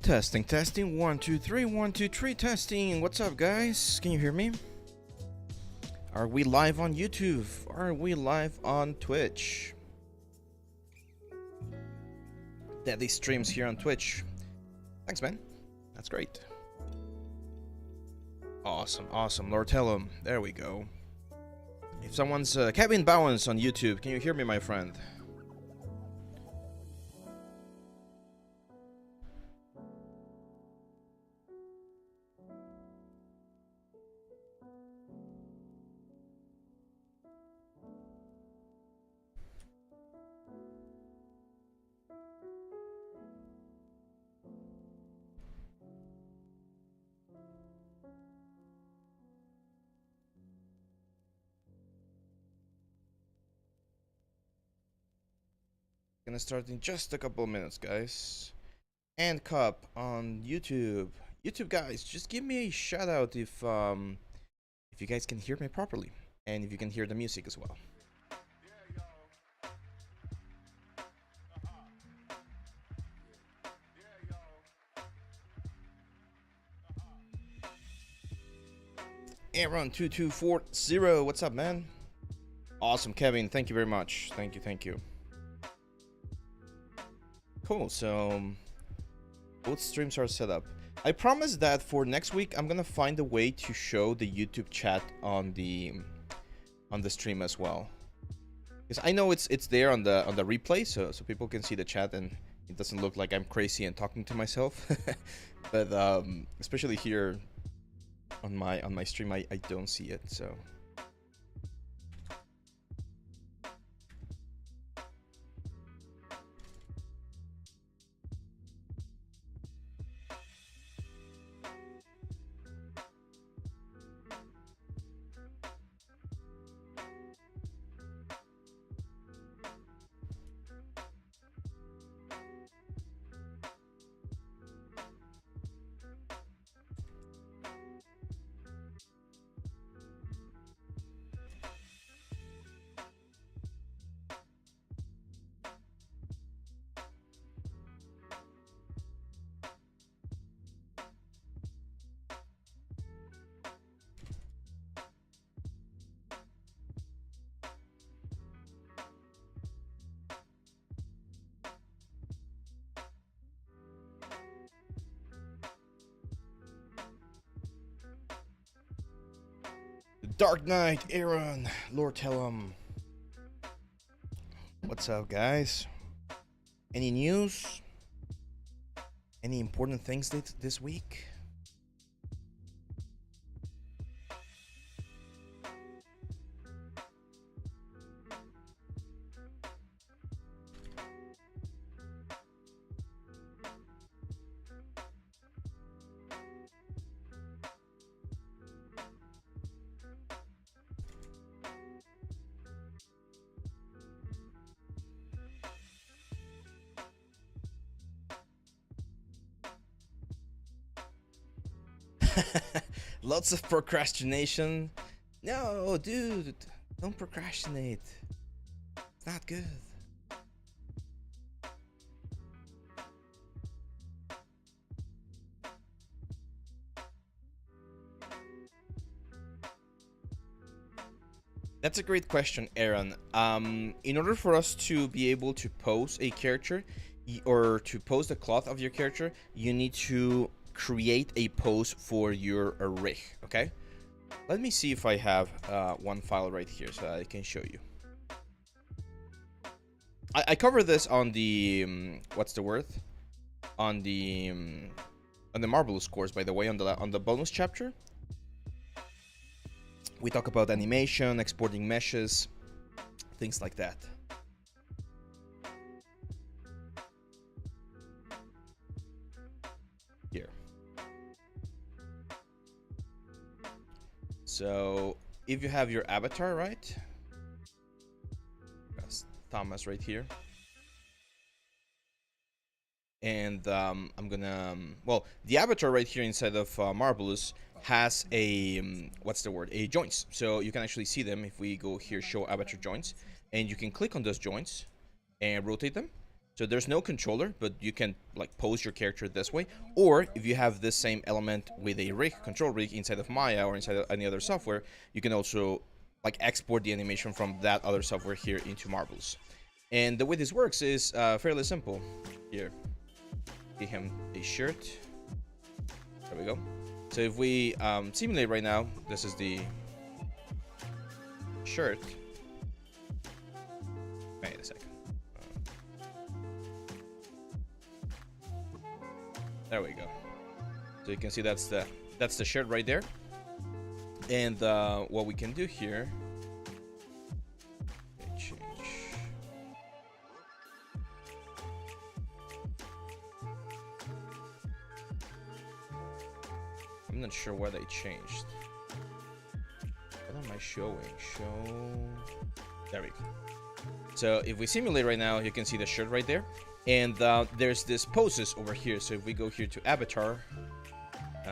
Testing, testing, 1, 2, 3, 1, 2, 3, testing. What's up, guys? Can you hear me? Are we live on YouTube? Are we live on Twitch? Daddy streams here on Twitch. Thanks, man. That's great. Awesome, awesome. Lord Tellum. There we go. If someone's Kevin Bowens on YouTube, can you hear me, my friend? Gonna start in just a couple of minutes, guys. And Cup on YouTube. YouTube guys, just give me a shout out if you guys can hear me properly, and if you can hear the music as well. Aaron2240, what's up, man? Awesome, Kevin. Thank you very much. Thank you, thank you. Cool, so both streams are set up. I promise that for next week I'm gonna find a way to show the YouTube chat on the stream as well, because I know it's there on the replay, so people can see the chat and it doesn't look like I'm crazy and talking to myself. But especially here on my stream, I don't see it, so. Dark Knight, Aaron, Lord Tellum. What's up, guys? Any news? Any important things this week? Lots of procrastination. No, dude, don't procrastinate. It's not good. That's a great question, Aaron. In order for us to be able to pose a character, or to pose the cloth of your character, you need to create a pose for your rig. Okay, let me see if I have one file right here so that I can show you. I cover this on the what's the word, on the Marvelous course, by the way, on the bonus chapter. We talk about animation, exporting meshes, things like that. Here. So if you have your avatar, right? That's Thomas right here. And I'm gonna, well, the avatar right here inside of Marvelous has a, what's the word, a joints. So you can actually see them if we go here, show avatar joints, and you can click on those joints and rotate them. So there's no controller, but you can like pose your character this way. Or if you have this same element with a rig, control rig inside of Maya or inside of any other software, you can also like export the animation from that other software here into Marvelous. And the way this works is fairly simple. Here, give him a shirt. There we go. So if we simulate right now, this is the shirt. Wait a second. There we go. So you can see that's the shirt right there. And what we can do here, change. I'm not sure what I changed. What am I showing? Show. There we go. So if we simulate right now, you can see the shirt right there. And there's this poses over here. So if we go here to avatar,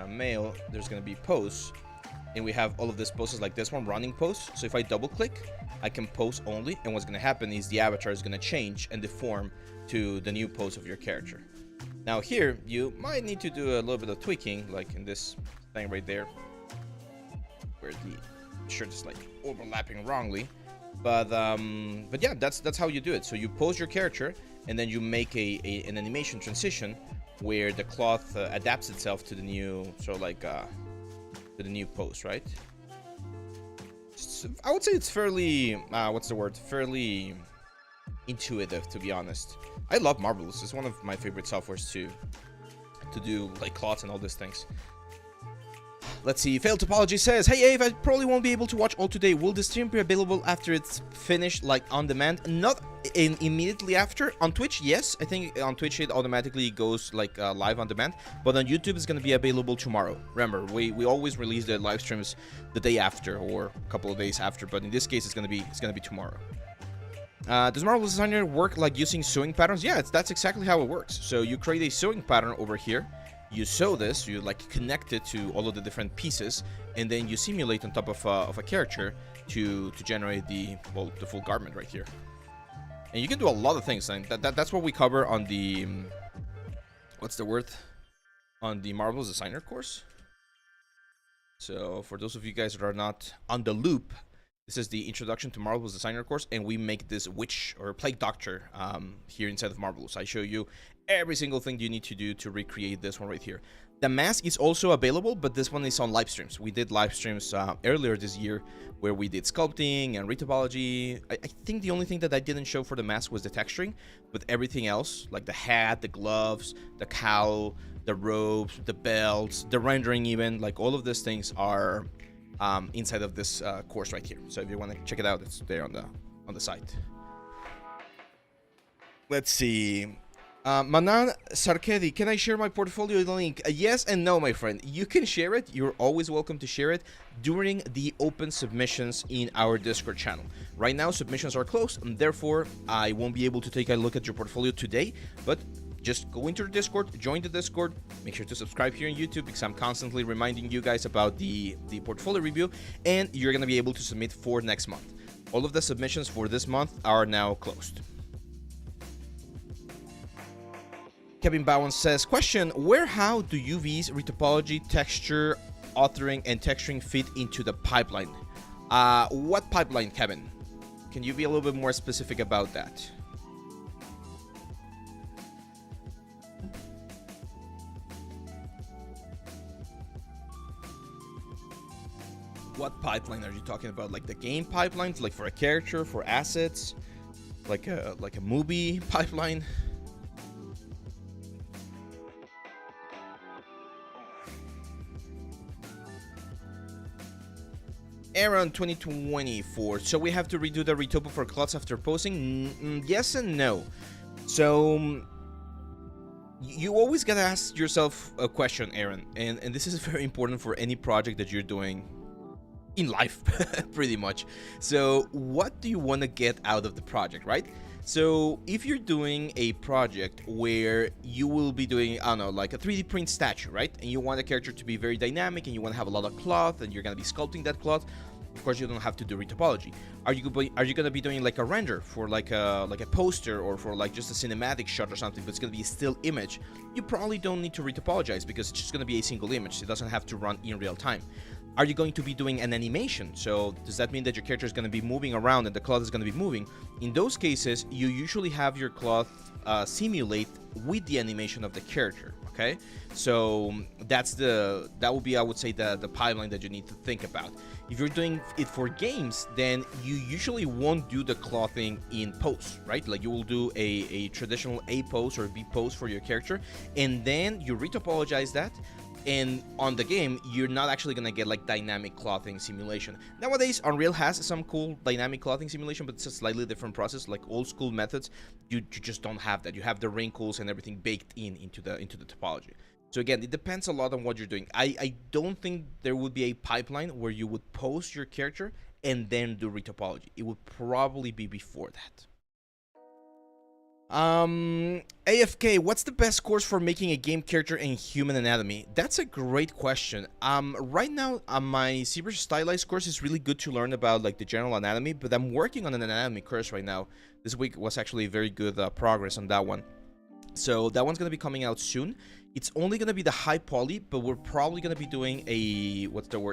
male, there's going to be pose. And we have all of these poses like this one, running pose. So if I double click, I can pose only. And what's going to happen is the avatar is going to change and deform to the new pose of your character. Now here, you might need to do a little bit of tweaking, like in this thing right there, where the shirt is like overlapping wrongly. But yeah, that's how you do it. So you pose your character, and then you make an animation transition where the cloth adapts itself to the new sort of like to the new pose, right? So I would say it's fairly what's the word? Fairly intuitive, to be honest. I love Marvelous. It's one of my favorite softwares to do like cloths and all these things. Let's see. Failed Topology says, "Hey Ave, I probably won't be able to watch all today. Will the stream be available after it's finished, like on demand? Not immediately after. On Twitch, yes. I think on Twitch it automatically goes like live on demand. But on YouTube, it's going to be available tomorrow. Remember, we always release the live streams the day after or a couple of days after. But in this case, it's going to be tomorrow. Does Marvelous Designer work like using sewing patterns? Yeah, that's exactly how it works. So you create a sewing pattern over here. You sew this, you like connect it to all of the different pieces, and then you simulate on top of a character to generate the full garment right here. And you can do a lot of things. And that's what we cover on the what's the word? On the Marvelous Designer course. So for those of you guys that are not on the loop, this is the Introduction to Marvelous Designer course, and we make this witch or plague doctor here inside of Marvelous. I show you every single thing you need to do to recreate this one right here. The mask is also available, but this one is on live streams. We did live streams earlier this year where we did sculpting and retopology. I think the only thing that I didn't show for the mask was the texturing, but everything else, like the hat, the gloves, the cowl, the robes, the belts, the rendering even, like all of these things are inside of this course right here. So if you want to check it out, it's there on the site. Let's see. Manan Sarkedi, can I share my portfolio link? Yes and no, my friend. You can share it. You're always welcome to share it during the open submissions in our Discord channel. Right now, submissions are closed, and therefore, I won't be able to take a look at your portfolio today, but just go into the Discord, join the Discord, make sure to subscribe here on YouTube because I'm constantly reminding you guys about the portfolio review, and you're going to be able to submit for next month. All of the submissions for this month are now closed. Kevin Bowen says, question, how do UVs, retopology, texture, authoring, and texturing fit into the pipeline? What pipeline, Kevin? Can you be a little bit more specific about that? What pipeline are you talking about? Like the game pipelines, like for a character, for assets, like a movie pipeline? Aaron 2024. So we have to redo the retopo for clots after posing? Yes and no. So you always gotta ask yourself a question, Aaron, and this is very important for any project that you're doing in life, pretty much. So what do you want to get out of the project, right? So if you're doing a project where you will be doing, I don't know, like a 3D print statue, right? And you want the character to be very dynamic and you want to have a lot of cloth and you're going to be sculpting that cloth, Of course, you don't have to do retopology. Are you going to be doing like a render for like a poster or for like just a cinematic shot or something, but it's going to be a still image? You probably don't need to retopologize because it's just going to be a single image. It doesn't have to run in real time. Are you going to be doing an animation? So does that mean that your character is going to be moving around and the cloth is going to be moving? In those cases, you usually have your cloth simulate with the animation of the character. Okay, so that would be, I would say, the pipeline that you need to think about. If you're doing it for games, then you usually won't do the clothing in post, right? Like you will do a traditional A pose or B pose for your character, and then you retopologize that. And on the game, you're not actually gonna get like dynamic clothing simulation. Nowadays, Unreal has some cool dynamic clothing simulation, but it's a slightly different process. Like old school methods, you just don't have that. You have the wrinkles and everything baked into the topology. So again, it depends a lot on what you're doing. I don't think there would be a pipeline where you would post your character and then do retopology. It would probably be before that. AFK, what's the best course for making a game character in human anatomy? That's a great question. Right now, my ZBrush stylized course is really good to learn about like the general anatomy, but I'm working on an anatomy course right now. This week was actually very good progress on that one. So that one's gonna be coming out soon. It's only gonna be the high poly, but we're probably gonna be doing a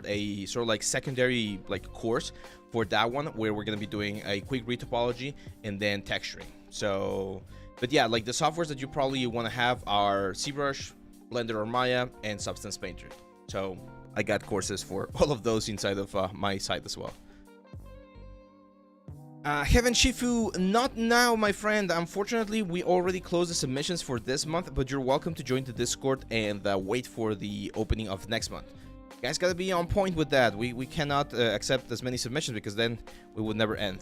a sort of like secondary like course for that one, where we're gonna be doing a quick retopology and then texturing. So, but yeah, like the softwares that you probably want to have are ZBrush, Blender or Maya, and Substance Painter. So I got courses for all of those inside of my site as well. Heaven Shifu, not now, my friend. Unfortunately, we already closed the submissions for this month, but you're welcome to join the Discord and wait for the opening of next month. You guys gotta be on point with that. We cannot accept as many submissions because then we would never end.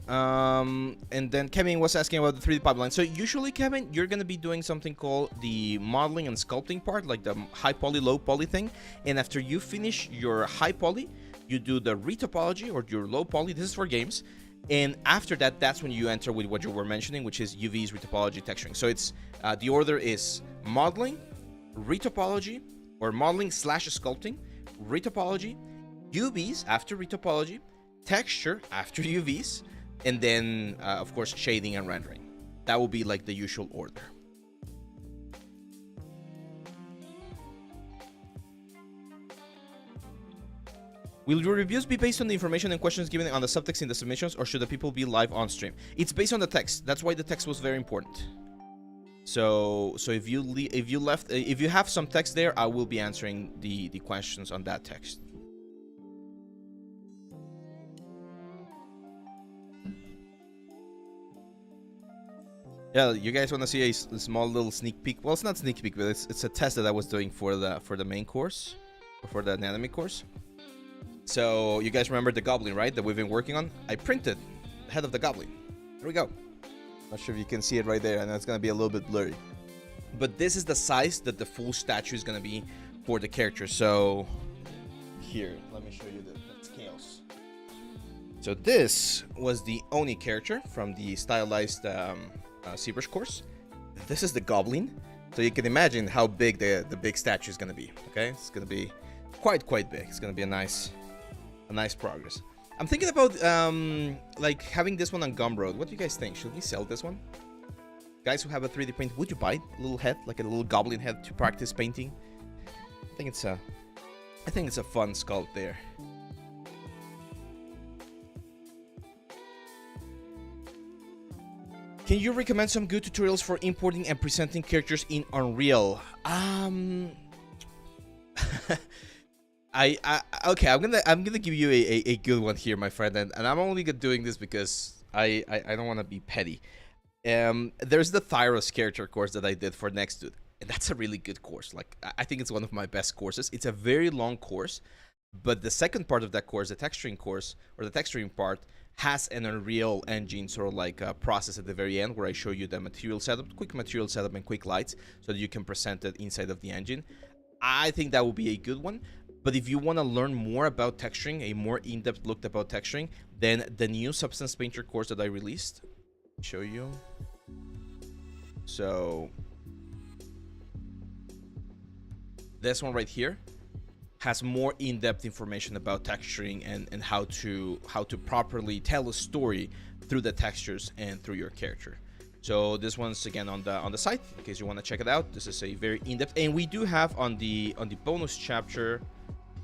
And then Kevin was asking about the 3D pipeline. So usually, Kevin, you're gonna be doing something called the modeling and sculpting part, like the high poly, low poly thing. And after you finish your high poly, you do the retopology or your low poly. This is for games. And after that, that's when you enter with what you were mentioning, which is UVs, retopology, texturing. So it's the order is modeling, retopology, or modeling / sculpting, retopology, UVs after retopology, texture after UVs, and then of course shading and rendering. That will be like the usual order. Will your reviews be based on the information and questions given on the subtext in the submissions, or should the people be live on stream? It's based on the text. That's why the text was very important. So if you have some text there, I will be answering the questions on that text. Yeah, you guys want to see a small little sneak peek? Well, it's not sneak peek, but it's a test that I was doing for the main course, or for the anatomy course. So you guys remember the goblin, right? That we've been working on. I printed the head of the goblin. There we go. Not sure if you can see it right there. I know it's gonna be a little bit blurry, but this is the size that the full statue is gonna be for the character. So here, let me show you the scales. So this was the Oni character from the stylized ZBrush course. This is the goblin. So you can imagine how big the big statue is gonna be. Okay, it's gonna be quite big. It's gonna be a nice progress. I'm thinking about like having this one on Gumroad. What do you guys think? Should we sell this one? Guys who have a 3D print, would you buy a little head, like a little goblin head, to practice painting? I think it's a fun sculpt there. Can you recommend some good tutorials for importing and presenting characters in Unreal? Okay, I'm gonna give you a good one here, my friend, and I'm only doing this because I don't want to be petty. There's the Thyros character course that I did for Nextdude, and that's a really good course. Like, I think it's one of my best courses. It's a very long course, but the second part of that course, the texturing course, or the texturing part, has an Unreal Engine sort of like process at the very end, where I show you the material setup, quick material setup and quick lights, so that you can present it inside of the engine. I think that would be a good one. But if you want to learn more about texturing, a more in-depth look about texturing, then the new Substance Painter course that I released, show you. So this one right here has more in-depth information about texturing and how to properly tell a story through the textures and through your character. So this one's again on the site in case you want to check it out. This is a very in-depth, and we do have on the bonus chapter,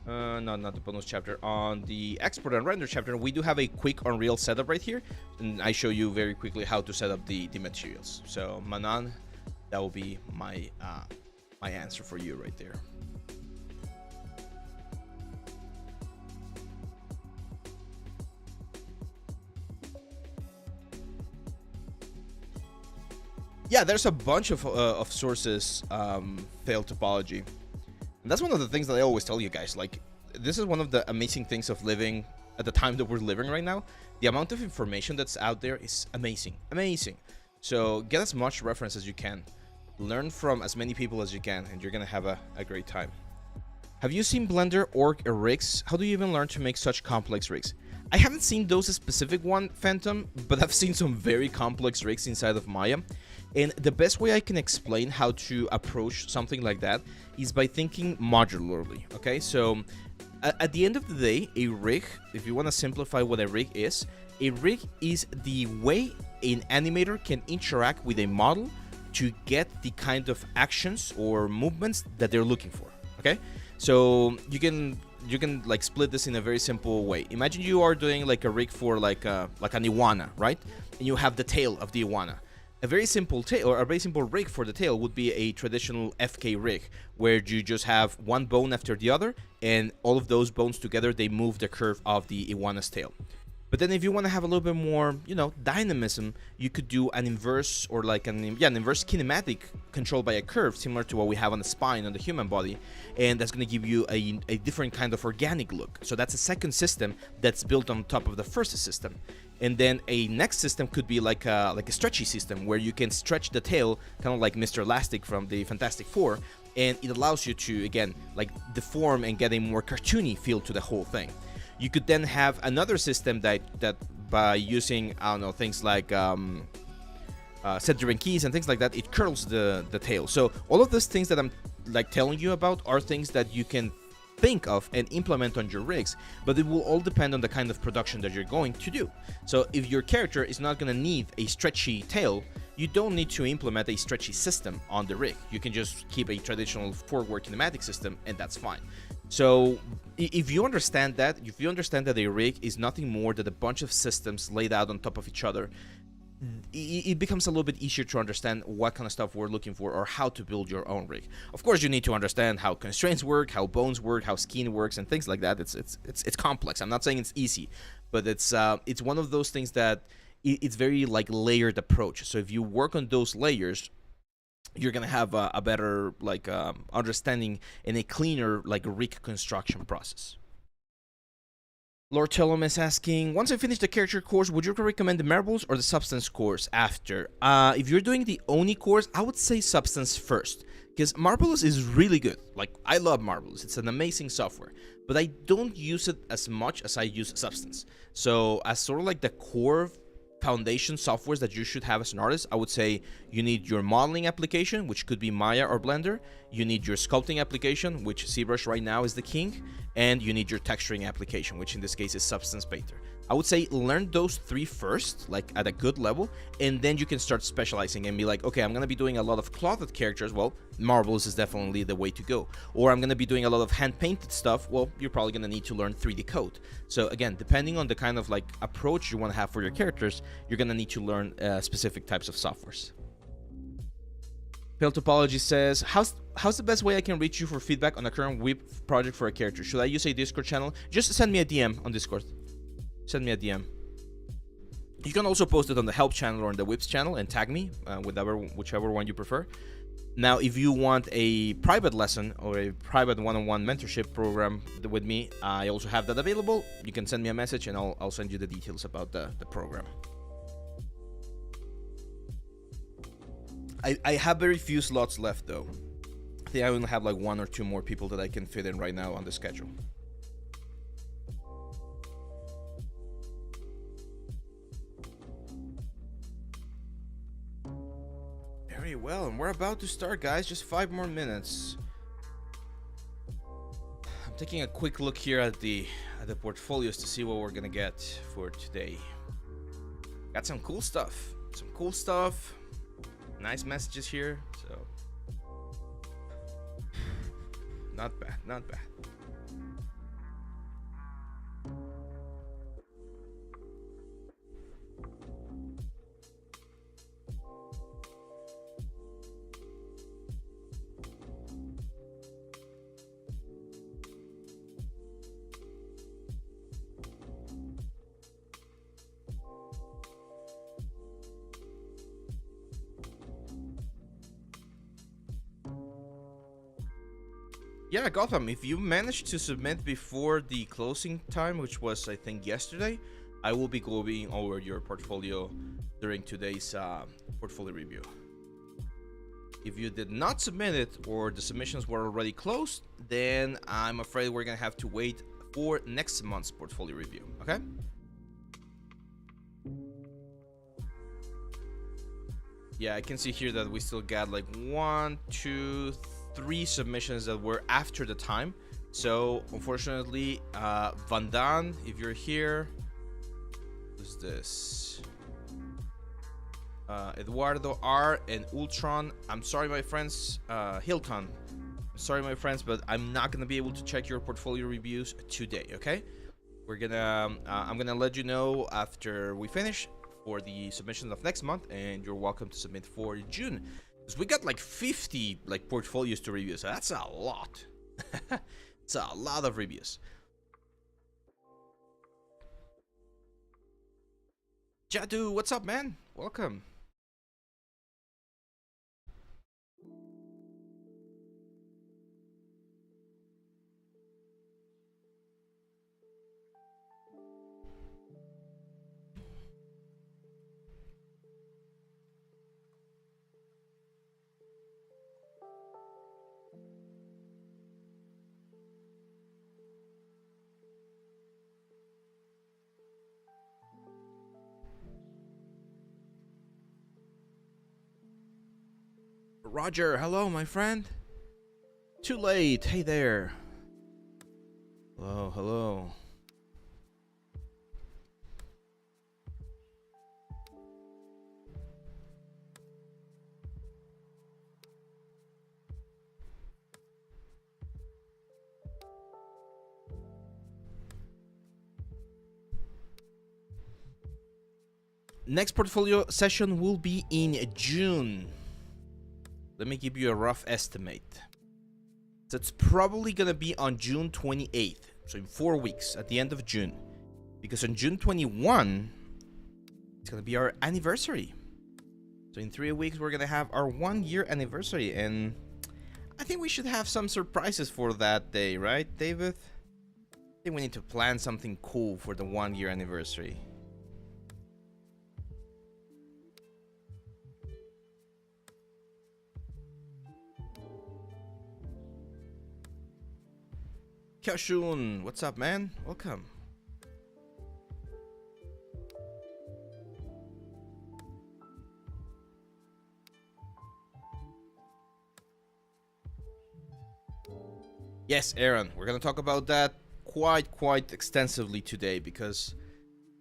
no, not the bonus chapter, on the export and render chapter, we do have a quick Unreal setup right here, and I show you very quickly how to set up the materials. So Manan, that will be my my answer for you right there. Yeah, there's a bunch of sources failed topology. And that's one of the things that I always tell you guys. Like, this is one of the amazing things of living at the time that we're living right now. The amount of information that's out there is amazing, amazing. So get as much reference as you can, learn from as many people as you can, and you're gonna have a great time. Have you seen Blender org rigs? How do you even learn to make such complex rigs? I haven't seen those specific one, Phantom, but I've seen some very complex rigs inside of Maya. And the best way I can explain how to approach something like that is by thinking modularly, okay? So at the end of the day, a rig, if you want to simplify what a rig is the way an animator can interact with a model to get the kind of actions or movements that they're looking for, okay? So you can like split this in a very simple way. Imagine you are doing like a rig for like an iguana, right? And you have the tail of the iguana. A very simple tail, or a very simple rig for the tail, would be a traditional FK rig, where you just have one bone after the other, and all of those bones together, they move the curve of the iguana's tail. But then if you want to have a little bit more, you know, dynamism, you could do an inverse, or like an inverse kinematic controlled by a curve, similar to what we have on the spine on the human body, and that's going to give you a different kind of organic look. So that's a second system that's built on top of the first system. And then a next system could be like a stretchy system, where you can stretch the tail, kind of like Mr. Elastic from the Fantastic Four, and it allows you to, again, like deform and get a more cartoony feel to the whole thing. You could then have another system that by using, I don't know, things like set-driven keys and things like that, it curls the tail. So all of those things that I'm like telling you about are things that you can think of and implement on your rigs, but it will all depend on the kind of production that you're going to do. So if your character is not going to need a stretchy tail, you don't need to implement a stretchy system on the rig. You can just keep a traditional forward kinematic system, and that's fine. So if you understand that, a rig is nothing more than a bunch of systems laid out on top of each other, it becomes a little bit easier to understand what kind of stuff we're looking for, or how to build your own rig. Of course, you need to understand how constraints work, how bones work, how skin works, and things like that. It's complex. I'm not saying it's easy, but it's one of those things that it's very like layered approach. So if you work on those layers, you're gonna have a better like understanding and a cleaner like rig construction process. Lord Telom is asking, once I finish the character course, would you recommend the marbles or the substance course after? If you're doing the Oni course, I would say substance first, because Marvelous is really good. Like, I love Marvelous. It's an amazing software, but I don't use it as much as I use Substance. So as sort of like the core foundation softwares that you should have as an artist, I would say you need your modeling application, which could be Maya or Blender. You need your sculpting application, which ZBrush right now is the king, and you need your texturing application, which in this case is Substance Painter. I would say learn those three first, like at a good level, and then you can start specializing and be like, okay, I'm gonna be doing a lot of clothed characters. Well, Marvelous is definitely the way to go. Or I'm gonna be doing a lot of hand-painted stuff. Well, you're probably gonna need to learn 3D code. So again, depending on the kind of like approach you want to have for your characters, you're gonna need to learn specific types of softwares. Pale Topology says, how's the best way I can reach you for feedback on a current whip project for a character? Should I use a Discord channel? Just send me a DM on Discord. Send me a DM. You can also post it on the help channel or on the whips channel and tag me, whichever one you prefer. Now, if you want a private lesson or a private one-on-one mentorship program with me, I also have that available. You can send me a message and I'll send you the details about the program. I have very few slots left though. I think I only have like 1 or 2 more people that I can fit in right now on the schedule. Very well, and we're about to start, guys. Just 5 more minutes. I'm Taking a quick look here at the portfolios to see what we're gonna get for today. Got some cool stuff. Nice messages here. So not bad. Yeah, Gotham, if you managed to submit before the closing time, which was, I think, yesterday, I will be going over your portfolio during today's portfolio review. If you did not submit it or the submissions were already closed, then I'm afraid we're going to have to wait for next month's portfolio review, okay? Yeah, I can see here that we still got like 1, 2, 3 submissions that were after the time. So unfortunately, Vandan, if you're here, who's this? Eduardo R and Ultron. I'm sorry, my friends. Hilton. I'm sorry, my friends, but I'm not gonna be able to check your portfolio reviews today. Okay? We're gonna. I'm gonna let you know after we finish for the submissions of next month, and you're welcome to submit for June. Because we got like 50 like portfolios to review, so that's a lot. It's a lot of reviews. Jadu, what's up, man? Welcome. Roger, hello, my friend. Too late. Hey there. Hello. Next portfolio session will be in June. Let me give you a rough estimate. So it's probably gonna be on June 28th. So in 4 weeks, at the end of June. Because on June 21, it's gonna be our anniversary. So in 3 weeks, we're gonna have our 1-year anniversary. And I think we should have some surprises for that day, right, David? I think we need to plan something cool for the 1-year anniversary. Kyoshun, what's up, man? Welcome. Yes, Aaron, we're gonna talk about that quite extensively today, because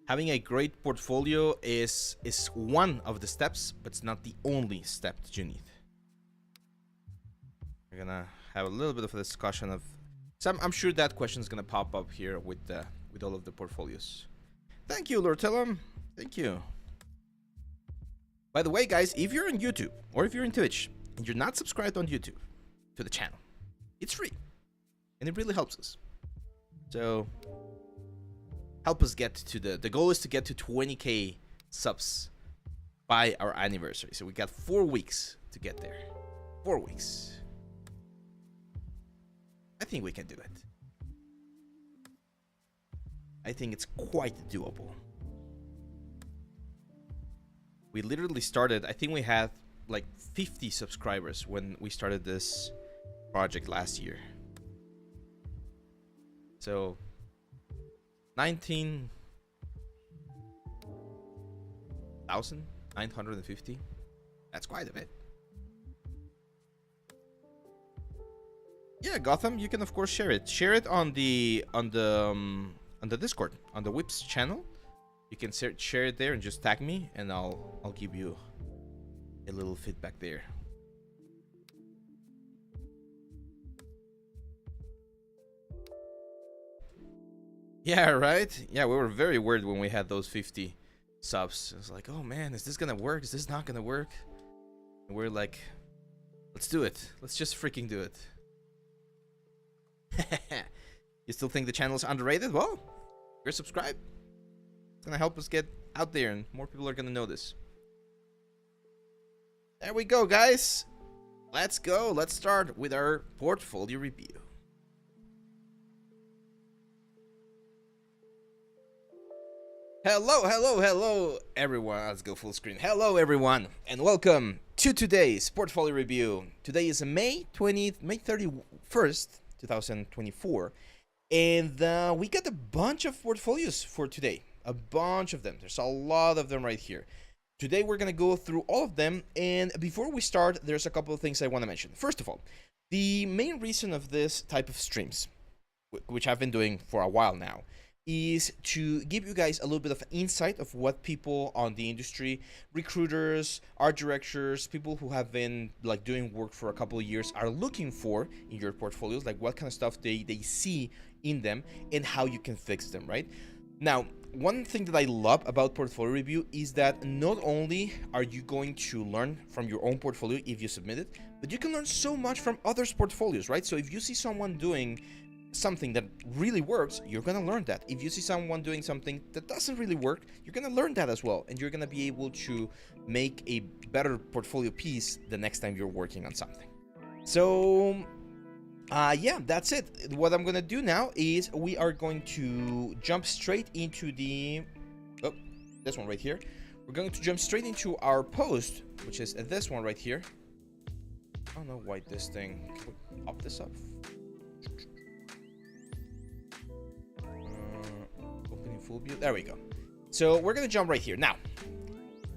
having a great portfolio is one of the steps, but it's not the only step that you need. We're gonna have a little bit of a discussion of I'm sure that question is gonna pop up here with all of the portfolios. Thank you, Lortellum. Thank you. By the way, guys, if you're on YouTube or if you're in Twitch and you're not subscribed on YouTube to the channel, it's free and it really helps us. So help us get to the goal is to get to 20k subs by our anniversary. So we got 4 weeks to get there. 4 weeks. I think we can do it. I think it's quite doable. We literally started, I think we had like 50 subscribers when we started this project last year. So 19,950. That's quite a bit. Yeah, Gotham, you can of course share it. Share it on the Discord, on the Whips channel. You can share it there and just tag me, and I'll give you a little feedback there. Yeah, right? Yeah, we were very worried when we had those 50 subs. It was like, oh man, is this gonna work? Is this not gonna work? And we're like, let's do it. Let's just freaking do it. You still think the channel is underrated? Well, you're subscribed. It's gonna help us get out there and more people are gonna know this. There we go, guys. Let's go. Let's start with our portfolio review. Hello, everyone. Let's go full screen. Hello, everyone, and welcome to today's portfolio review. Today is May 31st, 2024, and we got a bunch of portfolios for today. A bunch of them. There's a lot of them right here. Today, we're going to go through all of them, and before we start, there's a couple of things I want to mention. First of all, the main reason of this type of streams, which I've been doing for a while now, is to give you guys a little bit of insight of what people on the industry, recruiters, art directors, people who have been like doing work for a couple of years are looking for in your portfolios, like what kind of stuff they see in them and how you can fix them, right? Now, one thing that I love about portfolio review is that not only are you going to learn from your own portfolio if you submit it, but you can learn so much from others' portfolios, right? So if you see someone doing something that really works, you're gonna learn that. If you see someone doing something that doesn't really work, you're gonna learn that as well, and you're gonna be able to make a better portfolio piece the next time you're working on something. So yeah, that's it. What I'm gonna do now is we are going to jump straight into the this one right here. We're going to jump straight into our post, which is this one right here. I don't know why this thing, can we pop this up? Full view. There we go. So we're gonna jump right here now.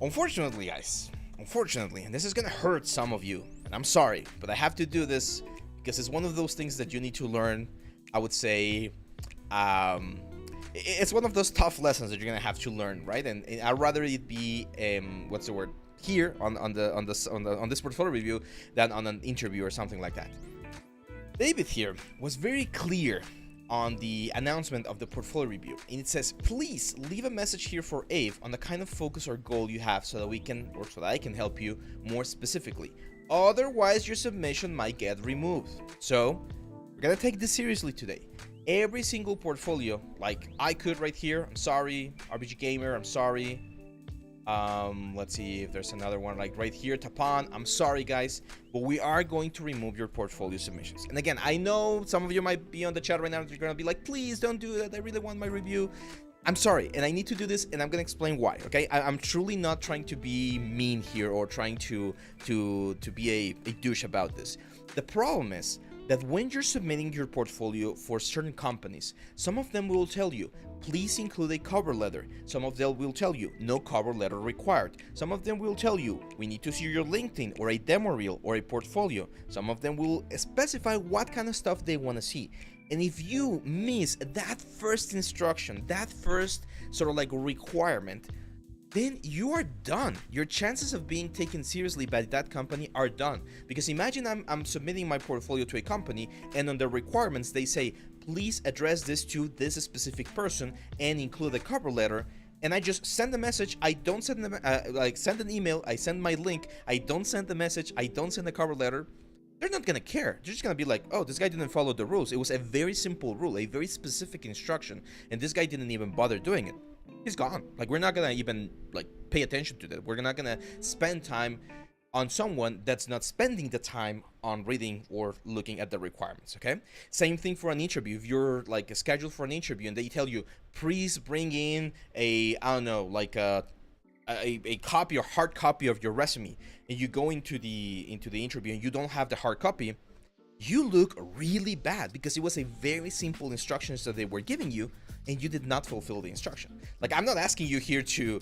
Unfortunately, guys, and this is gonna hurt some of you, and I'm sorry, but I have to do this because it's one of those things that you need to learn. I would say it's one of those tough lessons that you're gonna have to learn, right? And I'd rather it be what's the word here on this portfolio review than on an interview or something like that. David here was very clear on the announcement of the portfolio review, and it says, please leave a message here for Ave on the kind of focus or goal you have so that we can, or so that I can help you more specifically. Otherwise, your submission might get removed. So we're gonna take this seriously today. Every single portfolio, like I could right here, I'm sorry, RBG Gamer, I'm sorry. Let's see if there's another one like right here, Tapan, I'm sorry guys, but we are going to remove your portfolio submissions. And again, I know some of you might be on the chat right now, you're gonna be like, please don't do that, I really want my review. I'm sorry, and I need to do this, and I'm gonna explain why, okay? I'm truly not trying to be mean here or trying to be a douche about this. The problem is that when you're submitting your portfolio for certain companies, some of them will tell you, please include a cover letter. Some of them will tell you, no cover letter required. Some of them will tell you, we need to see your LinkedIn or a demo reel or a portfolio. Some of them will specify what kind of stuff they want to see. And if you miss that first instruction, that first sort of like requirement, then you are done. Your chances of being taken seriously by that company are done. Because imagine I'm submitting my portfolio to a company, and on the requirements they say, please address this to this specific person and include a cover letter. And I just send a message. I don't send them send an email. I send my link. I don't send the message. I don't send a cover letter. They're not gonna care. They're just gonna be like, oh, this guy didn't follow the rules. It was a very simple rule, a very specific instruction, and this guy didn't even bother doing it. He's gone. Like, we're not gonna even like pay attention to that. We're not gonna spend time on someone that's not spending the time on reading or looking at the requirements, okay? Same thing for an interview. If you're like scheduled for an interview and they tell you, please bring in a, I don't know, like a copy or hard copy of your resume, and you go into the interview and you don't have the hard copy, you look really bad because it was a very simple instructions that they were giving you, and you did not fulfill the instruction. Like, I'm not asking you here to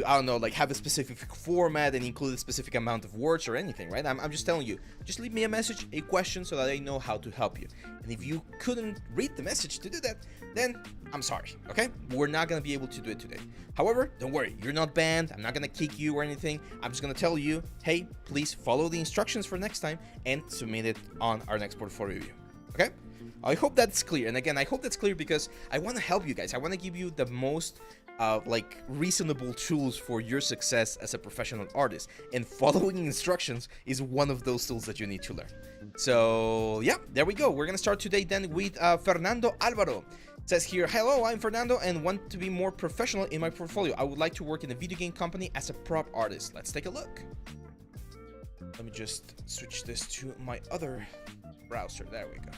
I don't know, like have a specific format and include a specific amount of words or anything, right? I'm just telling you, just leave me a message, a question, so that I know how to help you. And if you couldn't read the message to do that, then I'm sorry, okay? We're not gonna be able to do it today. However, don't worry, you're not banned. I'm not gonna kick you or anything. I'm just gonna tell you, hey, please follow the instructions for next time and submit it on our next portfolio review, okay? I hope that's clear. And again, I hope that's clear because I want to help you guys. I want to give you the most like reasonable tools for your success as a professional artist, and following instructions is one of those tools that you need to learn. So yeah, there we go. We're gonna start today then with Fernando Alvaro. It says here, hello, I'm Fernando and want to be more professional in my portfolio. I would like to work in a video game company as a prop artist. Let's take a look. Let me just switch this to my other browser. There we go.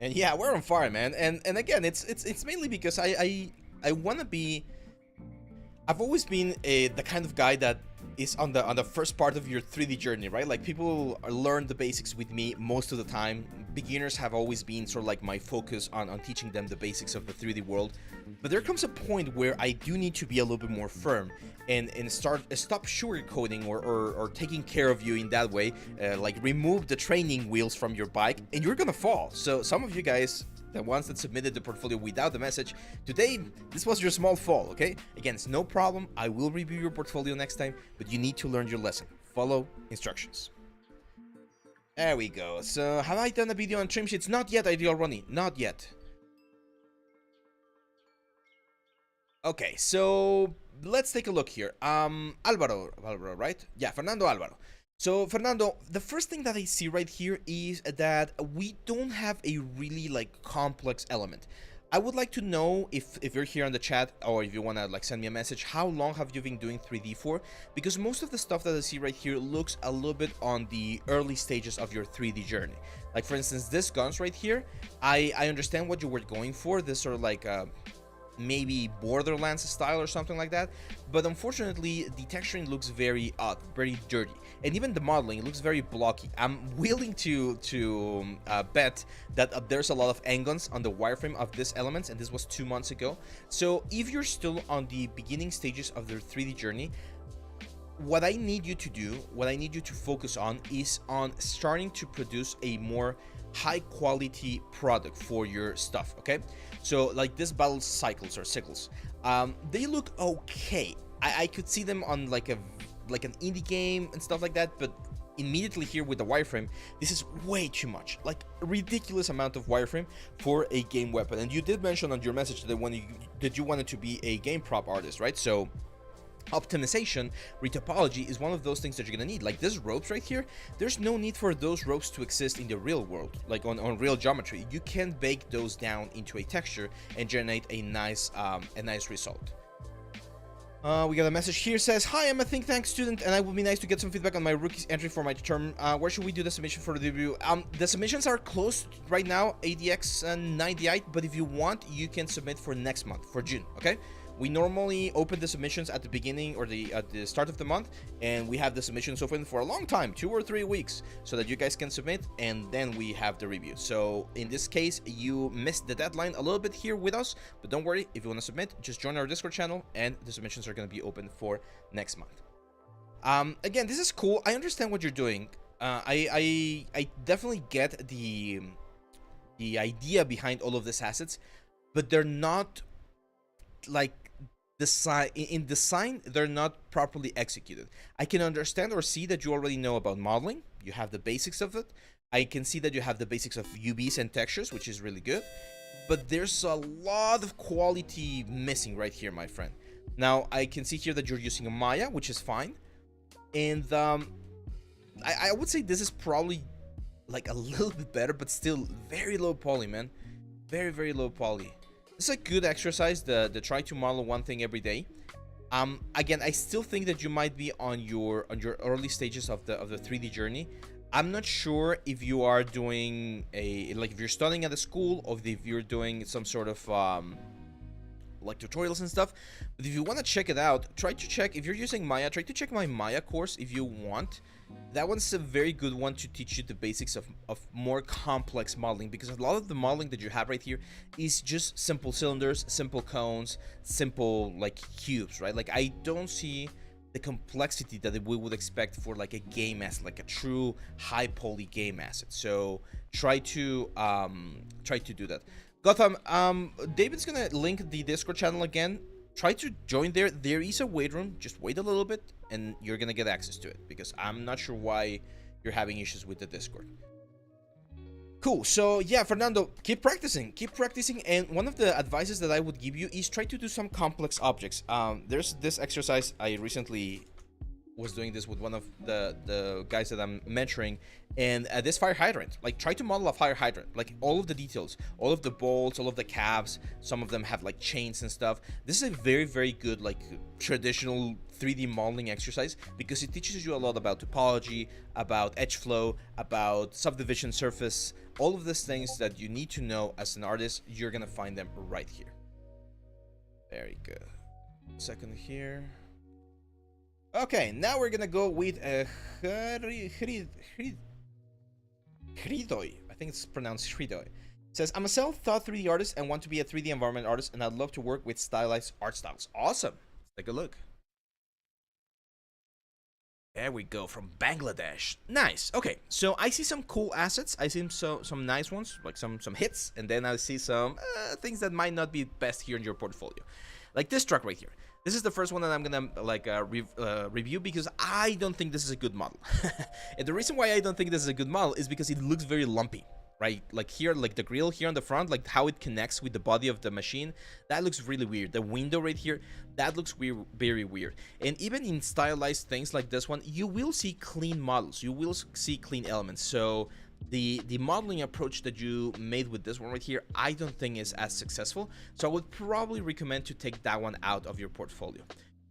And yeah, we're on fire, man. And again, it's mainly because I want to be. I've always been the kind of guy that is on the first part of your 3D journey, right? Like, people learn the basics with me most of the time. Beginners have always been sort of like my focus on teaching them the basics of the 3D world. But there comes a point where I do need to be a little bit more firm and stop sugarcoating or taking care of you in that way. Like, remove the training wheels from your bike and you're gonna fall. So some of you guys, the ones that submitted the portfolio without the message, today, this was your small fall, okay? Again, it's no problem. I will review your portfolio next time, but you need to learn your lesson. Follow instructions. There we go. So, have I done a video on trim sheets? Not yet, Ideal Ronnie. Not yet. Okay, so let's take a look here. Alvaro, right? Yeah, Fernando Alvaro. So, Fernando, the first thing that I see right here is that we don't have a really, like, complex element. I would like to know if you're here on the chat, or if you want to, like, send me a message, how long have you been doing 3D for? Because most of the stuff that I see right here looks a little bit on the early stages of your 3D journey. Like, for instance, this guns right here, I understand what you were going for. This sort of like maybe Borderlands style or something like that, but unfortunately the texturing looks very odd, very dirty, and even the modeling looks very blocky. I'm willing to bet that there's a lot of angles on the wireframe of these elements, and this was 2 months ago. So if you're still on the beginning stages of their 3D journey, what I need you to do, what I need you to focus on, is on starting to produce a more high quality product for your stuff, okay? So like this battle cycles or sickles, they look okay. I could see them on like an indie game and stuff like that, but immediately here with the wireframe, this is way too much, like a ridiculous amount of wireframe for a game weapon. And you did mention on your message that you wanted to be a game prop artist, right? So optimization, retopology is one of those things that you're gonna need. Like these ropes right here, there's no need for those ropes to exist in the real world, like on real geometry. You can bake those down into a texture and generate a nice result. We got a message here, says, hi, I'm a think tank student and I would be nice to get some feedback on my rookie's entry for my term. Where should we do the submission for the review? The submissions are closed right now, ADX 98, but if you want, you can submit for next month, for June, okay? We normally open the submissions at the beginning or at the start of the month, and we have the submissions open for a long time, 2 or 3 weeks, so that you guys can submit, and then we have the review. So in this case, you missed the deadline a little bit here with us, but don't worry. If you want to submit, just join our Discord channel, and the submissions are going to be open for next month. Again, this is cool. I understand what you're doing. I definitely get the idea behind all of these assets, but they're not like in design, they're not properly executed. I can understand or see that you already know about modeling. You have the basics of it. I can see that you have the basics of UVs and textures, which is really good, but there's a lot of quality missing right here, my friend. Now I can see here that you're using a Maya, which is fine, and I would say this is probably like a little bit better, but still very low poly, man. Very low poly. It's a good exercise, the try to model one thing every day. Again, I still think that you might be on your early stages of the 3D journey. I'm not sure if you are doing if you're studying at a school, or if you're doing some sort of like tutorials and stuff. But if you want to check it out, try to check, if you're using Maya, try to check my Maya course if you want. That one's a very good one to teach you the basics of more complex modeling, because a lot of the modeling that you have right here is just simple cylinders, simple cones, simple like cubes, right? Like I don't see the complexity that we would expect for like a game asset, like a true high poly game asset. So try to do that. Gotham, David's gonna link the Discord channel again. Try to join there. There is a wait room. Just wait a little bit and you're gonna get access to it, because I'm not sure why you're having issues with the Discord. Cool. So yeah, Fernando, keep practicing, and one of the advices that I would give you is try to do some complex objects. There's this exercise I recently was doing this with one of the guys that I'm mentoring, and this fire hydrant, like try to model a fire hydrant, like all of the details, all of the bolts, all of the caps. Some of them have like chains and stuff. This is a very good like traditional 3D modeling exercise, because it teaches you a lot about topology, about edge flow, about subdivision surface, all of these things that you need to know as an artist. You're gonna find them right here. Very good. Second here. Okay, now we're gonna go with Hridoi. I think it's pronounced Hridoi. It says, I'm a self-taught 3D artist and want to be a 3D environment artist, and I'd love to work with stylized art styles. Awesome. Let's take a look. There we go, from Bangladesh. Nice. Okay, so I see some cool assets. I see some nice ones, like some hits, and then I see some things that might not be best here in your portfolio. Like this truck right here. This is the first one that I'm gonna like review, because I don't think this is a good model. And the reason why I don't think this is a good model is because it looks very lumpy, right? Like here, like the grill here on the front, like how it connects with the body of the machine, that looks really weird. The window right here, that looks weird, very weird. And even in stylized things like this one, you will see clean models, you will see clean elements. So the modeling approach that you made with this one right here, I don't think is as successful. So I would probably recommend to take that one out of your portfolio.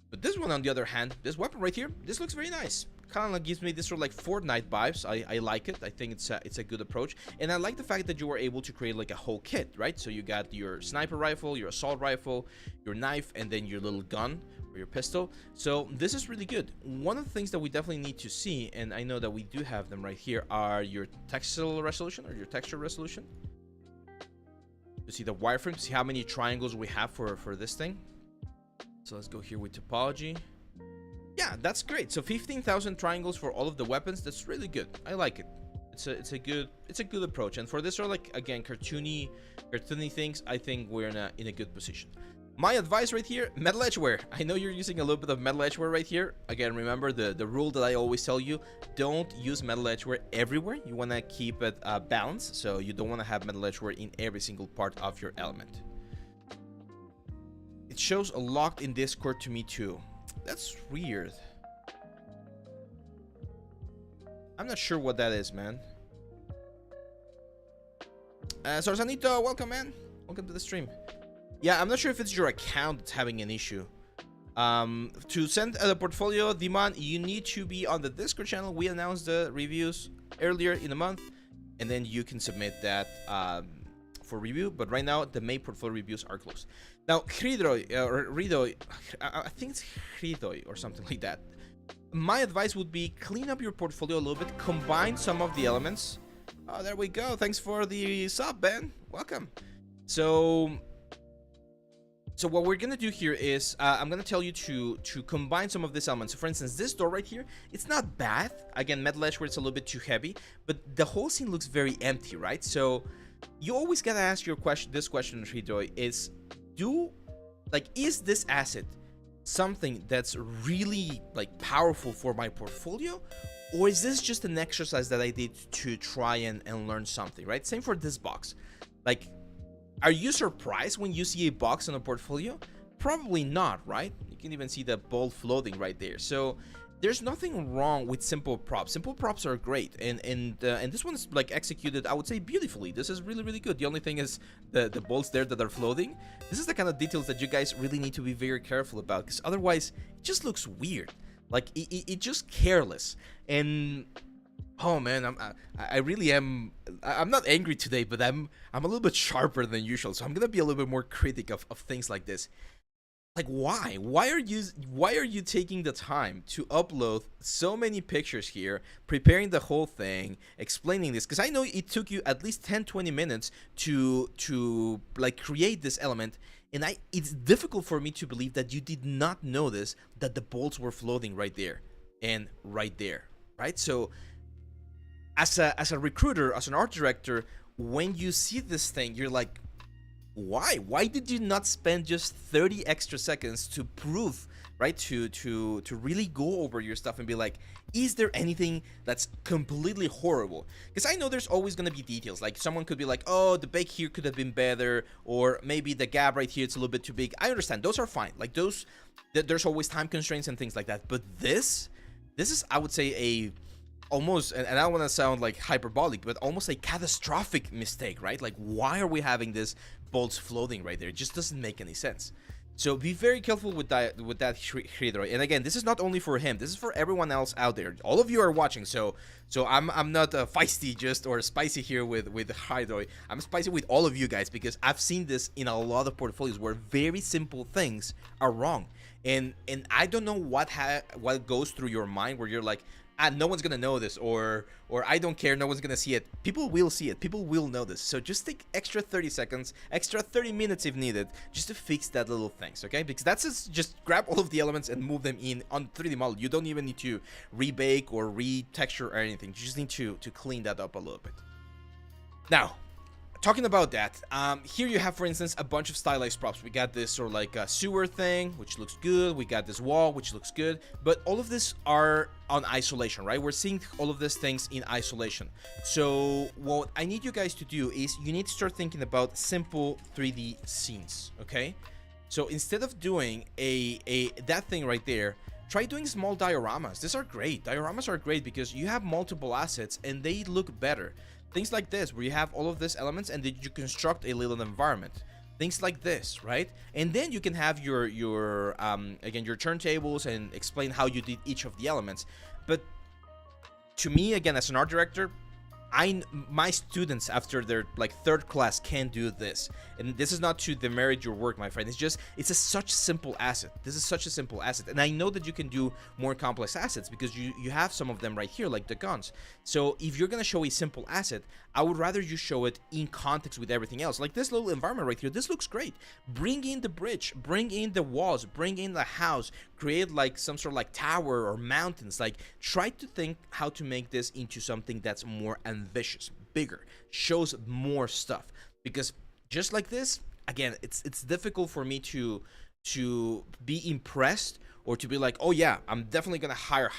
But this one, on the other hand, this weapon right here, this looks very nice. Kind of like gives me this sort of like Fortnite vibes. I like it. I think it's a good approach, and I like the fact that you were able to create like a whole kit, right? So you got your sniper rifle, your assault rifle, your knife, and then your little gun or your pistol. So this is really good. One of the things that we definitely need to see, and I know that we do have them right here, are your textile resolution or your texture resolution. To see the wireframe, to see how many triangles we have for this thing. So let's go here with topology. Yeah, that's great. So 15,000 triangles for all of the weapons. That's really good. I like it. It's a good approach. And for this sort of like, again, cartoony things, I think we're in a good position. My advice right here, metal edgeware. I know you're using a little bit of metal edgeware right here. Again, remember the rule that I always tell you: don't use metal edgeware everywhere. You want to keep it balanced, so you don't want to have metal edgeware in every single part of your element. It shows a locked in Discord to me too. That's weird. I'm not sure what that is, man. Sorsanito, welcome, man. Welcome to the stream. Yeah, I'm not sure if it's your account that's having an issue. To send the portfolio, Diman, you need to be on the Discord channel. We announced the reviews earlier in the month, and then you can submit that for review. But right now, the main portfolio reviews are closed. Now, Hridoi, or Hridoi, I think it's Hridoi or something like that. My advice would be clean up your portfolio a little bit, combine some of the elements. Oh, there we go. Thanks for the sub, Ben. Welcome. So what we're gonna do here is I'm gonna tell you to combine some of these elements. So for instance, this door right here, it's not bad. Again, metal edge where it's a little bit too heavy, but the whole scene looks very empty, right? So you always gotta ask this question, Hridoi, is this asset something that's really like powerful for my portfolio, or is this just an exercise that I did to try and learn something, right? Same for this box. Like, are you surprised when you see a box on a portfolio? Probably not, right? You can even see the ball floating right there. So there's nothing wrong with simple props. Simple props are great, and this one's like executed, I would say, beautifully. This is really good. The only thing is the balls there that are floating. This is the kind of details that you guys really need to be very careful about, because otherwise it just looks weird. Like it just careless. And oh man, I really am. I'm not angry today, but I'm a little bit sharper than usual. So I'm gonna be a little bit more critic of things like this. Like, why are you taking the time to upload so many pictures here, preparing the whole thing, explaining this? Because I know it took you at least 10-20 minutes to like create this element, and it's difficult for me to believe that you did not notice that the bolts were floating right there and right there, right? So as a recruiter, as an art director, when you see this thing, you're like, why did you not spend just 30 extra seconds to prove, right, to really go over your stuff and be like, is there anything that's completely horrible? Because I know there's always going to be details, like someone could be like, oh, the bake here could have been better, or maybe the gap right here, it's a little bit too big. I understand, those are fine, like those, there's always time constraints and things like that. But this is, I would say, a almost, and I don't want to sound like hyperbolic, but almost a catastrophic mistake, right? Like, why are we having this bolts floating right there? It just doesn't make any sense. So be very careful with that Hydroid. And again, this is not only for him, this is for everyone else out there. All of you are watching, so I'm not feisty just or spicy here with Hydroid. I'm spicy with all of you guys, because I've seen this in a lot of portfolios where very simple things are wrong. And I don't know what goes through your mind where you're like, no one's gonna know this, or I don't care, no one's gonna see it. People will see it, people will know this. So just take extra 30 seconds, extra 30 minutes if needed, just to fix that little things, okay? Because that's just grab all of the elements and move them in on 3D model. You don't even need to rebake or retexture or anything. You just need to clean that up a little bit. Now, talking about that, here you have, for instance, a bunch of stylized props. We got this sort of like a sewer thing, which looks good. We got this wall, which looks good. But all of this are on isolation, right? We're seeing all of these things in isolation. So what I need you guys to do is you need to start thinking about simple 3D scenes, okay? So instead of doing that thing right there, try doing small dioramas. These are great. Dioramas are great because you have multiple assets and they look better. Things like this, where you have all of these elements and then you construct a little environment. Things like this, right? And then you can have your again, your turntables and explain how you did each of the elements. But to me, again, as an art director, my students after their like third class can't do this, and this is not to demerit your work, my friend. It's such simple asset. This is such a simple asset, and I know that you can do more complex assets because you have some of them right here, like the guns. So if you're gonna show a simple asset, I would rather you show it in context with everything else. Like this little environment right here, this looks great. Bring in the bridge, bring in the walls, bring in the house, create like some sort of like tower or mountains. Like, try to think how to make this into something that's more ambitious, bigger, shows more stuff. Because just like this, again, it's difficult for me to be impressed or to be like, oh yeah, I'm definitely gonna hire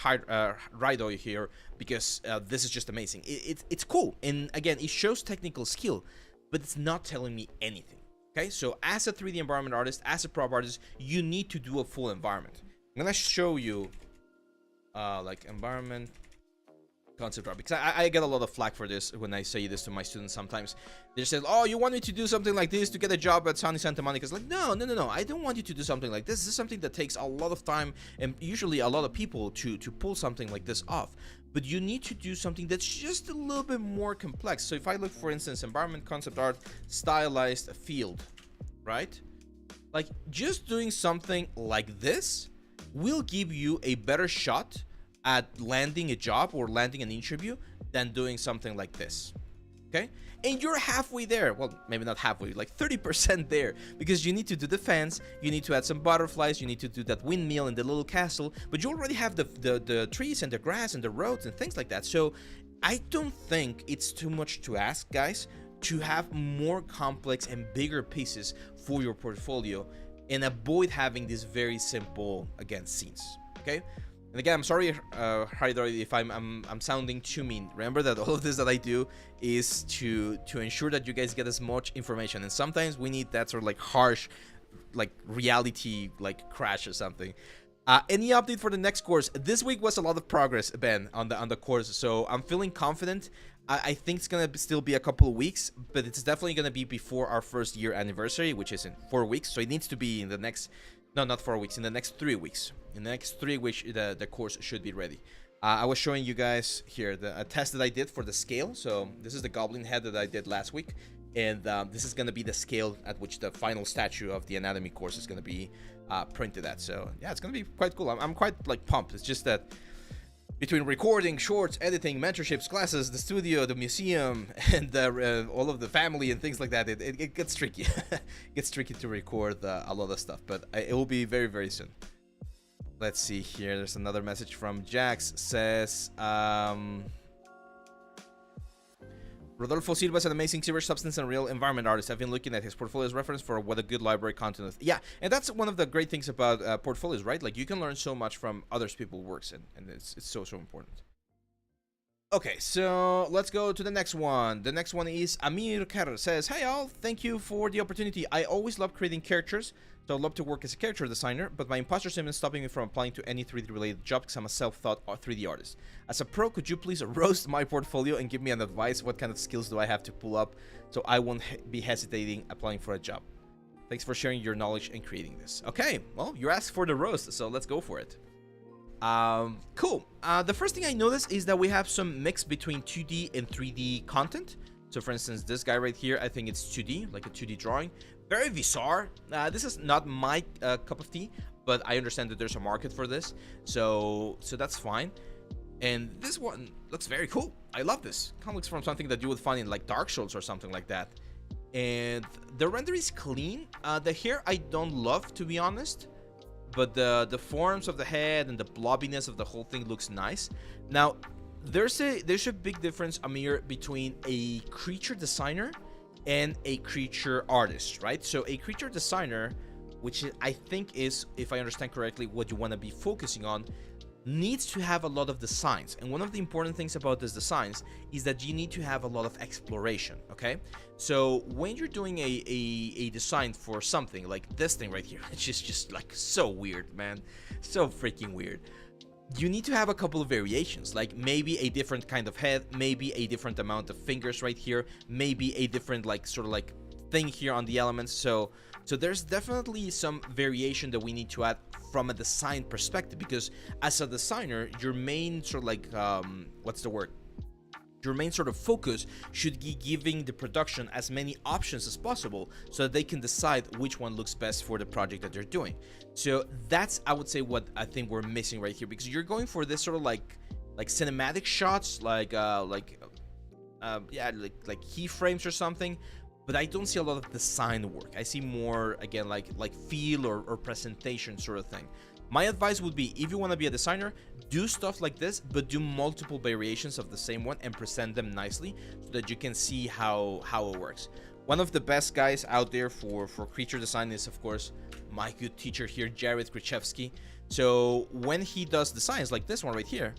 Raido here because this is just amazing. It's cool, and again, it shows technical skill, but it's not telling me anything. Okay, so as a 3D environment artist, as a prop artist, you need to do a full environment. I'm gonna show you like environment concept art, because I get a lot of flack for this when I say this to my students. Sometimes they say, oh, you want me to do something like this to get a job at Sony Santa Monica. It's like, no, I don't want you to do something like this. This is something that takes a lot of time and usually a lot of people to pull something like this off. But you need to do something that's just a little bit more complex. So if I look, for instance, environment concept art, stylized field, right? Like, just doing something like this will give you a better shot at landing a job or landing an interview than doing something like this, okay? And you're halfway there. Well, maybe not halfway, like 30% there, because you need to do the fence, you need to add some butterflies, you need to do that windmill and the little castle, but you already have the trees and the grass and the roads and things like that. So I don't think it's too much to ask, guys, to have more complex and bigger pieces for your portfolio and avoid having these very simple, again, scenes, okay? And again, I'm sorry, Hydroid, if I'm sounding too mean. Remember that all of this that I do is to ensure that you guys get as much information. And sometimes we need that sort of like harsh, like reality, like crash or something. Any update for the next course? This week was a lot of progress, Ben, on the course. So I'm feeling confident. I think it's gonna still be a couple of weeks, but it's definitely gonna be before our first year anniversary, which is in 4 weeks. So it needs to be in the next, no, not 4 weeks, in the next 3 weeks. In the next 3 weeks, the course should be ready. I was showing you guys here a test that I did for the scale. So this is the goblin head that I did last week. And this is going to be the scale at which the final statue of the anatomy course is going to be printed at. So yeah, it's going to be quite cool. I'm quite like pumped. It's just that between recording, shorts, editing, mentorships, classes, the studio, the museum, and all of the family and things like that, it gets tricky. It gets tricky to record a lot of stuff, but it will be very, very soon. Let's see here. There's another message from Jax. Says, Rodolfo Silva is an amazing serious substance and real environment artist. I've been looking at his portfolio as reference for what a good library content is. Yeah, and that's one of the great things about portfolios, right? Like, you can learn so much from others people's works, and it's so important. Okay, so let's go to the next one. The next one is Amir Kerr. Says, hey all, thank you for the opportunity. I always love creating characters, so I'd love to work as a character designer, but my imposter syndrome is stopping me from applying to any 3D related job because I'm a self-taught 3D artist. As a pro, could you please roast my portfolio and give me an advice? What kind of skills do I have to pull up so I won't be hesitating applying for a job? Thanks for sharing your knowledge and creating this. Okay, well, you asked for the roast, so let's go for it. Cool. The first thing I noticed is that we have some mix between 2D and 3D content. So for instance, this guy right here, I think it's 2D, like a 2D drawing. Very bizarre. This is not my cup of tea, but I understand that there's a market for this. So that's fine. And this one looks very cool. I love this. Kind of looks from something that you would find in like Dark Souls or something like that. And the render is clean. The hair I don't love, to be honest. But the forms of the head and the blobbiness of the whole thing looks nice. Now, there's a big difference, Amir, between a creature designer and a creature artist, right? So a creature designer, which I think is, if I understand correctly, what you want to be focusing on, needs to have a lot of designs. And one of the important things about these designs is that you need to have a lot of exploration, okay? So when you're doing a design for something like this thing right here, it's just like so weird, man. So freaking weird. You need to have a couple of variations, like maybe a different kind of head, maybe a different amount of fingers right here, maybe a different like sort of like thing here on the elements. So there's definitely some variation that we need to add from a design perspective, because as a designer, your main sort of like what's the word? Your main sort of focus should be giving the production as many options as possible so that they can decide which one looks best for the project that they're doing. So that's, I would say, what I think we're missing right here, because you're going for this sort of like cinematic shots, like keyframes or something, but I don't see a lot of design work. I see more, again, like feel or presentation sort of thing. My advice would be, if you want to be a designer, do stuff like this, but do multiple variations of the same one and present them nicely so that you can see how it works. One of the best guys out there for creature design is, of course, my good teacher here, Jared Krichevsky. So when he does designs like this one right here,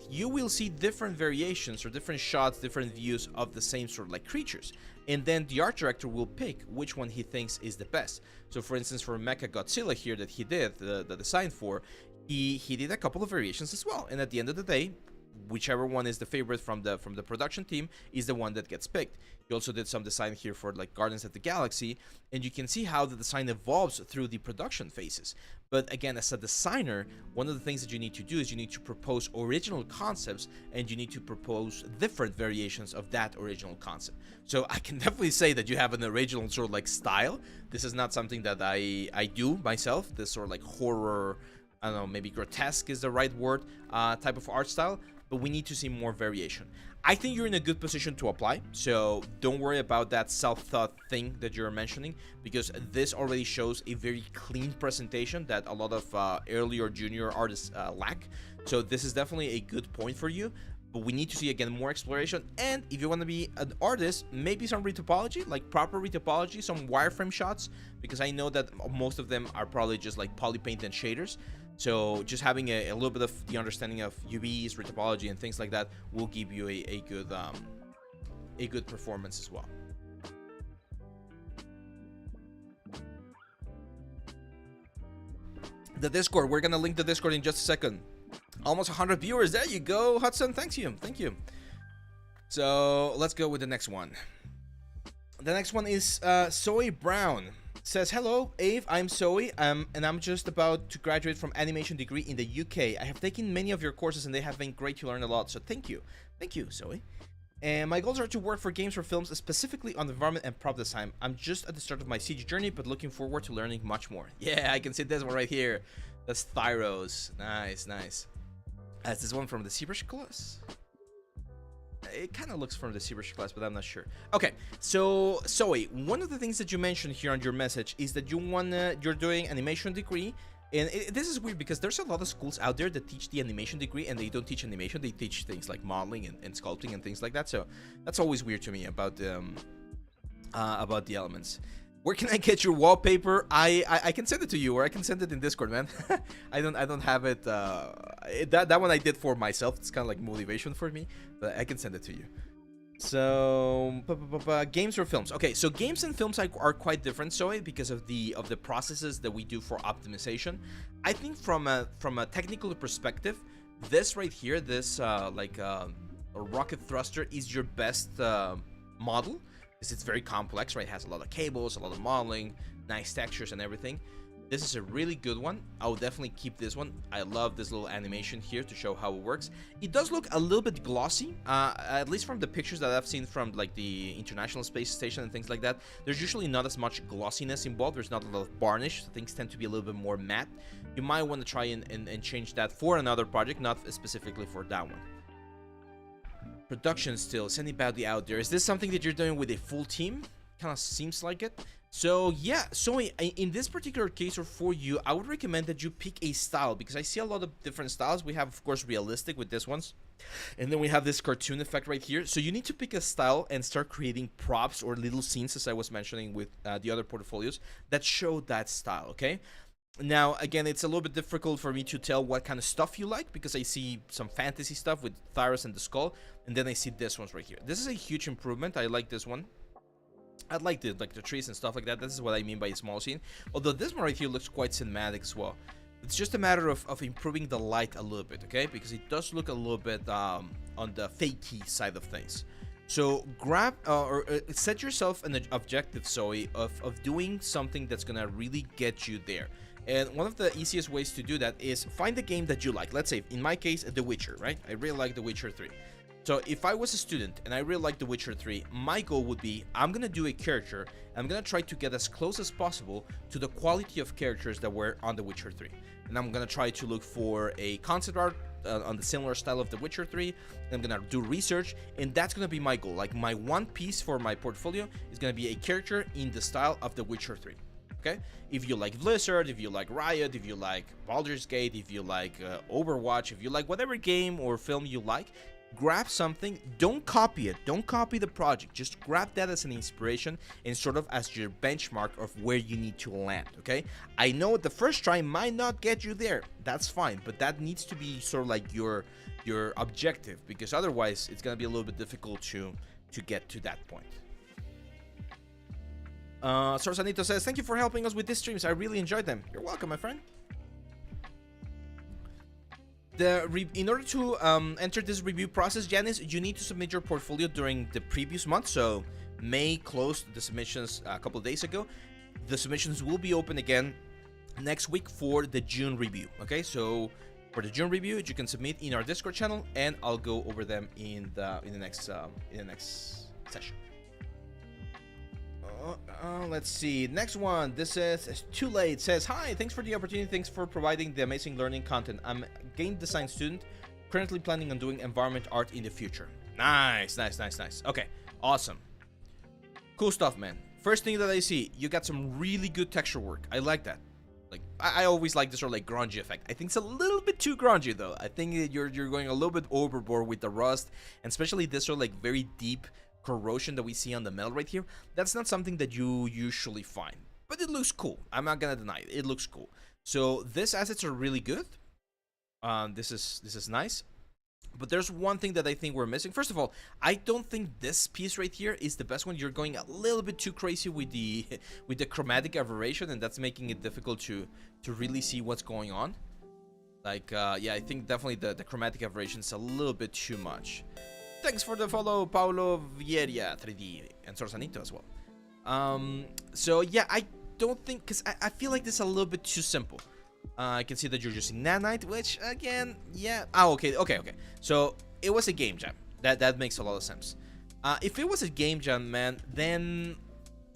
you will see different variations or different shots, different views of the same sort of like creatures. And then the art director will pick which one he thinks is the best. So for instance, for Mecha Godzilla here that he did the design for, he did a couple of variations as well. And at the end of the day, whichever one is the favorite from the production team is the one that gets picked. He also did some design here for like Guardians of the Galaxy, and you can see how the design evolves through the production phases. But again, as a designer, one of the things that you need to do is you need to propose original concepts, and you need to propose different variations of that original concept. So I can definitely say that you have an original sort of like style. This is not something that I do myself, this sort of like horror, I don't know, maybe grotesque is the right word, type of art style, but we need to see more variation. I think you're in a good position to apply, so don't worry about that self-thought thing that you're mentioning, because this already shows a very clean presentation that a lot of early or junior artists lack. So this is definitely a good point for you, but we need to see, again, more exploration. And if you want to be an artist, maybe some retopology, like proper retopology, some wireframe shots, because I know that most of them are probably just like poly paint and shaders. So just having a little bit of the understanding of UVs, retopology, and things like that will give you a good performance as well. The Discord, we're gonna link the Discord in just a second. Almost 100 viewers. There you go, Hudson. Thank you. So let's go with the next one. The next one is Zoe Brown. Says, hello, Ave, I'm Zoe, and I'm just about to graduate from animation degree in the UK. I have taken many of your courses and they have been great to learn a lot, so thank you. Thank you, Zoe. And my goals are to work for games or films, specifically on the environment and prop design. I'm just at the start of my CG journey, but looking forward to learning much more. Yeah, I can see this one right here. That's Thyros. Nice, nice. Is this one from the ZBrush class? It kind of looks from the ZBrush class, but I'm not sure. Okay, so Zoe, one of the things that you mentioned here on your message is that you're doing animation degree. And this is weird because there's a lot of schools out there that teach the animation degree and they don't teach animation. They teach things like modeling and sculpting and things like that. So that's always weird to me about the elements. Where can I get your wallpaper? I can send it to you, or I can send it in Discord, man. I don't have it. That one I did for myself. It's kind of like motivation for me, but I can send it to you. So games or films? Okay, so games and films are quite different, so because of the processes that we do for optimization. I think from a technical perspective, this right here, this a rocket thruster is your best model, because it's very complex, right? It has a lot of cables, a lot of modeling, nice textures and everything. This is a really good one. I will definitely keep this one. I love this little animation here to show how it works. It does look a little bit glossy, at least from the pictures that I've seen from like the International Space Station and things like that. There's usually not as much glossiness involved. There's not a lot of varnish. So things tend to be a little bit more matte. You might want to try and change that for another project, not specifically for that one. Production stills, anybody out there? Is this something that you're doing with a full team? Kind of seems like it. So yeah, so in this particular case, or for you, I would recommend that you pick a style, because I see a lot of different styles. We have, of course, realistic with this ones, and then we have this cartoon effect right here. So you need to pick a style and start creating props or little scenes, as I was mentioning with the other portfolios, that show that style, okay? Now, again, it's a little bit difficult for me to tell what kind of stuff you like, because I see some fantasy stuff with Thyros and the skull, and then I see this one's right here. This is a huge improvement. I like this one. I like the trees and stuff like that. This is what I mean by a small scene. Although this one right here looks quite cinematic as well. It's just a matter of improving the light a little bit, okay? Because it does look a little bit on the fakey side of things. So grab or set yourself an objective, Zoe, of doing something that's gonna really get you there. And one of the easiest ways to do that is find a game that you like. Let's say, in my case, The Witcher, right? I really like The Witcher 3. So if I was a student and I really like The Witcher 3, my goal would be, I'm going to do a character, and I'm going to try to get as close as possible to the quality of characters that were on The Witcher 3. And I'm going to try to look for a concept art on the similar style of The Witcher 3, and I'm going to do research, and that's going to be my goal. Like, my one piece for my portfolio is going to be a character in the style of The Witcher 3. Okay? If you like Blizzard, if you like Riot, if you like Baldur's Gate, if you like Overwatch, if you like whatever game or film you like, grab something. Don't copy it. Don't copy the project. Just grab that as an inspiration and sort of as your benchmark of where you need to land, okay? I know the first try might not get you there. That's fine, but that needs to be sort of like your objective, because otherwise it's going to be a little bit difficult to get to that point. Sorsanito says, thank you for helping us with these streams. I really enjoyed them. You're welcome, my friend. In order to enter this review process, Janice, you need to submit your portfolio during the previous month. So May closed the submissions a couple of days ago. The submissions will be open again next week for the June review. Okay, so for the June review, you can submit in our Discord channel, and I'll go over them in the next session. Let's see. Next one. This is Too Late. Says, hi, thanks for the opportunity. Thanks for providing the amazing learning content. I'm a game design student, currently planning on doing environment art in the future. Nice, nice, nice, nice. Okay, awesome. Cool stuff, man. First thing that I see, you got some really good texture work. I like that. Like, I always like this sort of like grungy effect. I think it's a little bit too grungy though. I think you're going a little bit overboard with the rust, and especially this sort of like very deep corrosion that we see on the metal right here. That's not something that you usually find, but it looks cool. I'm not gonna deny it. It looks cool. So these assets are really good. This is nice. But there's one thing that I think we're missing. First of all, I don't think this piece right here is the best one. You're going a little bit too crazy with the chromatic aberration, and that's making it difficult to really see what's going on. Like, yeah, I think definitely the chromatic aberration is a little bit too much. Thanks for the follow, Paulo Vieria 3D, and Sorsanito as well. So yeah, I don't think, because I feel like this is a little bit too simple. I can see that you're using nanite, which again, yeah. Oh, okay. So it was a game jam. That makes a lot of sense. If it was a game jam, man, then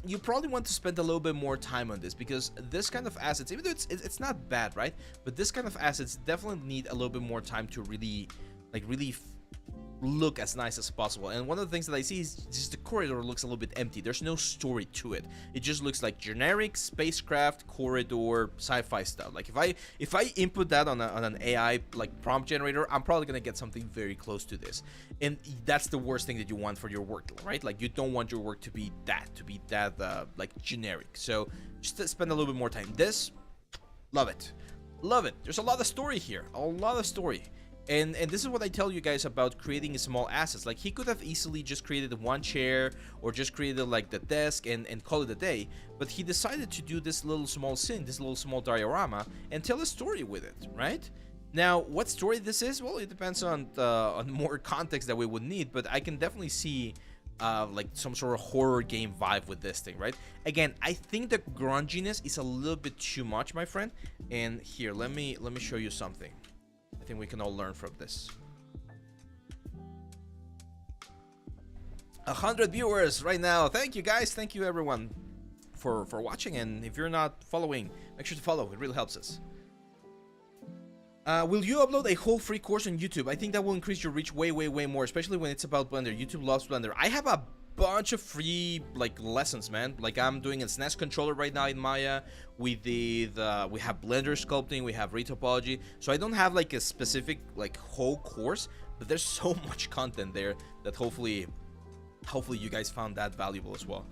you probably want to spend a little bit more time on this, because this kind of assets, even though it's not bad, right? But this kind of assets definitely need a little bit more time to really, like, really look as nice as possible. And one of the things that I see is just the corridor looks a little bit empty. There's no story to it. It just looks like generic spacecraft corridor sci-fi stuff. Like if I input that on an AI like prompt generator, I'm probably gonna get something very close to this. And that's the worst thing that you want for your work, right? Like you don't want your work to be that like generic. So just to spend a little bit more time. This, love it, love it. There's a lot of story here, a lot of story. And this is what I tell you guys about creating small assets. Like he could have easily just created one chair or just created like the desk and call it a day, but he decided to do this little small scene, this little small diorama, and tell a story with it, right? Now, what story this is? Well, it depends on more context that we would need, but I can definitely see like some sort of horror game vibe with this thing, right? Again, I think the grunginess is a little bit too much, my friend. And here, let me show you something. I think we can all learn from this. 100 viewers right now. Thank you guys. Thank you everyone for watching. And if you're not following, make sure to follow. It really helps us. Will you upload a whole free course on YouTube? I think that will increase your reach way more, especially when it's about Blender. YouTube loves Blender. I have a bunch of free like lessons, man. Like I'm doing a SNES controller right now in Maya. We have Blender sculpting, we have retopology. So I don't have like a specific like whole course, but there's so much content there that hopefully you guys found that valuable as well.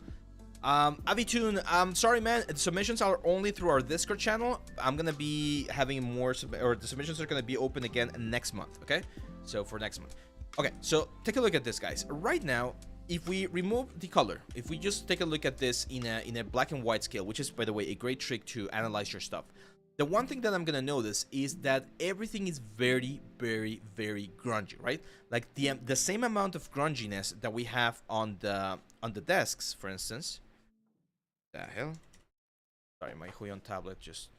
Avitune, sorry man, the submissions are only through our Discord channel. I'm gonna be having more the submissions are gonna be open again next month, okay? So for next month. Okay, so take a look at this, guys. Right now, if we remove the color, if we just take a look at this in a black and white scale, which is, by the way, a great trick to analyze your stuff, the one thing that I'm gonna notice is that everything is very grungy, right? Like the same amount of grunginess that we have on the desks, for instance. The hell? Sorry, my Huion tablet just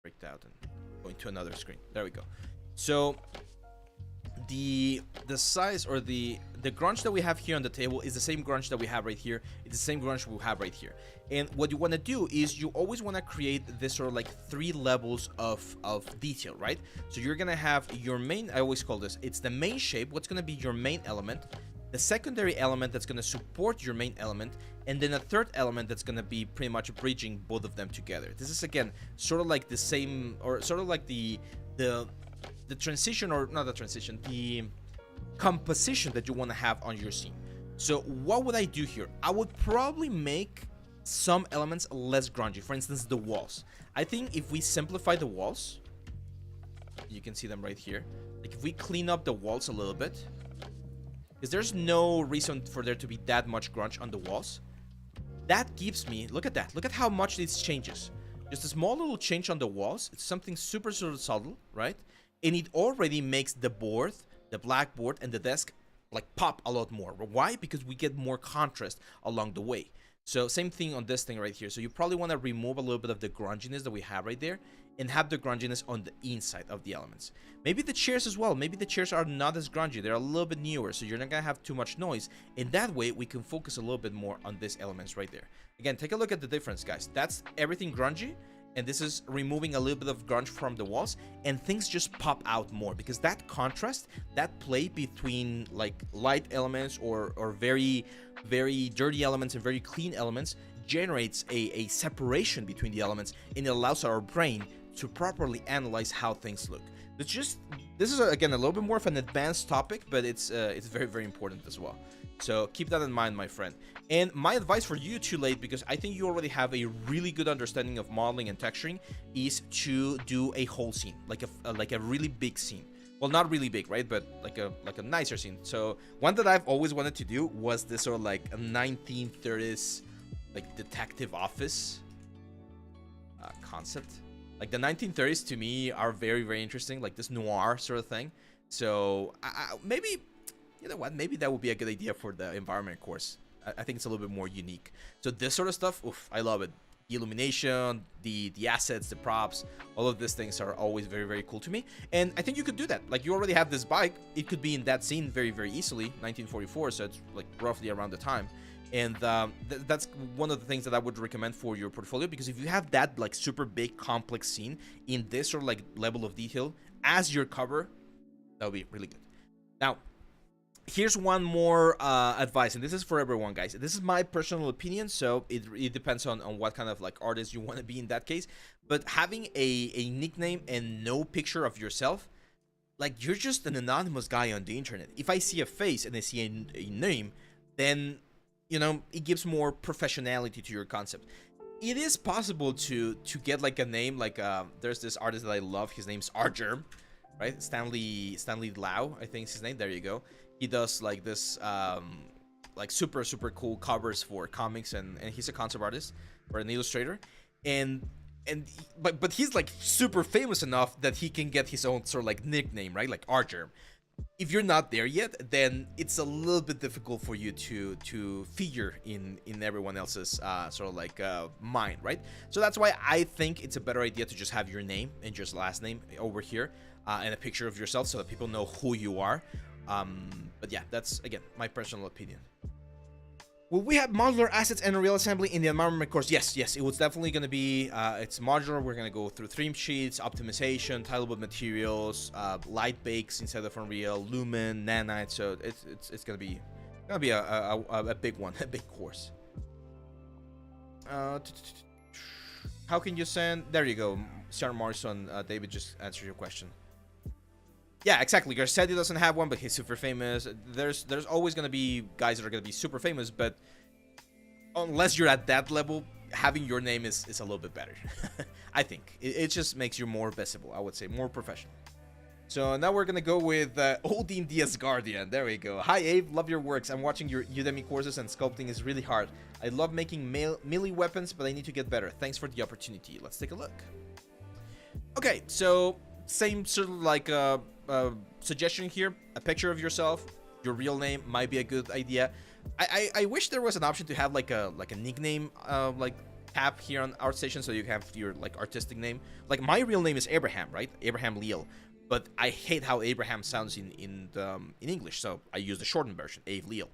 freaked out and going to another screen. There we go. So the size or the grunge that we have here on the table is the same grunge that we have right here. It's the same grunge we have right here. And what you want to do is you always want to create this sort of like 3 levels of detail, right? So you're gonna have your main, I always call this, it's the main shape, what's gonna be your main element, the secondary element that's gonna support your main element, and then a third element that's gonna be pretty much bridging both of them together. This is again sort of like the same, or sort of like the transition, or not the transition, the composition that you want to have on your scene. So what would I do here? I would probably make some elements less grungy. For instance, the walls. I think if we simplify the walls, you can see them right here. Like if we clean up the walls a little bit, because there's no reason for there to be that much grunge on the walls. That gives me, look at that. Look at how much this changes. Just a small little change on the walls. It's something super subtle, right? And it already makes the board, the blackboard, and the desk like pop a lot more. Why? Because we get more contrast along the way. So same thing on this thing right here. So you probably want to remove a little bit of the grunginess that we have right there and have the grunginess on the inside of the elements. Maybe the chairs as well. Maybe the chairs are not as grungy. They're a little bit newer, so you're not gonna have too much noise. And that way we can focus a little bit more on these elements right there. Again, take a look at the difference, guys. That's everything grungy. And this is removing a little bit of grunge from the walls, and things just pop out more because that contrast, that play between like light elements or very dirty elements and very clean elements generates a separation between the elements, and it allows our brain to properly analyze how things look. This is again a little bit more of an advanced topic, but it's very important as well. So keep that in mind, my friend. And my advice for you, Too Late, because I think you already have a really good understanding of modeling and texturing, is to do a whole scene, like a really big scene. Well, not really big, right? But like a nicer scene. So one that I've always wanted to do was this sort of like a 1930s like detective office concept. Like the 1930s to me are very interesting, like this noir sort of thing. So maybe, you know what, maybe that would be a good idea for the environment course. I think it's a little bit more unique. So this sort of stuff, oof, I love it. the illumination, the assets, the props, all of these things are always very, very cool to me. And I think you could do that. Like, you already have this bike. It could be in that scene very, very easily, 1944, so it's like roughly around the time. And that's one of the things that I would recommend for your portfolio, because if you have that like super big complex scene in this sort of like level of detail as your cover, that would be really good. Now, here's one more advice, and this is for everyone, guys. This is my personal opinion, so it depends on what kind of like artist you want to be in that case. But having a nickname and no picture of yourself, like, you're just an anonymous guy on the internet. If I see a face and I see a name, then, you know, it gives more professionality to your concept. It is possible to get like a name, like there's this artist that I love. His name's Argerm, right? Stanley Leal, I think is his name. There you go. He does like this like super cool covers for comics, and he's a concept artist or an illustrator, but he's like super famous enough that he can get his own sort of like nickname, right? Like Argerm. If you're not there yet, then it's a little bit difficult for you to figure in everyone else's sort of like mind, right? So that's why I think it's a better idea to just have your name and just last name over here, and a picture of yourself so that people know who you are. But yeah, that's again my personal opinion. Will we have modular assets and real assembly in the environment course? Yes, it was definitely going to be, it's modular. We're going to go through theme sheets, optimization, tileable materials, light bakes inside of Unreal, Lumen, Nanite. So it's going to be a big one, a big course. How can you send? There you go, Sarah Morrison. David just answered your question. Yeah, exactly. Garcetti doesn't have one, but he's super famous. There's always going to be guys that are going to be super famous, but unless you're at that level, having your name is a little bit better. I think. It just makes you more visible, I would say, more professional. So now we're going to go with Odin the Asgardian. There we go. Hi, Abe. Love your works. I'm watching your Udemy courses, and sculpting is really hard. I love making melee weapons, but I need to get better. Thanks for the opportunity. Let's take a look. Okay, so same sort of like suggestion here. A picture of yourself, your real name might be a good idea. I wish there was an option to have like a nickname like tab here on ArtStation, so you have your like artistic name. Like, my real name is Abraham, right? Abraham Leal. But I hate how Abraham sounds in English, so I use the shortened version, Abe Leal.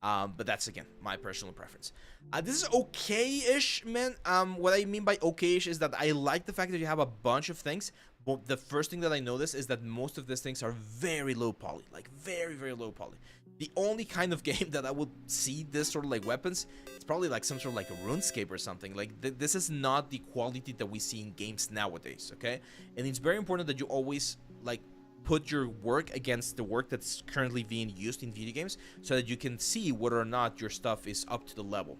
But that's, again, my personal preference. This is okay-ish, man. What I mean by okay-ish is that I like the fact that you have a bunch of things, but the first thing that I notice is that most of these things are very low poly, like very, very low poly. The only kind of game that I would see this sort of like weapons, it's probably like some sort of like a RuneScape or something. Like, this is not the quality that we see in games nowadays, okay? And it's very important that you always, like, put your work against the work that's currently being used in video games, so that you can see whether or not your stuff is up to the level.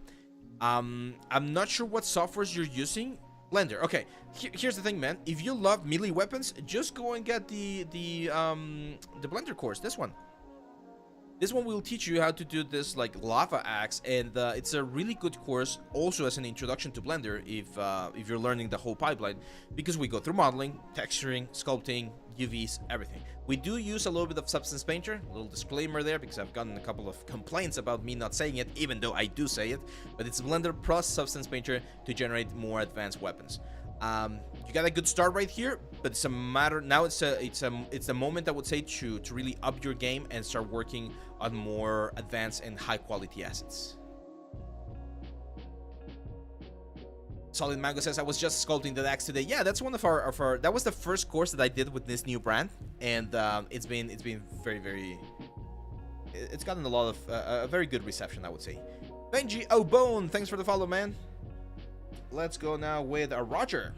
I'm not sure what softwares you're using. Blender. Okay, here's the thing, man. If you love melee weapons, just go and get the Blender course. This one will teach you how to do this like lava axe, and it's a really good course also as an introduction to Blender if you're learning the whole pipeline, because we go through modeling, texturing, sculpting, UVs, everything. We do use a little bit of Substance Painter, a little disclaimer there, because I've gotten a couple of complaints about me not saying it, even though I do say it, but it's Blender plus Substance Painter to generate more advanced weapons. You got a good start right here, but it's a matter now. It's a moment, I would say, to really up your game and start working on more advanced and high quality assets. Solid Mango says, I was just sculpting the axe today. Yeah, that's one of our that was the first course that I did with this new brand, and it's been very, it's gotten a lot of a very good reception, I would say. Benji O'Bone, thanks for the follow, man. Let's go now with Roger.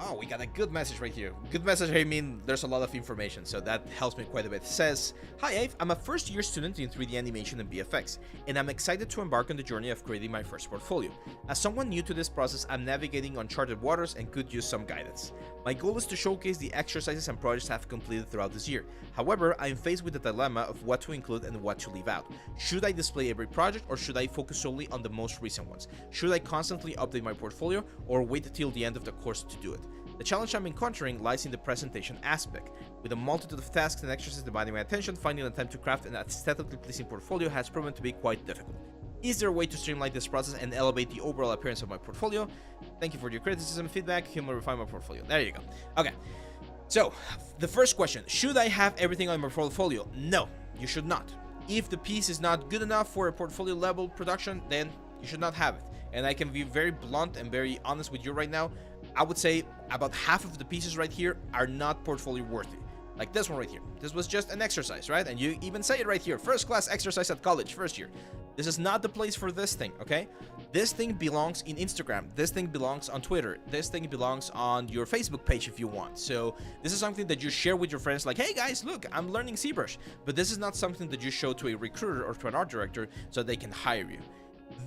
Oh, we got a good message right here. Good message, I mean, there's a lot of information, so that helps me quite a bit. It says, hi, Ave. I'm a first-year student in 3D animation and VFX, and I'm excited to embark on the journey of creating my first portfolio. As someone new to this process, I'm navigating uncharted waters and could use some guidance. My goal is to showcase the exercises and projects I've completed throughout this year. However, I'm faced with the dilemma of what to include and what to leave out. Should I display every project, or should I focus solely on the most recent ones? Should I constantly update my portfolio, or wait till the end of the course to do it? The challenge I'm encountering lies in the presentation aspect. With a multitude of tasks and exercises demanding my attention, finding the time to craft an aesthetically pleasing portfolio has proven to be quite difficult. Is there a way to streamline this process and elevate the overall appearance of my portfolio? Thank you for your criticism and feedback. Human refine my portfolio. There you go. Okay. So, the first question, should I have everything on my portfolio? No, you should not. If the piece is not good enough for a portfolio level production, then you should not have it. And I can be very blunt and very honest with you right now. I would say about half of the pieces right here are not portfolio worthy. Like this one right here. This was just an exercise, right? And you even say it right here. First class exercise at college, first year. This is not the place for this thing, okay? This thing belongs in Instagram. This thing belongs on Twitter. This thing belongs on your Facebook page if you want. So this is something that you share with your friends like, hey guys, look, I'm learning ZBrush. But this is not something that you show to a recruiter or to an art director so they can hire you.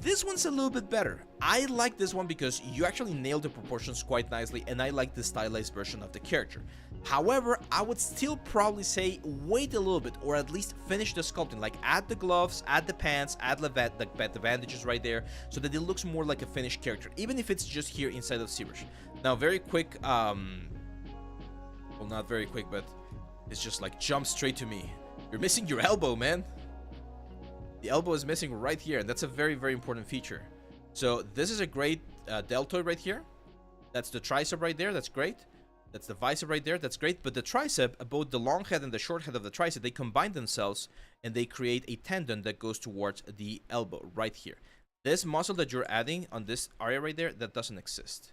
This one's a little bit better. I like this one because you actually nailed the proportions quite nicely, and I like the stylized version of the character. However, I would still probably say wait a little bit, or at least finish the sculpting, like add the gloves, add the pants, add the bandages right there, so that it looks more like a finished character, even if it's just here inside of ZBrush. Now, very quick, well, not very quick, but it's just like jump straight to me. You're missing your elbow, man. The elbow is missing right here, and that's a very, very important feature. So this is a great deltoid right here. That's the tricep right there. That's great. That's the bicep right there. That's great. But the tricep, both the long head and the short head of the tricep, they combine themselves and they create a tendon that goes towards the elbow right here. This muscle that you're adding on this area right there, that doesn't exist.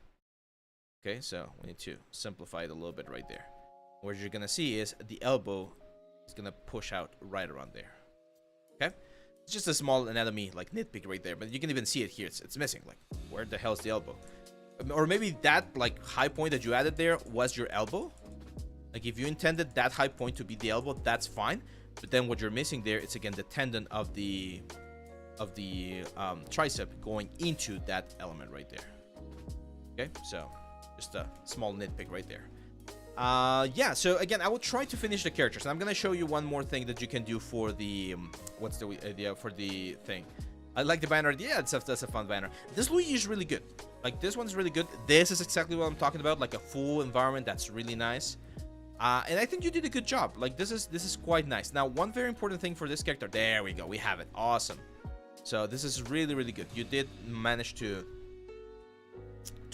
Okay, so we need to simplify it a little bit right there. What you're going to see is the elbow is going to push out right around there. Okay? It's just a small anatomy, like nitpick right there, but you can even see it here. It's missing. Like, where the hell is the elbow? Or maybe that like high point that you added there was your elbow. Like if you intended that high point to be the elbow, that's fine. But then what you're missing there is again the tendon of the tricep going into that element right there. Okay, so just a small nitpick right there. Yeah, so again, I will try to finish the characters, and I'm gonna show you one more thing that you can do for the what's the idea for the thing. I like the banner. Yeah, that's a fun banner. This Luigi is really good. Like this one's really good. This is exactly what I'm talking about, like a full environment that's really nice. And I think you did a good job. Like this is quite nice. Now, one very important thing for this character. There we go. We have it. Awesome. So this is really, really good. You did manage to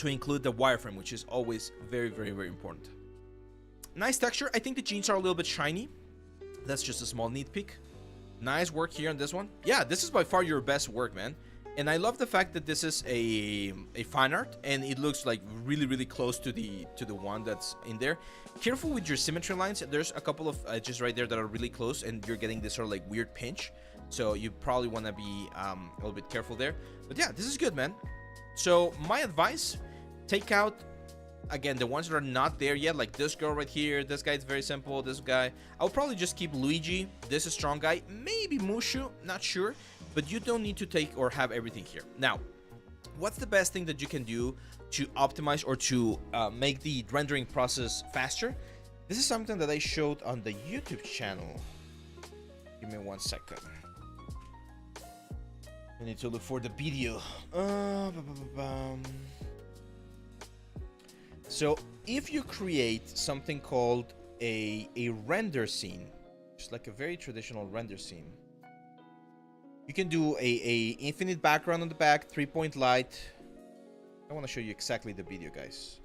include the wireframe, which is always very, very, very important. Nice texture. I think the jeans are a little bit shiny. That's just a small nitpick. Nice work here on this one. Yeah, this is by far your best work, man. And I love the fact that this is a fine art, and it looks like really, really close to the one that's in there. Careful with your symmetry lines. There's a couple of edges right there that are really close, and you're getting this sort of like weird pinch. So you probably want to be a little bit careful there. But yeah, this is good, man. So my advice, take out, again, the ones that are not there yet, like this girl right here. This guy is very simple. This guy, I'll probably just keep Luigi. This is strong guy. Maybe Mushu, not sure. But you don't need to take or have everything here. Now, what's the best thing that you can do to optimize or to make the rendering process faster? This is something that I showed on the YouTube channel. Give me 1 second. I need to look for the video. So if you create something called a render scene, just like a very traditional render scene, you can do a infinite background on the back, 3-point light. I want to show you exactly the video, guys.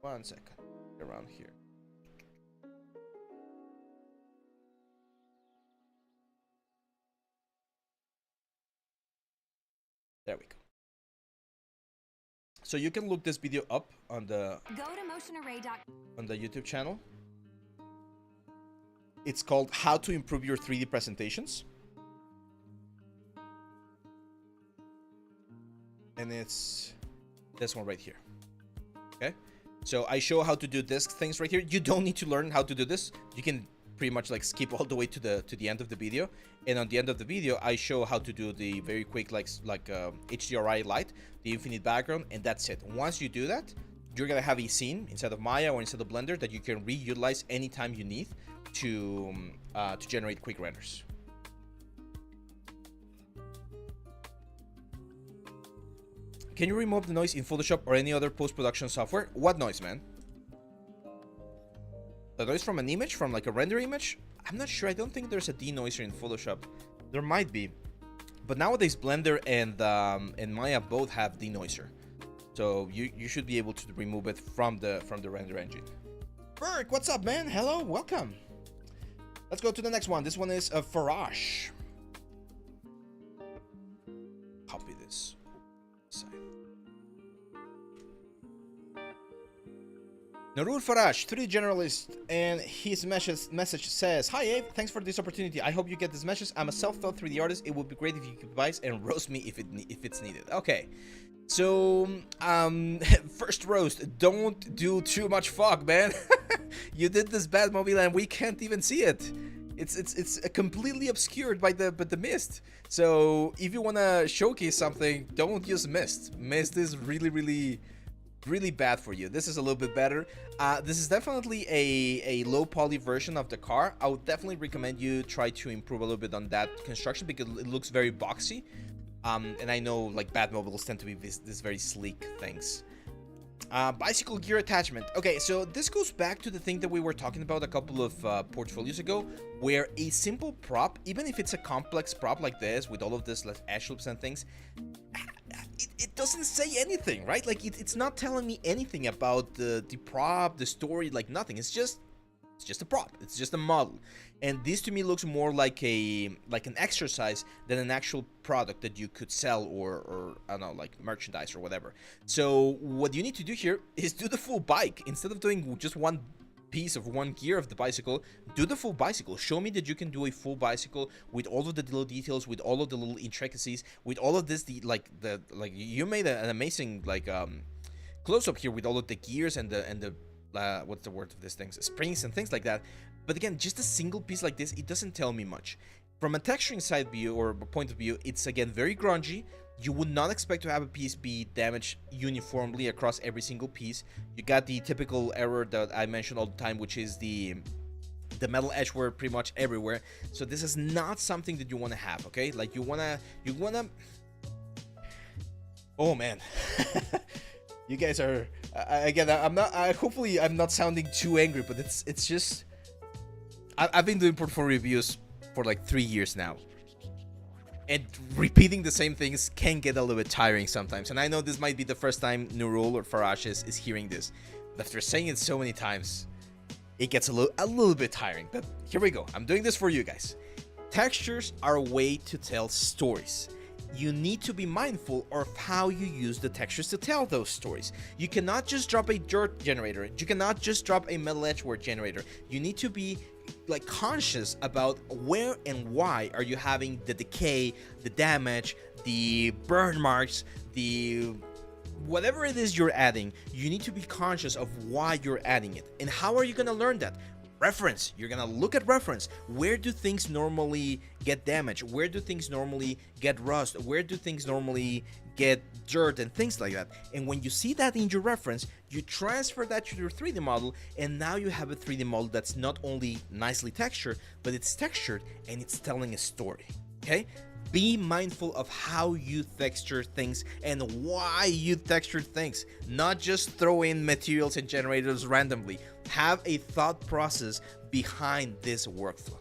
1 second. Around here. There we go. So you can look this video up on the YouTube channel. It's called How to Improve Your 3D Presentations. And it's this one right here. Okay, so I show how to do these things right here. You don't need to learn how to do this. You can pretty much like skip all the way to the end of the video, and on the end of the video I show how to do the very quick like HDRI light, the infinite background, and that's it. Once you do that, you're gonna have a scene inside of Maya or inside of Blender that you can reutilize anytime you need to generate quick renders. Can you remove the noise in Photoshop or any other post-production software? What noise, man? The noise from an image, from like a render image? I'm not sure. I don't think there's a denoiser in Photoshop. There might be. But nowadays Blender and Maya both have denoiser, so you should be able to remove it from the render engine. Burke, what's up, man? Hello, welcome. Let's go to the next one. This one is a Farash. Copy this. Narur Farash, 3D generalist, and his message says, "Hi Abe, thanks for this opportunity. I hope you get this message. I'm a self-taught 3D artist. It would be great if you could advise and roast me if it's needed." Okay, so first roast. Don't do too much fog, man. You did this Batmobile and we can't even see it. It's completely obscured by the mist. So if you wanna showcase something, don't use mist. Mist is really bad for you. This is a little bit better. This is definitely a low poly version of the car. I would definitely recommend you try to improve a little bit on that construction because it looks very boxy. And I know like Batmobiles tend to be this very sleek things. Bicycle gear attachment. Okay, so this goes back to the thing that we were talking about a couple of portfolios ago, where a simple prop, even if it's a complex prop like this with all of this like edge loops and things, it doesn't say anything, right? Like it's not telling me anything about the prop, the story, like nothing. It's just a prop. It's just a model. And this to me looks more like an exercise than an actual product that you could sell or I don't know, like merchandise or whatever. So what you need to do here is do the full bike. Instead of doing just one piece of one gear of the bicycle, do the full bicycle. Show me that you can do a full bicycle with all of the little details, with all of the little intricacies, with all of this, you made an amazing close up here with all of the gears and the what's the word of these things, springs and things like that. But again, just a single piece like this, it doesn't tell me much. From a texturing side view or point of view, it's again very grungy. You would not expect to have a piece be damaged uniformly across every single piece. You got the typical error that I mention all the time, which is the metal edge wear pretty much everywhere. So this is not something that you want to have, okay? Like you wanna oh man. You guys are again, hopefully I'm not sounding too angry, but it's just I've been doing portfolio reviews for like 3 years now, and repeating the same things can get a little bit tiring sometimes. And I know this might be the first time Nurul or Farash is hearing this, but after saying it so many times, it gets a little bit tiring. But here we go. I'm doing this for you guys. Textures are a way to tell stories. You need to be mindful of how you use the textures to tell those stories. You cannot just drop a dirt generator. You cannot just drop a metal edge work generator. You need to be like conscious about where and why are you having the decay, the damage, the burn marks, the whatever it is you're adding. You need to be conscious of why you're adding it. And how are you going to learn that? Reference. You're gonna look at reference. Where do things normally get damaged? Where do things normally get rust? Where do things normally get dirt and things like that? And when you see that in your reference, you transfer that to your 3D model, and now you have a 3D model that's not only nicely textured, but it's textured and it's telling a story. Okay? Be mindful of how you texture things and why you texture things. Not just throw in materials and generators randomly. Have a thought process behind this workflow.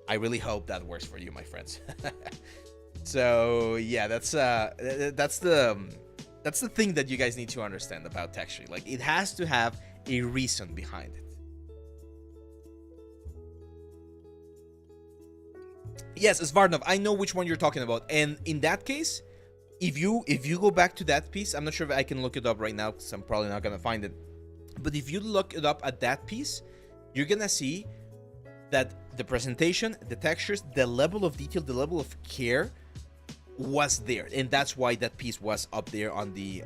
I really hope that works for you, my friends. So yeah, that's the thing that you guys need to understand about texturing. Like, it has to have a reason behind it. Yes, Svarnov, I know which one you're talking about. And in that case, if you go back to that piece, I'm not sure if I can look it up right now because I'm probably not gonna find it. But if you look it up at that piece, you're gonna see that the presentation, the textures, the level of detail, the level of care was there, and that's why that piece was up there on the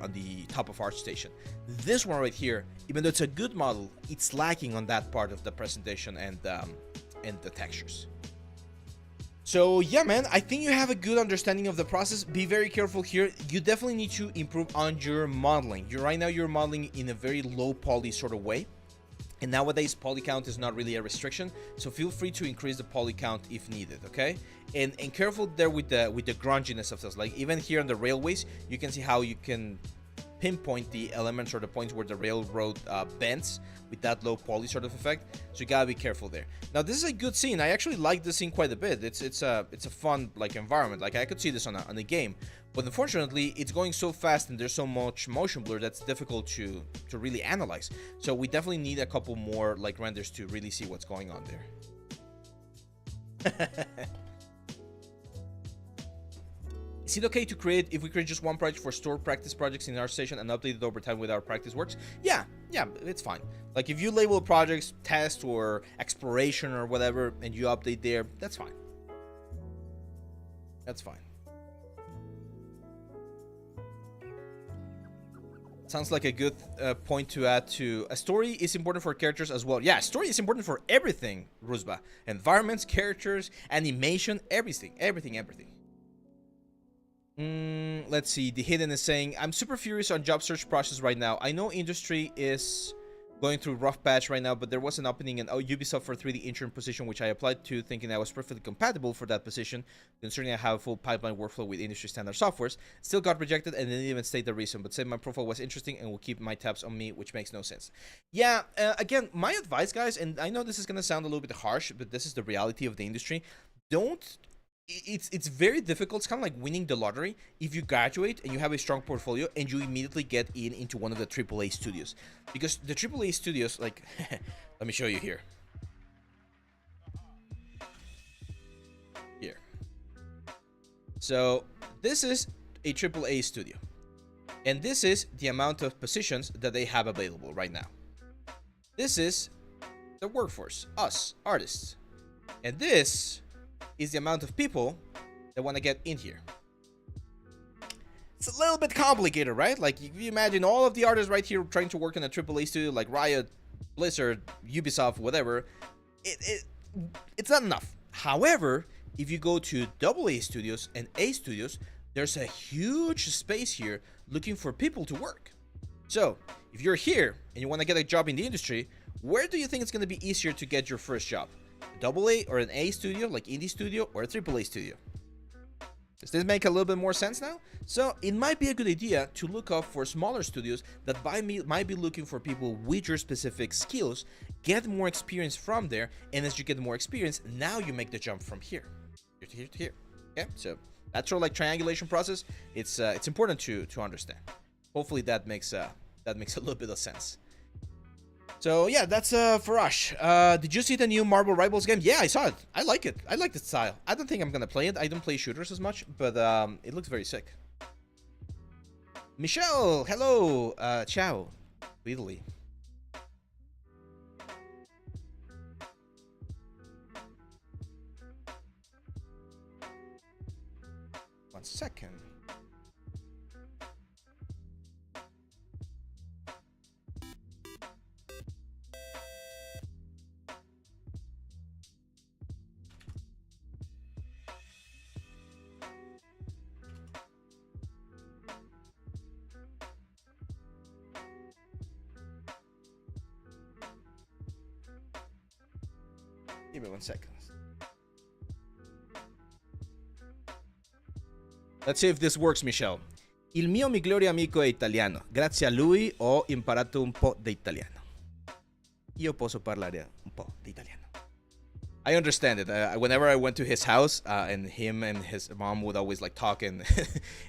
top of ArtStation. This one right here, even though it's a good model, it's lacking on that part of the presentation and the textures. So yeah, man, I think you have a good understanding of the process. Be very careful here. You definitely need to improve on your modeling. Right now you're modeling in a very low poly sort of way. And nowadays, poly count is not really a restriction, so feel free to increase the poly count if needed, okay? And careful there with the grunginess of this. Like, even here on the railways, you can see how you can pinpoint the elements or the points where the railroad bends with that low poly sort of effect. So you gotta be careful there. Now this is a good scene. I actually like this scene quite a bit. It's a fun like environment. Like I could see this on a game, but unfortunately it's going so fast and there's so much motion blur that's difficult to really analyze. So we definitely need a couple more like renders to really see what's going on there. Is it okay to create, if we create just one project for store practice projects in our station and update it over time with our practice works? Yeah, it's fine. Like if you label projects test or exploration or whatever and you update there, that's fine. That's fine. Sounds like a good point to add to a story is important for characters as well. Yeah, story is important for everything, Rusba. Environments, characters, animation, everything. Let's see. The Hidden is saying, I'm super furious on job search process right now. I know industry is going through rough patch right now, but there was an opening in Ubisoft for 3D intern position, which I applied to thinking I was perfectly compatible for that position, considering I have a full pipeline workflow with industry standard softwares. Still got rejected and didn't even state the reason, but said my profile was interesting and will keep my tabs on me, which makes no sense. Yeah, again, my advice, guys, and I know this is going to sound a little bit harsh, but this is the reality of the industry. It's very difficult. It's kind of like winning the lottery if you graduate and you have a strong portfolio and you immediately get into one of the AAA studios, because the AAA studios, like let me show you here. So this is a AAA studio and this is the amount of positions that they have available right now. This is the workforce, us artists, and this is the amount of people that want to get in here. It's a little bit complicated, right? Like, if you imagine all of the artists right here trying to work in a AAA studio like Riot, Blizzard, Ubisoft, whatever, it's not enough. However, if you go to AA studios and A studios, there's a huge space here looking for people to work. So, if you're here and you want to get a job in the industry, where do you think it's going to be easier to get your first job? AA or an A studio like indie studio, or a AAA studio? Does this make a little bit more sense now? So it might be a good idea to look up for smaller studios that might be looking for people with your specific skills, get more experience from there, and as you get more experience, now you make the jump from here to here to here. Okay, so that sort of like triangulation process, it's important to understand. Hopefully that makes a little bit of sense. So yeah, that's Farash. Did you see the new Marvel Rivals game? Yeah, I saw it. I like it. I like the style. I don't think I'm gonna play it. I don't play shooters as much, but it looks very sick. Michelle, hello. Ciao. Italy. One second. Give me 1 second. Let's see if this works, Michelle. Il mio migliore amico è italiano. Grazie a lui ho imparato un po' di italiano. Io posso parlare un po' di italiano. I understand it. Whenever I went to his house, and him and his mom would always like talk and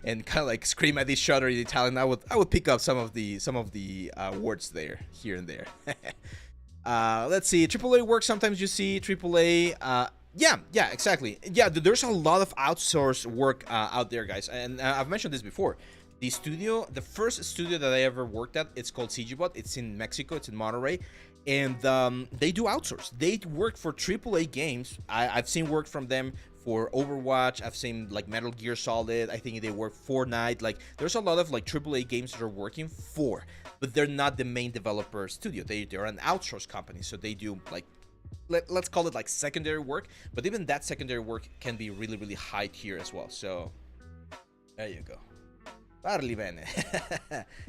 and kind of like scream at each other in Italian, I would pick up some of the words there, here and there. Let's see. AAA work. Sometimes you see AAA. Yeah, exactly. Yeah, there's a lot of outsourced work out there, guys. And I've mentioned this before. The first studio that I ever worked at, it's called CGBot. It's in Mexico. It's in Monterrey. And they do outsource. They work for AAA games. I've seen work from them for Overwatch. I've seen like Metal Gear Solid. I think they work Fortnite. Like there's a lot of like AAA games that are working for, but they're not the main developer studio. They're an outsource company. So they do like, let's call it like secondary work. But even that secondary work can be really, really high tier as well. So there you go. Parli bene.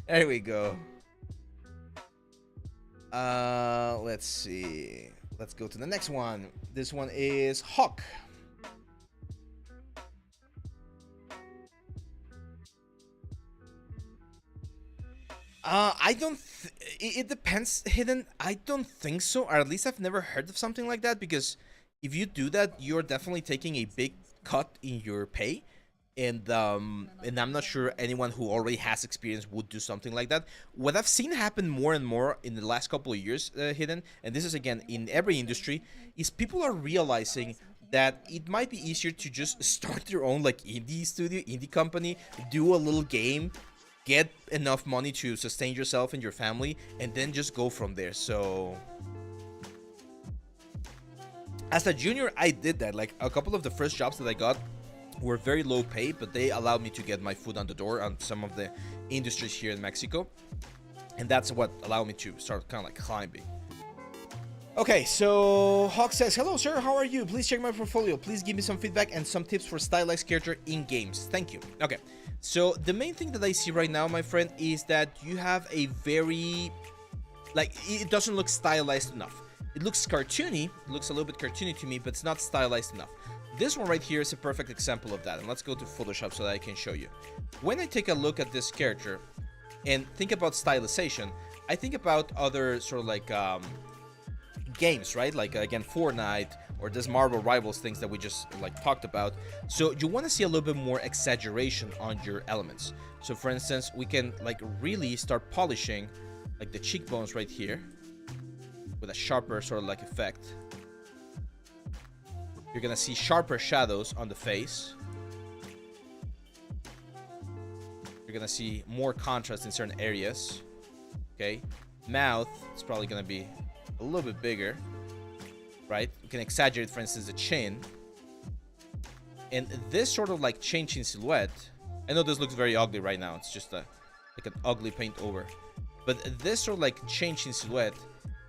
There we go. Let's see. Let's go to the next one. This one is Hawk. I don't. It depends. Hidden. I don't think so. Or at least I've never heard of something like that. Because if you do that, you're definitely taking a big cut in your pay, and I'm not sure anyone who already has experience would do something like that. What I've seen happen more and more in the last couple of years, Hidden, and this is again in every industry, is people are realizing that it might be easier to just start your own like indie studio, indie company, do a little game, get enough money to sustain yourself and your family, and then just go from there. So as a junior, I did that. Like a couple of the first jobs that I got were very low paid, but they allowed me to get my foot on the door on some of the industries here in Mexico, and that's what allowed me to start kind of like climbing. Okay, so Hawk says, hello sir, how are you? Please check my portfolio. Please give me some feedback and some tips for stylized character in games. Thank you. Okay, so the main thing that I see right now, my friend, is that you have a very, like, it doesn't look stylized enough. It looks cartoony, it looks a little bit cartoony to me, but it's not stylized enough. This one right here is a perfect example of that, and let's go to Photoshop so that I can show you. When I take a look at this character and think about stylization, I think about other sort of like games, right? Like again, Fortnite or this Marvel Rivals things that we just like talked about. So you want to see a little bit more exaggeration on your elements. So for instance, we can like really start polishing like the cheekbones right here with a sharper sort of like effect. You're gonna see sharper shadows on the face. You're gonna see more contrast in certain areas. Okay, mouth is probably gonna be a little bit bigger, right? You can exaggerate, for instance, the chin. And this sort of like change in silhouette, I know this looks very ugly right now, it's just like an ugly paint over, but this sort of like change in silhouette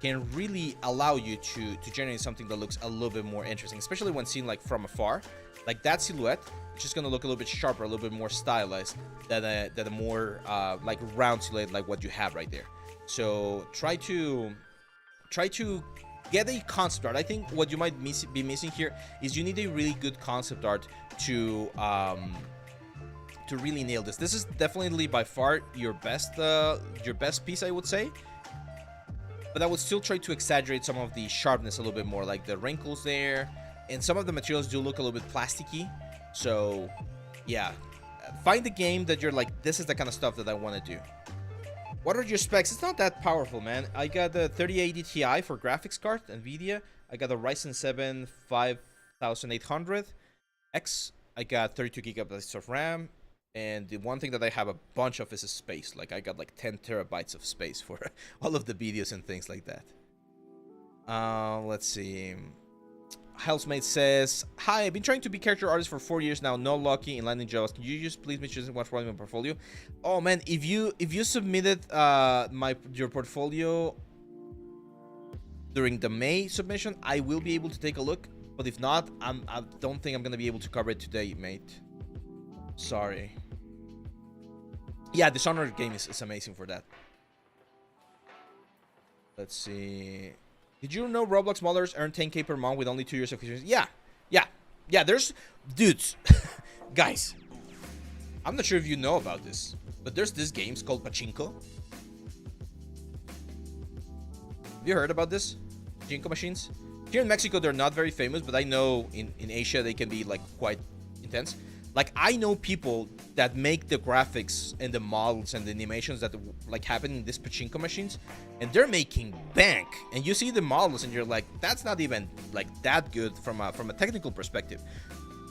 can really allow you to generate something that looks a little bit more interesting, especially when seen like from afar. Like that silhouette, it's just gonna look a little bit sharper, a little bit more stylized than a more like round silhouette like what you have right there. So try to get a concept art. I think what you might be missing here is you need a really good concept art to really nail this. This is definitely by far your best piece, I would say. But I would still try to exaggerate some of the sharpness a little bit more, like the wrinkles there, and some of the materials do look a little bit plasticky. So yeah, find the game that you're like, this is the kind of stuff that I want to do. What are your specs? It's not that powerful, man. I got the 3080 Ti for graphics card, NVIDIA. I got a Ryzen 7 5800X. I got 32 gigabytes of RAM. And the one thing that I have a bunch of is space. Like I got like 10 terabytes of space for all of the videos and things like that. Let's see. Housemate says, hi, I've been trying to be character artist for 4 years now. No lucky in landing jobs. Can you just please make sure what's wrong with my portfolio? Oh man, if you submitted your portfolio during the May submission, I will be able to take a look. But if not, I don't think I'm gonna be able to cover it today, mate. Sorry. Yeah, Dishonored game is amazing for that. Let's see. Did you know Roblox modders earn 10k per month with only 2 years of experience? Yeah, there's dudes. Guys, I'm not sure if you know about this, but there's this games called Pachinko. Have you heard about this? Pachinko machines? Here in Mexico, they're not very famous, but I know in Asia they can be like quite intense. Like I know people that make the graphics and the models and the animations that like happen in these pachinko machines, and they're making bank. And you see the models and you're like, that's not even like that good from a technical perspective.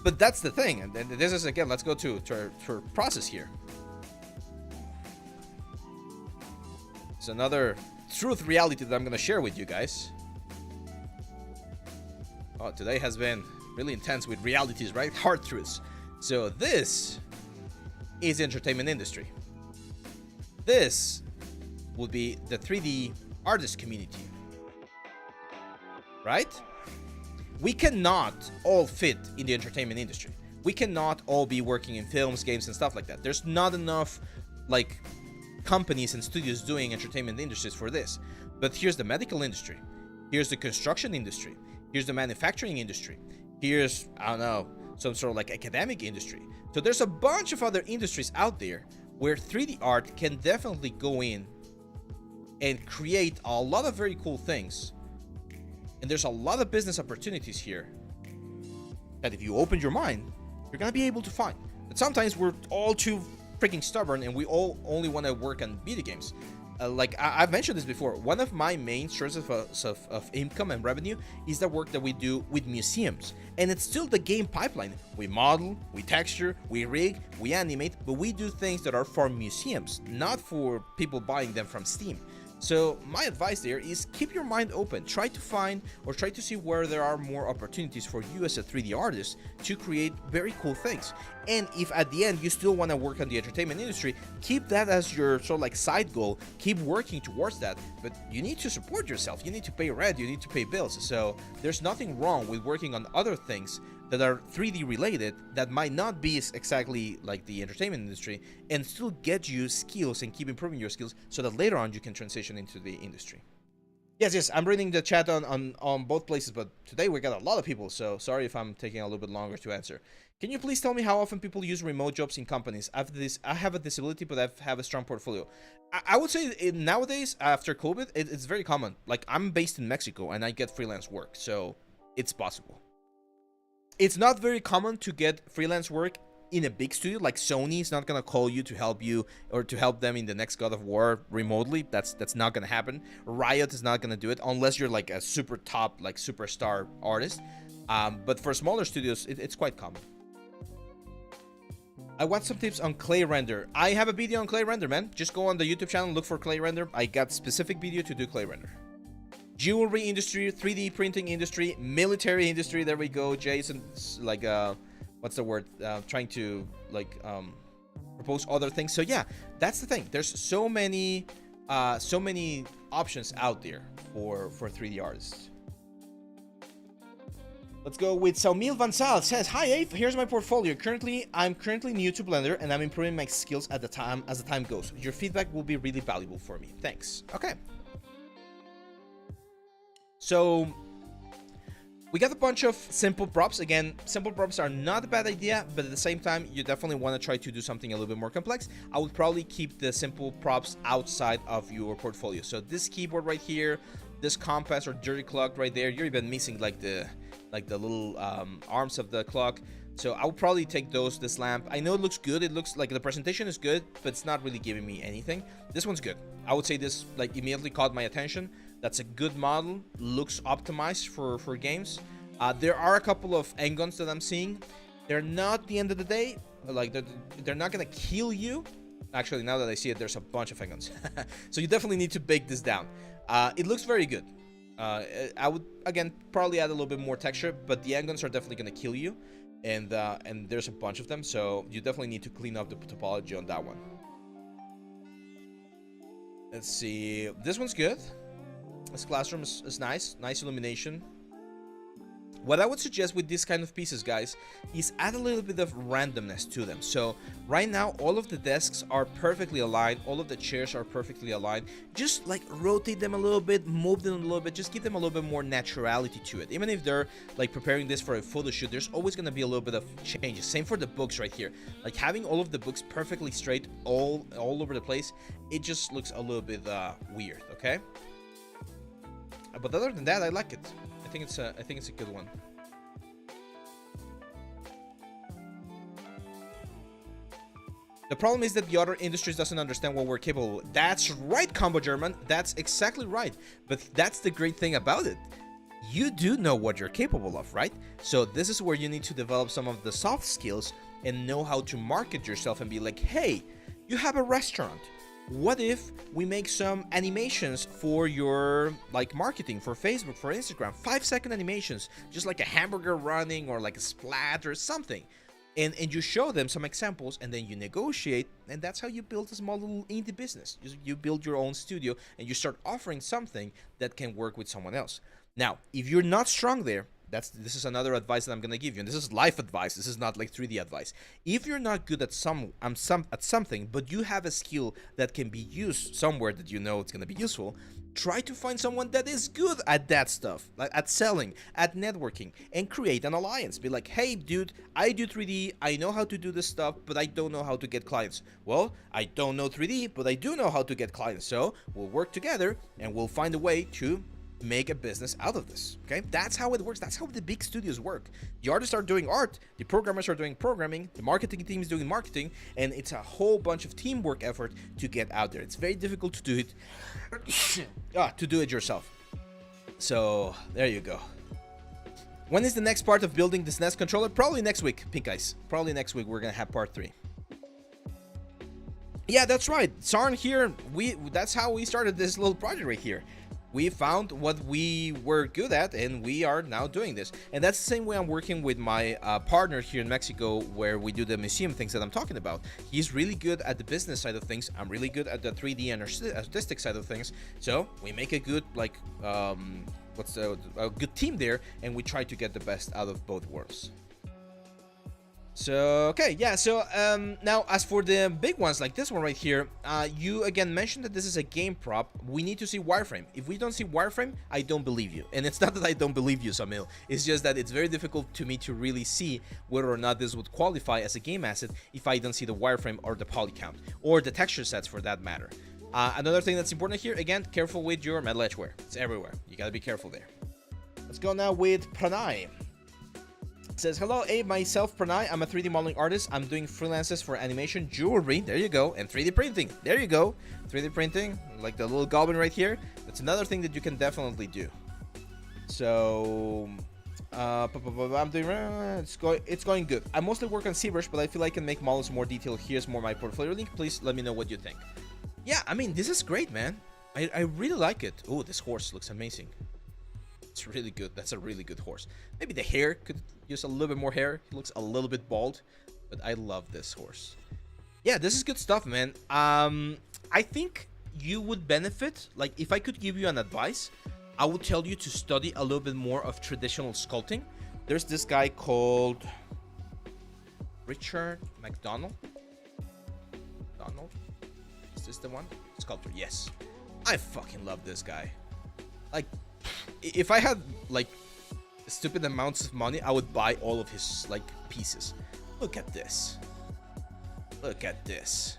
But that's the thing. And this is again, let's go to our process here. It's another truth reality that I'm gonna share with you guys. Oh, today has been really intense with realities, right? Hard truths. So this is the entertainment industry. This would be the 3D artist community, right? We cannot all fit in the entertainment industry. We cannot all be working in films, games, and stuff like that. There's not enough like companies and studios doing entertainment industries for this. But here's the medical industry. Here's the construction industry. Here's the manufacturing industry. Here's, I don't know, some sort of like academic industry. So there's a bunch of other industries out there where 3D art can definitely go in and create a lot of very cool things. And there's a lot of business opportunities here that if you open your mind, you're gonna be able to find. But sometimes we're all too freaking stubborn and we all only want to work on video games. Like I've mentioned this before, one of my main sources of income and revenue is the work that we do with museums. And it's still the game pipeline. We model, we texture, we rig, we animate, but we do things that are for museums, not for people buying them from Steam. So my advice there is keep your mind open. Try to find or try to see where there are more opportunities for you as a 3D artist to create very cool things. And if at the end you still want to work on the entertainment industry, keep that as your sort of like side goal. Keep working towards that. But you need to support yourself. You need to pay rent. You need to pay bills. So there's nothing wrong with working on other things that are 3D related that might not be exactly like the entertainment industry and still get you skills and keep improving your skills so that later on you can transition into the industry. Yes, I'm reading the chat on both places, but today we got a lot of people, so sorry if I'm taking a little bit longer to answer. Can you please tell me how often people use remote jobs in companies? I have a disability, but I have a strong portfolio. I would say nowadays, after COVID, it's very common. Like, I'm based in Mexico, and I get freelance work, so it's possible. It's not very common to get freelance work in a big studio. Like Sony is not gonna call you to help you or to help them in the next God of War remotely. That's not gonna happen. Riot is not gonna do it unless you're like a super top, like superstar artist. But for smaller studios, it's quite common. I want some tips on clay render. I have a video on clay render, man. Just go on the YouTube channel, look for clay render. I got specific video to do clay render. Jewelry industry, 3D printing industry, military industry. There we go. Jason's like, what's the word? Trying to like propose other things. So yeah, that's the thing. There's so many options out there for 3D artists. Let's go with Saumil Vansal. It says, "Hi Abe, here's my portfolio. I'm currently new to Blender and I'm improving my skills as the time goes. Your feedback will be really valuable for me. Thanks." Okay. So we got a bunch of simple props. Again, simple props are not a bad idea, but at the same time, you definitely want to try to do something a little bit more complex. I would probably keep the simple props outside of your portfolio. So this keyboard right here, this compass or dirty clock right there, you're even missing like the little arms of the clock. So I would probably take those. This lamp, I know it looks good. It looks like the presentation is good, but it's not really giving me anything. This one's good. I would say this like immediately caught my attention. That's a good model, looks optimized for games. There are a couple of endguns that I'm seeing. They're not, the end of the day, like they're not gonna kill you. Actually, now that I see it, there's a bunch of endguns. So you definitely need to bake this down. It looks very good. I would, again, probably add a little bit more texture, but the endguns are definitely gonna kill you. And there's a bunch of them, so you definitely need to clean up the topology on that one. Let's see, this one's good. This classroom is nice illumination. What I would suggest with these kind of pieces, guys, is add a little bit of randomness to them. So right now, all of the desks are perfectly aligned. All of the chairs are perfectly aligned. Just like rotate them a little bit, move them a little bit, just give them a little bit more naturality to it. Even if they're like preparing this for a photo shoot, there's always going to be a little bit of changes. Same for the books right here. Like having all of the books perfectly straight all over the place, it just looks a little bit weird, okay? But other than that, I like it. I think it's a good one. The problem is that the other industries doesn't understand what we're capable of. That's right, Combo German. That's exactly right. But that's the great thing about it. You do know what you're capable of, right? So this is where you need to develop some of the soft skills and know how to market yourself and be like, hey, you have a restaurant. What if we make some animations for your like marketing for Facebook, for Instagram, 5-second animations, just like a hamburger running or like a splat or something. And you show them some examples and then you negotiate, and that's how you build a small little indie business. You build your own studio and you start offering something that can work with someone else. Now, if you're not strong there, This is another advice that I'm gonna give you, and this is life advice. This is not like 3D advice. If you're not good at something, but you have a skill that can be used somewhere that you know it's gonna be useful, try to find someone that is good at that stuff, like at selling, at networking, and create an alliance. Be like, hey, dude, I do 3D, I know how to do this stuff, but I don't know how to get clients. Well, I don't know 3D, but I do know how to get clients, so we'll work together and we'll find a way to make a business out of this. Okay, that's how it works. That's how the big studios work. The artists are doing art, the programmers are doing programming, the marketing team is doing marketing, and it's a whole bunch of teamwork effort to get out there. It's very difficult to do it to do it yourself. So there you go. When is the next part of building this NES controller? Probably next week, Pink Ice. Probably next week we're gonna have part 3. Yeah, that's right, Sarn here. That's how we started this little project right here. We found what we were good at, and we are now doing this. And that's the same way I'm working with my partner here in Mexico, where we do the museum things that I'm talking about. He's really good at the business side of things. I'm really good at the 3D and artistic side of things. So we make a good, like, a good team there, and we try to get the best out of both worlds. So, okay, yeah, so now as for the big ones like this one right here, you again mentioned that this is a game prop. We need to see wireframe. If we don't see wireframe, I don't believe you. And it's not that I don't believe you, Samil. It's just that it's very difficult to me to really see whether or not this would qualify as a game asset if I don't see the wireframe or the poly count, or the texture sets for that matter. Another thing that's important here, again, careful with your metal edgeware. It's everywhere. You gotta be careful there. Let's go now with Pranay. Says, hello, Abe, myself, Pranay. I'm a 3D modeling artist. I'm doing freelances for animation, jewelry, there you go, and 3D printing, there you go. 3D printing, like the little goblin right here. That's another thing that you can definitely do. So, I'm doing, it's going good. I mostly work on ZBrush, but I feel I can make models more detailed. Here's more my portfolio link. Please let me know what you think. Yeah, I mean, this is great, man. I really like it. Oh, this horse looks amazing. It's really good. That's a really good horse. Maybe the hair could use a little bit more hair. He looks a little bit bald, but I love this horse. Yeah, this is good stuff, man. I think you would benefit, like, if I could give you an advice, I would tell you to study a little bit more of traditional sculpting. There's this guy called Richard McDonald. Is this the one? Sculptor, yes. I fucking love this guy. Like, if I had, like, stupid amounts of money, I would buy all of his, like, pieces. Look at this. Look at this.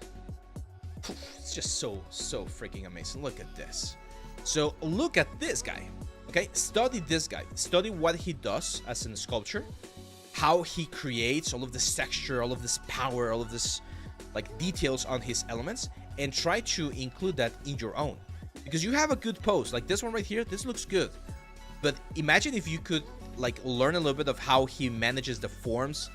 It's just so freaking amazing. Look at this. So look at this guy. Okay, study this guy. Study what he does as a sculpture, how he creates all of this texture, all of this power, all of this, like, details on his elements, and try to include that in your own. Because you have a good pose, like this one right here. This looks good, but imagine if you could, like, learn a little bit of how he manages the forms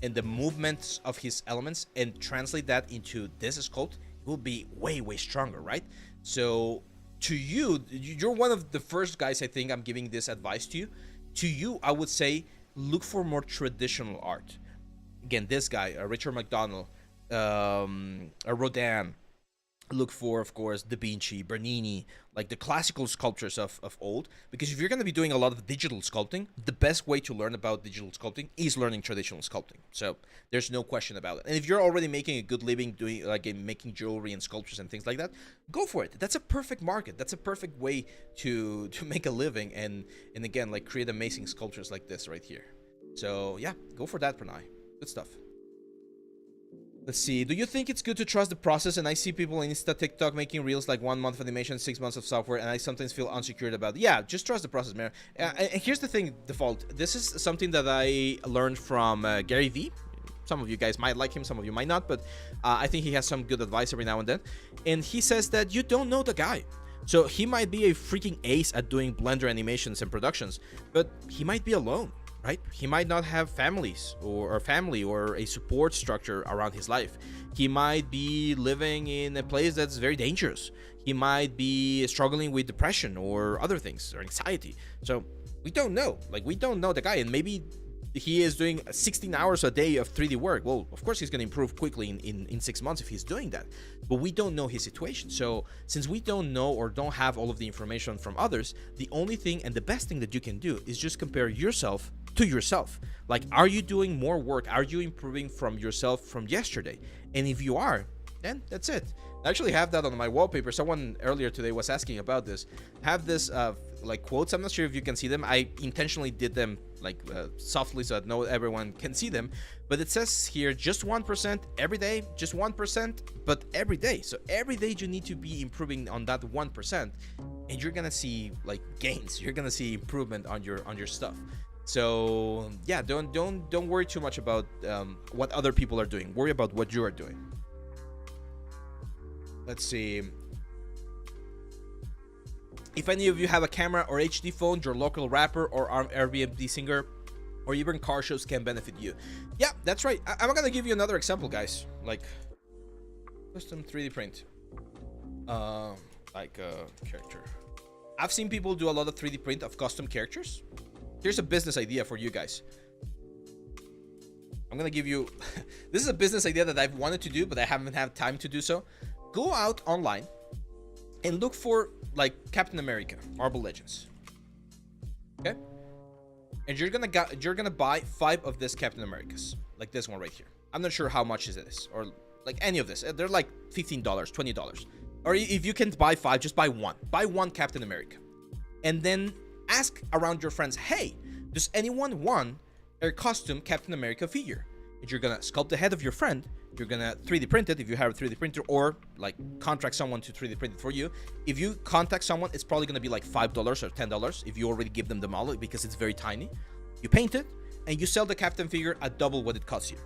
and the movements of his elements and translate that into this sculpt. It will be way stronger, right? So to you, you're one of the first guys I think I'm giving this advice to you. To you, I would say look for more traditional art. Again, this guy, Richard McDonald, Rodin. Look for, of course, Da Vinci, Bernini, like the classical sculptures of old. Because if you're going to be doing a lot of digital sculpting, the best way to learn about digital sculpting is learning traditional sculpting. So there's no question about it. And if you're already making a good living doing, like, making jewelry and sculptures and things like that, go for it. That's a perfect market. That's a perfect way to make a living and again, like, create amazing sculptures like this right here. So yeah, go for that, Pranay. Good stuff. Let's see. Do you think it's good to trust the process? And I see people in Insta, TikTok making reels like 1 month of animation, 6 months of software, and I sometimes feel unsecured about it. Yeah, just trust the process, man. And here's the thing, Default. This is something that I learned from Gary Vee. Some of you guys might like him, some of you might not, but I think he has some good advice every now and then. And he says that you don't know the guy. So he might be a freaking ace at doing Blender animations and productions, but he might be alone. Right? He might not have families or family or a support structure around his life. He might be living in a place that's very dangerous. He might be struggling with depression or other things or anxiety. So we don't know. Like, we don't know the guy, and maybe he is doing 16 hours a day of 3D work. Well, of course he's going to improve quickly in 6 months if he's doing that. But we don't know his situation. So since we don't know or don't have all of the information from others, the only thing and the best thing that you can do is just compare yourself to yourself. Like, are you doing more work? Are you improving from yourself from yesterday? And if you are, then that's it. I actually have that on my wallpaper. Someone earlier today was asking about this. I have this like quotes. I'm not sure if you can see them. I intentionally did them like softly so that everyone can see them. But it says here, just 1% every day, just 1%, but every day. So every day you need to be improving on that 1%, and you're gonna see like gains. You're gonna see improvement on your stuff. So yeah, don't worry too much about what other people are doing. Worry about what you are doing. Let's see. If any of you have a camera or HD phone, your local rapper or Airbnb singer or even car shows can benefit you. Yeah, that's right. I'm gonna give you another example, guys. Like custom 3D print. Like a character. I've seen people do a lot of 3D print of custom characters. Here's a business idea for you guys. I'm gonna give you this is a business idea that I've wanted to do, but I haven't had time to do so. Go out online and look for like Captain America, Marvel Legends. Okay? And you're gonna buy 5 of this Captain Americas, like this one right here. I'm not sure how much is this, or like any of this. They're like $15, $20. Or if you can't buy 5, just buy one. Buy one Captain America. And then ask around your friends, hey, does anyone want a custom Captain America figure? And you're gonna sculpt the head of your friend. You're gonna 3D print it if you have a 3D printer, or like contract someone to 3D print it for you. If you contact someone, it's probably gonna be like $5 or $10 if you already give them the model, because it's very tiny. You paint it and you sell the Captain figure at double what it costs you.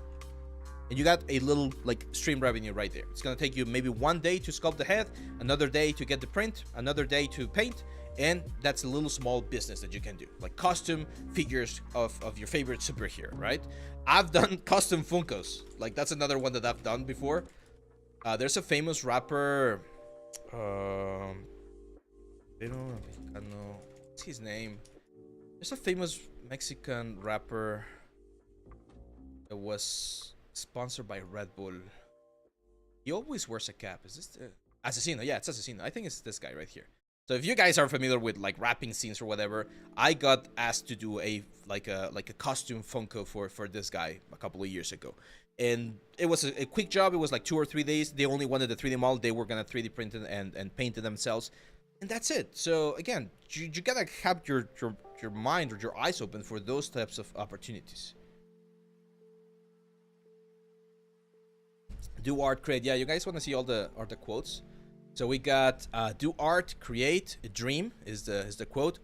And you got a little like stream revenue right there. It's gonna take you maybe 1 day to sculpt the head, another day to get the print, another day to paint, and that's a little small business that you can do, like custom figures of your favorite superhero, right? I've done custom Funkos. Like that's another one that I've done before. There's a famous rapper, what's his name? There's a famous Mexican rapper that was sponsored by Red Bull. He always wears a cap. Is this the Asesino? Yeah, it's Asesino. I think it's this guy right here. So if you guys are familiar with like rapping scenes or whatever, I got asked to do a costume Funko for this guy a couple of years ago. And it was a quick job. It was like 2 or 3 days. They only wanted the 3D model. They were gonna 3D print it and paint it themselves. And that's it. So again, you gotta have your mind or your eyes open for those types of opportunities. Do art, create. Yeah, you guys want to see all the quotes? So we got do art, create, dream is the quote.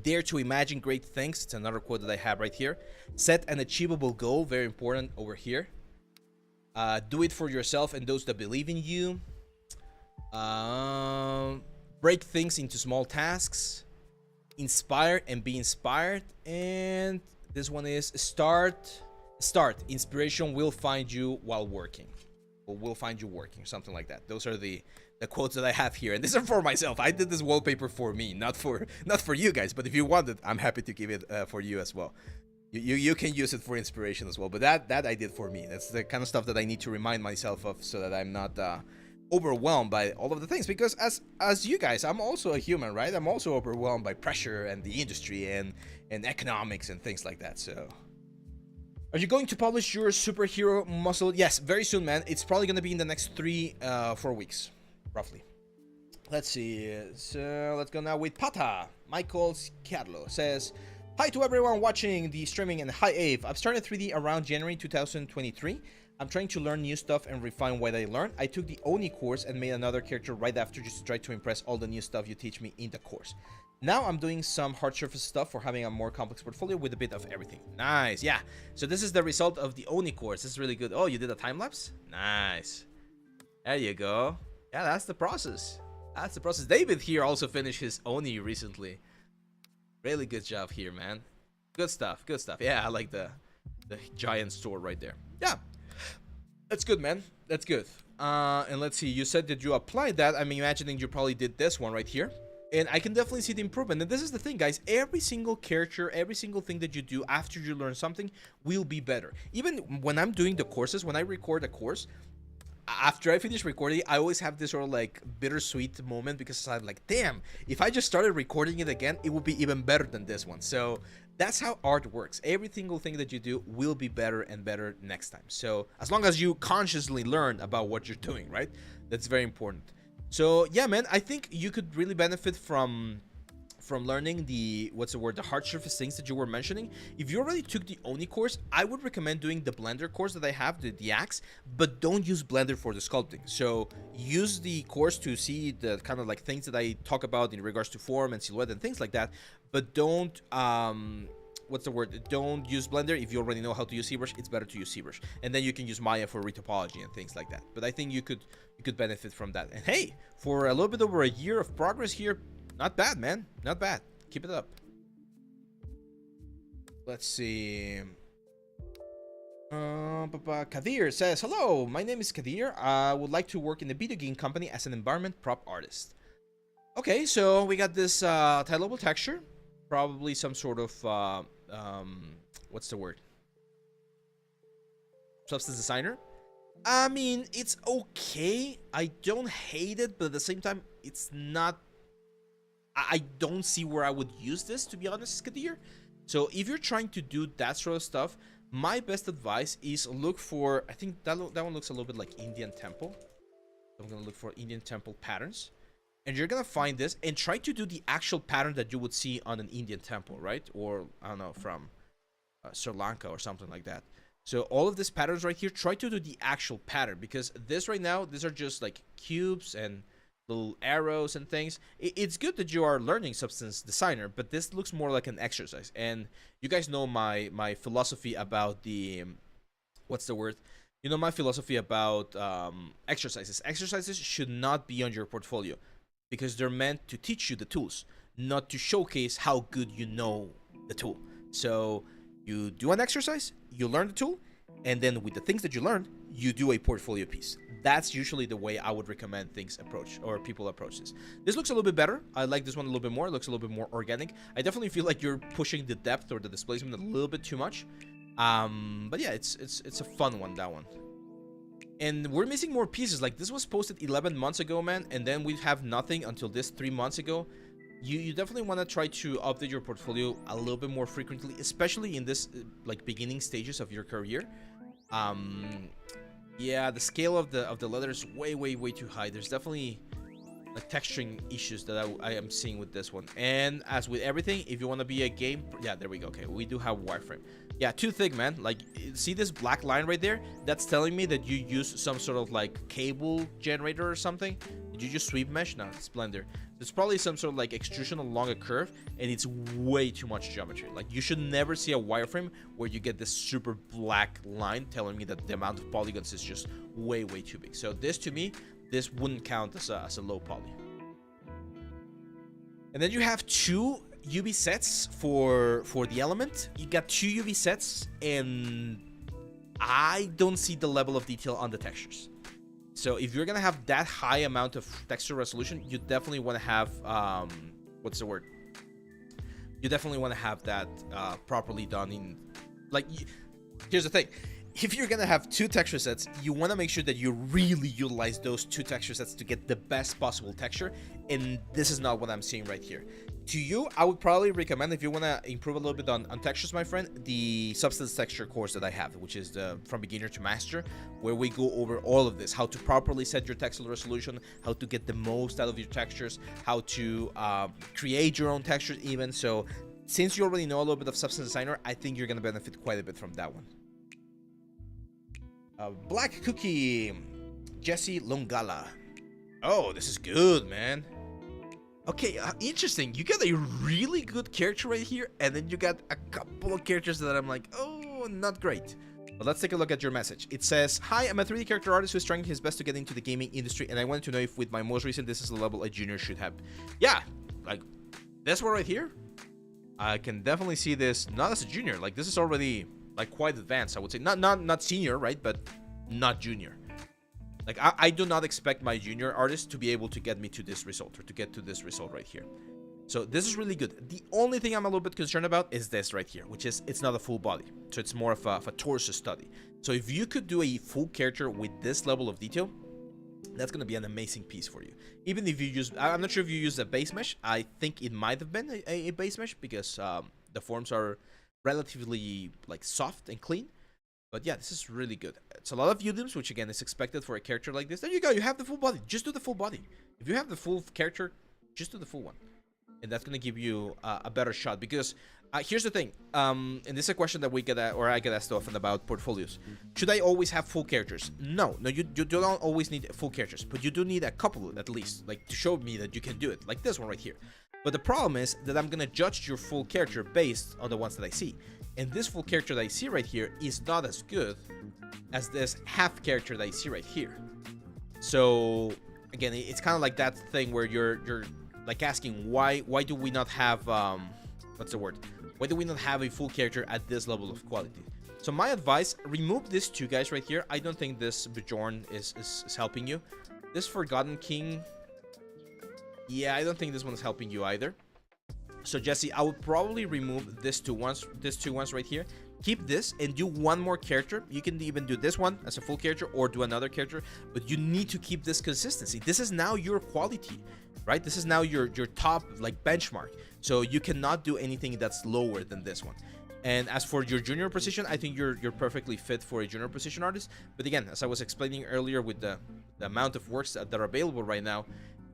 Dare to imagine great things. It's another quote that I have right here. Set an achievable goal, very important over here. Do it for yourself and those that believe in you. Break things into small tasks. Inspire and be inspired. And this one is start. Inspiration will find you while working. Or will find you working, something like that. Those are the quotes that I have here, and these are for myself. I did this wallpaper for me, not for you guys. But if you want it, I'm happy to give it for you as well. You can use it for inspiration as well. But that I did for me. That's the kind of stuff that I need to remind myself of, so that I'm not overwhelmed by all of the things. Because as you guys, I'm also a human, right? I'm also overwhelmed by pressure and the industry and economics and things like that. So. Are you going to publish your superhero muscle? Yes, very soon, man. It's probably going to be in the next 3-4 weeks, roughly. Let's see. So let's go now with Pata. Michael Scarlo says, hi to everyone watching the streaming, and hi Ave. I've started 3D around January 2023. I'm trying to learn new stuff and refine what I learned. I took the Oni course and made another character right after, just to try to impress all the new stuff you teach me in the course. Now I'm doing some hard surface stuff for having a more complex portfolio with a bit of everything. Nice, yeah. So this is the result of the Oni course. This is really good. Oh, you did a time lapse? Nice. There you go. Yeah, that's the process. That's the process. David here also finished his Oni recently. Really good job here, man. Good stuff. Good stuff. Yeah, I like the giant sword right there. Yeah, that's good, man. That's good. And let's see. You said that you applied that. I'm imagining you probably did this one right here. And I can definitely see the improvement. And this is the thing, guys. Every single character, every single thing that you do after you learn something will be better. Even when I'm doing the courses, when I record a course, after I finish recording, I always have this sort of like bittersweet moment because I'm like, damn, if I just started recording it again, it would be even better than this one. So that's how art works. Every single thing that you do will be better and better next time. So as long as you consciously learn about what you're doing, right? That's very important. So yeah, man, I think you could really benefit from learning the the hard surface things that you were mentioning. If you already took the Oni course, I would recommend doing the Blender course that I have, the axe, but don't use Blender for the sculpting. So use the course to see the kind of like things that I talk about in regards to form and silhouette and things like that, but don't don't use Blender. If you already know how to use ZBrush, it's better to use ZBrush, and then you can use Maya for retopology and things like that. But I think you could benefit from that. And hey, for a little bit over a year of progress here, not bad, man. Not bad. Keep it up. Let's see. Kadir says, hello, my name is Kadir. I would like to work in a video game company as an environment prop artist. Okay, so we got this tile-level texture. Probably some sort of, substance designer. I mean, it's okay. I don't hate it, but at the same time, it's not... I don't see where I would use this, to be honest, Kadir. So if you're trying to do that sort of stuff, my best advice is look for... I think that one looks a little bit like Indian temple. I'm going to look for Indian temple patterns. And you're going to find this and try to do the actual pattern that you would see on an Indian temple, right? Or, I don't know, from Sri Lanka or something like that. So all of these patterns right here, try to do the actual pattern, because this right now, these are just like cubes and little arrows and things. It's good that you are learning substance designer, but this looks more like an exercise. And you guys know my philosophy about the... You know my philosophy about exercises. Exercises should not be on your portfolio, because they're meant to teach you the tools, not to showcase how good you know the tool. So you do an exercise, you learn the tool, and then with the things that you learned, you do a portfolio piece. That's usually the way I would recommend people approach this. This looks a little bit better. I like this one a little bit more. It looks a little bit more organic. I definitely feel like you're pushing the depth or the displacement a little bit too much. But yeah, it's a fun one, that one. And we're missing more pieces. Like, this was posted 11 months ago, man, and then we have nothing until this 3 months ago. You definitely want to try to update your portfolio a little bit more frequently, especially in this like beginning stages of your career. Yeah, the scale of the leather is way too high. There's definitely like texturing issues that I am seeing with this one. And as with everything, if you want to be a game... Yeah, there we go. Okay, we do have wireframe. Yeah, too thick, man. Like, see this black line right there? That's telling me that you use some sort of like cable generator or something. Did you just sweep mesh? No, it's Blender. There's probably some sort of like extrusion along a curve, and it's way too much geometry. Like, you should never see a wireframe where you get this super black line telling me that the amount of polygons is just way too big. So this, to me, this wouldn't count as a low poly. And then you have two UV sets for the element. You got two UV sets, and I don't see the level of detail on the textures. So if you're gonna have that high amount of texture resolution, you definitely want to have you definitely want to have that properly done in... Like, here's the thing. If you're gonna have two texture sets, you want to make sure that you really utilize those two texture sets to get the best possible texture, and this is not what I'm seeing right here. To you, I would probably recommend, if you want to improve a little bit on textures, my friend, the substance texture course that I have, which is the From Beginner to Master, where we go over all of this: how to properly set your textile resolution, how to get the most out of your textures, how to create your own textures even. So since you already know a little bit of substance designer, I think you're going to benefit quite a bit from that one. Black Cookie, Jesse Longala. Oh, this is good, man. Okay, interesting. You got a really good character right here, and then you got a couple of characters that I'm like, oh, not great. But let's take a look at your message. It says, hi, I'm a 3D character artist who's trying his best to get into the gaming industry, and I wanted to know if with my most recent, this is the level a junior should have. Yeah, like, this one right here, I can definitely see this not as a junior. Like, this is already... like quite advanced, I would say. Not senior, right? But not junior. Like, I do not expect my junior artist to be able to get me to this result, or to get to this result right here. So this is really good. The only thing I'm a little bit concerned about is this right here, which is it's not a full body. So it's more of a torso study. So if you could do a full character with this level of detail, that's going to be an amazing piece for you. Even if you use, I'm not sure if you use a base mesh. I think it might have been a base mesh because the forms are relatively like soft and clean. But yeah, this is really good. It's a lot of UDIMs, which again is expected for a character like this. There you go. You have the full body. Just do the full body. If you have the full character, just do the full one. And that's going to give you a better shot. Because here's the thing. And this is a question that we get or I get asked often about portfolios. Should I always have full characters? No, you don't always need full characters. But you do need a couple at least. Like to show me that you can do it. Like this one right here. But the problem is that I'm going to judge your full character based on the ones that I see. And this full character that I see right here is not as good as this half character that I see right here. So again, it's kind of like that thing where you're like asking why do we not have what's the word? Why do we not have a full character at this level of quality? So my advice, remove these two guys right here. I don't think this Bjorn is helping you. This Forgotten King, yeah, I don't think this one is helping you either. So Jesse, I would probably remove these two ones right here. Keep this and do one more character. You can even do this one as a full character or do another character, but you need to keep this consistency. This is now your quality, right? This is now your top like benchmark. So you cannot do anything that's lower than this one. And as for your junior position, I think you're perfectly fit for a junior position artist. But again, as I was explaining earlier with the amount of works that are available right now,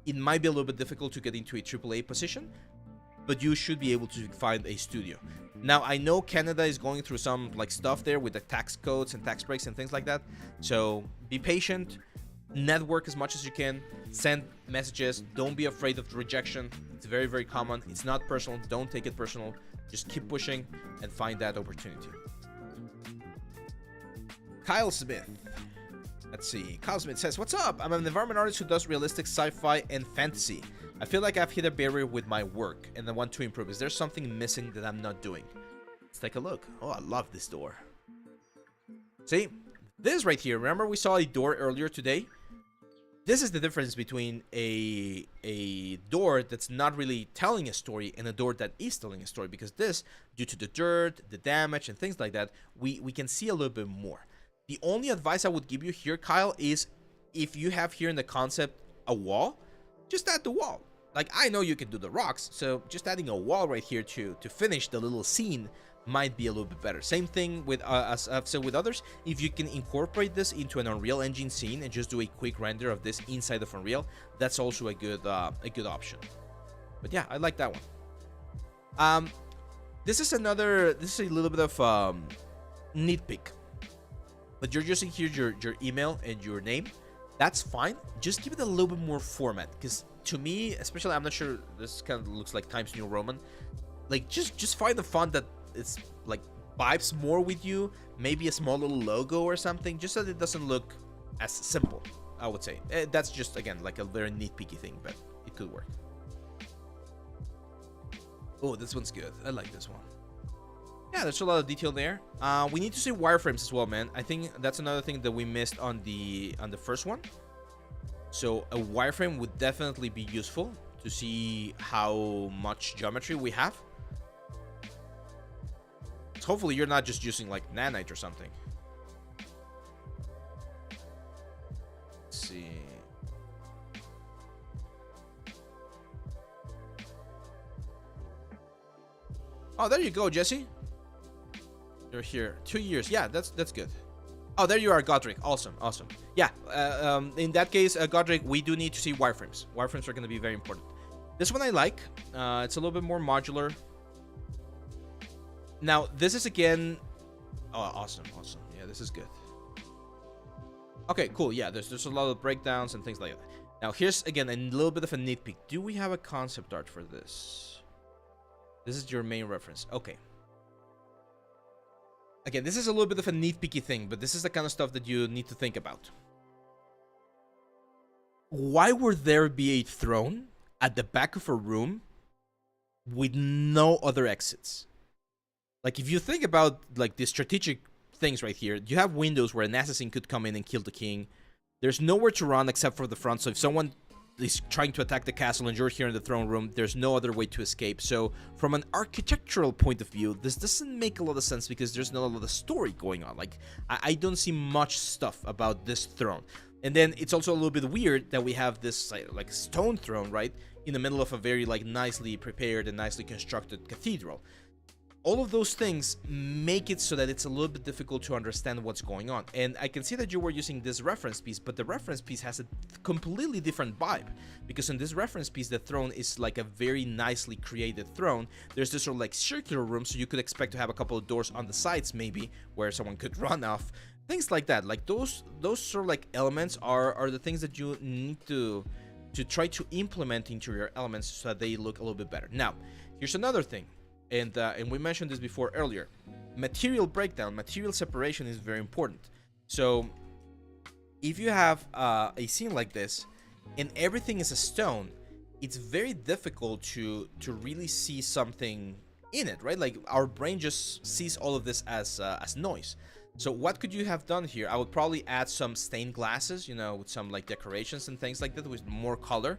it might be a little bit difficult to get into a AAA position. But you should be able to find a studio. Now, I know Canada is going through some like stuff there with the tax codes and tax breaks and things like that. So be patient, network as much as you can, send messages. Don't be afraid of rejection. It's very, very common. It's not personal. Don't take it personal. Just keep pushing and find that opportunity. Kyle Smith. Let's see. Kyle Smith says, "What's up? I'm an environment artist who does realistic sci-fi and fantasy. I feel like I've hit a barrier with my work and I want to improve. Is there something missing that I'm not doing?" Let's take a look. Oh, I love this door. See? This right here. Remember we saw a door earlier today? This is the difference between a door that's not really telling a story and a door that is telling a story. Because this, due to the dirt, the damage, and things like that, we can see a little bit more. The only advice I would give you here, Kyle, is if you have here in the concept a wall, just add the wall. Like, I know you can do the rocks, so just adding a wall right here to finish the little scene might be a little bit better. Same thing with, as I've said with others, if you can incorporate this into an Unreal Engine scene and just do a quick render of this inside of Unreal, that's also a good option. But yeah, I like that one. This is a little bit of nitpick. But you're using here your email and your name. That's fine. Just give it a little bit more format, because to me, especially, I'm not sure, this kind of looks like Times New Roman. Like, just find a font that it's like vibes more with you. Maybe a small little logo or something, just so that it doesn't look as simple, I would say. That's just, again, like a very nitpicky thing, but it could work. Oh, this one's good. I like this one. Yeah, there's a lot of detail there. We need to see wireframes as well, man. I think that's another thing that we missed on the first one. So a wireframe would definitely be useful to see how much geometry we have. So hopefully you're not just using like nanite or something. Let's see. Oh, there you go, Jesse. You're here 2 years. Yeah, that's good. Oh, there you are, Godric. Awesome. Yeah, in that case, Godric, we do need to see wireframes. Wireframes are going to be very important. This one I like. It's a little bit more modular. Now, this is again... Oh, awesome. Yeah, this is good. Okay, cool. Yeah, there's a lot of breakdowns and things like that. Now, here's, again, a little bit of a nitpick. Do we have a concept art for this? This is your main reference. Okay. Again, this is a little bit of a nitpicky thing, but this is the kind of stuff that you need to think about. Why would there be a throne at the back of a room with no other exits? Like, if you think about, like, the strategic things right here, you have windows where an assassin could come in and kill the king. There's nowhere to run except for the front. So if someone is trying to attack the castle and you're here in the throne room, there's no other way to escape. So from an architectural point of view, this doesn't make a lot of sense because there's not a lot of story going on. Like, I don't see much stuff about this throne. And then it's also a little bit weird that we have this like stone throne, right, in the middle of a very like nicely prepared and nicely constructed cathedral. All of those things make it so that it's a little bit difficult to understand what's going on. And I can see that you were using this reference piece, but the reference piece has a completely different vibe. Because in this reference piece, the throne is like a very nicely created throne. There's this sort of like circular room, so you could expect to have a couple of doors on the sides maybe, where someone could run off. Things like that. Like those sort of like elements are the things that you need to try to implement into your elements so that they look a little bit better. Now, here's another thing. And we mentioned this before earlier. Material breakdown, material separation is very important. So if you have a scene like this and everything is a stone, it's very difficult to really see something in it, right? Like our brain just sees all of this as noise. So what could you have done here? I would probably add some stained glasses, you know, with some like decorations and things like that with more color.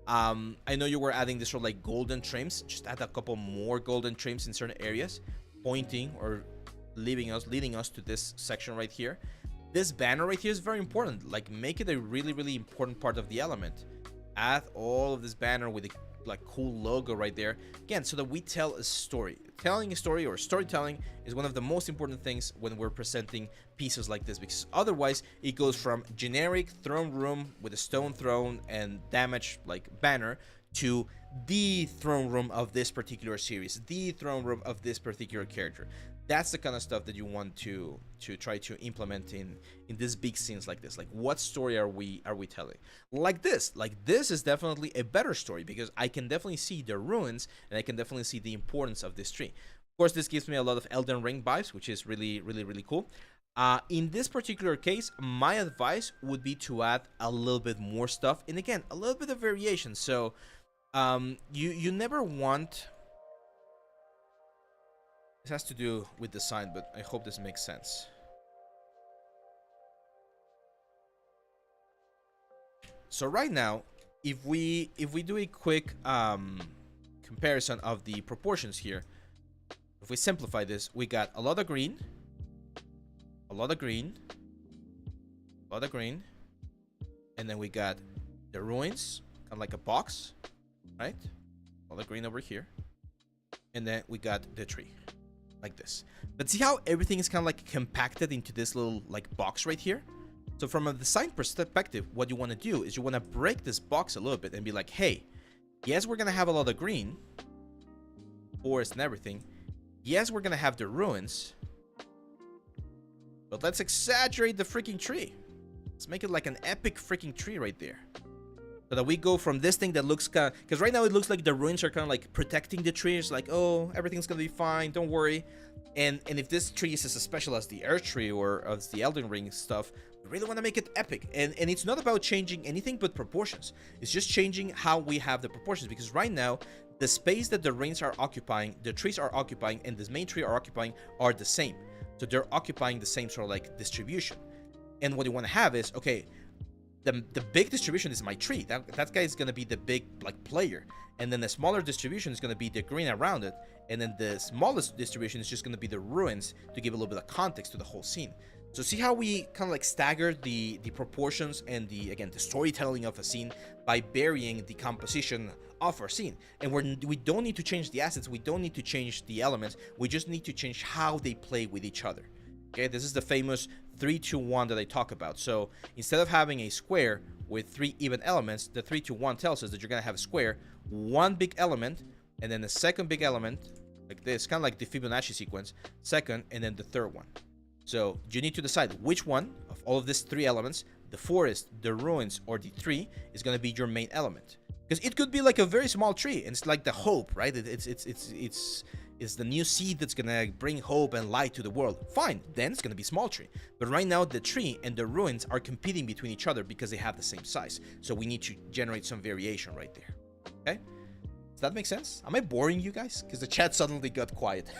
I know you were adding this sort of like golden trims. Just add a couple more golden trims in certain areas, pointing or leading us to this section right here. This banner right here is very important. Like, make it a really, really important part of the element. Add all of this banner with a like cool logo right there, again, so that we tell a story. Telling a story or storytelling is one of the most important things when we're presenting pieces like this, because otherwise it goes from generic throne room with a stone throne and damaged like banner to the throne room of this particular series, the throne room of this particular character. That's the kind of stuff that you want to try to implement in these big scenes like this. Like, what story are we telling? Like this is definitely a better story, because I can definitely see the ruins and I can definitely see the importance of this tree. Of course, this gives me a lot of Elden Ring vibes, which is really, really, really cool. In this particular case, my advice would be to add a little bit more stuff, and again, a little bit of variation. So you never want... This has to do with design, but I hope this makes sense. So right now, if we do a quick comparison of the proportions here, if we simplify this, we got a lot of green, a lot of green, a lot of green, and then we got the ruins, kind of like a box, right? A lot of green over here, and then we got the tree. Like this. But see how everything is kind of like compacted into this little like box right here? So from a design perspective, what you want to do is you want to break this box a little bit and be like, hey, yes, we're going to have a lot of green, forest and everything. Yes, we're going to have the ruins, but let's exaggerate the freaking tree. Let's make it like an epic freaking tree right there. So that we go from this thing that looks kind of... Because right now it looks like the ruins are kind of like protecting the tree. It's like, oh, everything's going to be fine. Don't worry. And if this tree is as special as the Earth tree or as the Elden Ring stuff, we really want to make it epic. And it's not about changing anything but proportions. It's just changing how we have the proportions. Because right now, the space that the ruins are occupying, the trees are occupying, and this main tree are occupying are the same. So they're occupying the same sort of like distribution. And what you want to have is, okay... The big distribution is my tree. That guy is going to be the big like player. And then the smaller distribution is going to be the green around it. And then the smallest distribution is just going to be the ruins to give a little bit of context to the whole scene. So see how we kind of like stagger the proportions and the storytelling of a scene by varying the composition of our scene. And we don't need to change the assets. We don't need to change the elements. We just need to change how they play with each other. Okay, this is the famous 3-2-1 that I talk about. So instead of having a square with 3 even elements, the 3-2-1 tells us that you're going to have a square, one big element, and then the second big element, like this, kind of like the Fibonacci sequence, second, and then the third one. So you need to decide which one of all of these 3 elements, the forest, the ruins, or the tree, is going to be your main element. Because it could be like a very small tree, and it's like the hope, right? It's the new seed that's gonna bring hope and light to the world. Fine, then it's gonna be small tree. But right now, the tree and the ruins are competing between each other because they have the same size. So we need to generate some variation right there. Okay? Does that make sense? Am I boring you guys? Because the chat suddenly got quiet.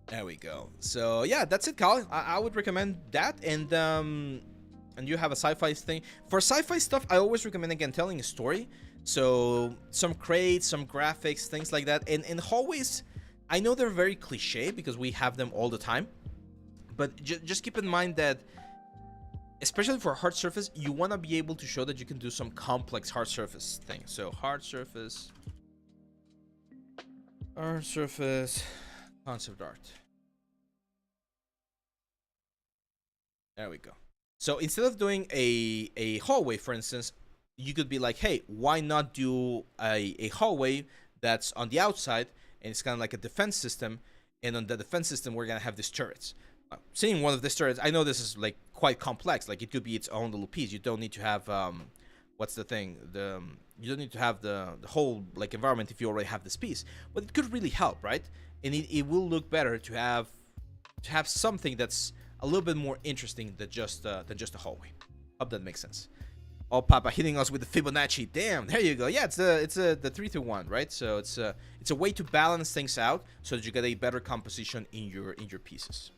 There we go. So yeah, that's it, Kyle. I would recommend that. And you have a sci-fi thing. For sci-fi stuff, I always recommend, again, telling a story. So some crates, some graphics, things like that. And hallways, I know they're very cliche because we have them all the time. But just keep in mind that, especially for hard surface, you want to be able to show that you can do some complex hard surface things. So hard surface concept art. There we go. So instead of doing a hallway, for instance, you could be like, hey, why not do a hallway that's on the outside, and it's kind of like a defense system, and on the defense system, we're going to have these turrets. Seeing one of these turrets, I know this is like quite complex. Like, it could be its own little piece. You don't need to have, what's the thing? You don't need to have the whole like environment if you already have this piece. But it could really help, right? And it will look better to have something that's a little bit more interesting than just a hallway. Hope that makes sense. Oh, Papa hitting us with the Fibonacci. Damn, there you go. Yeah, it's the 3-1, right? So it's a way to balance things out so that you get a better composition in your pieces.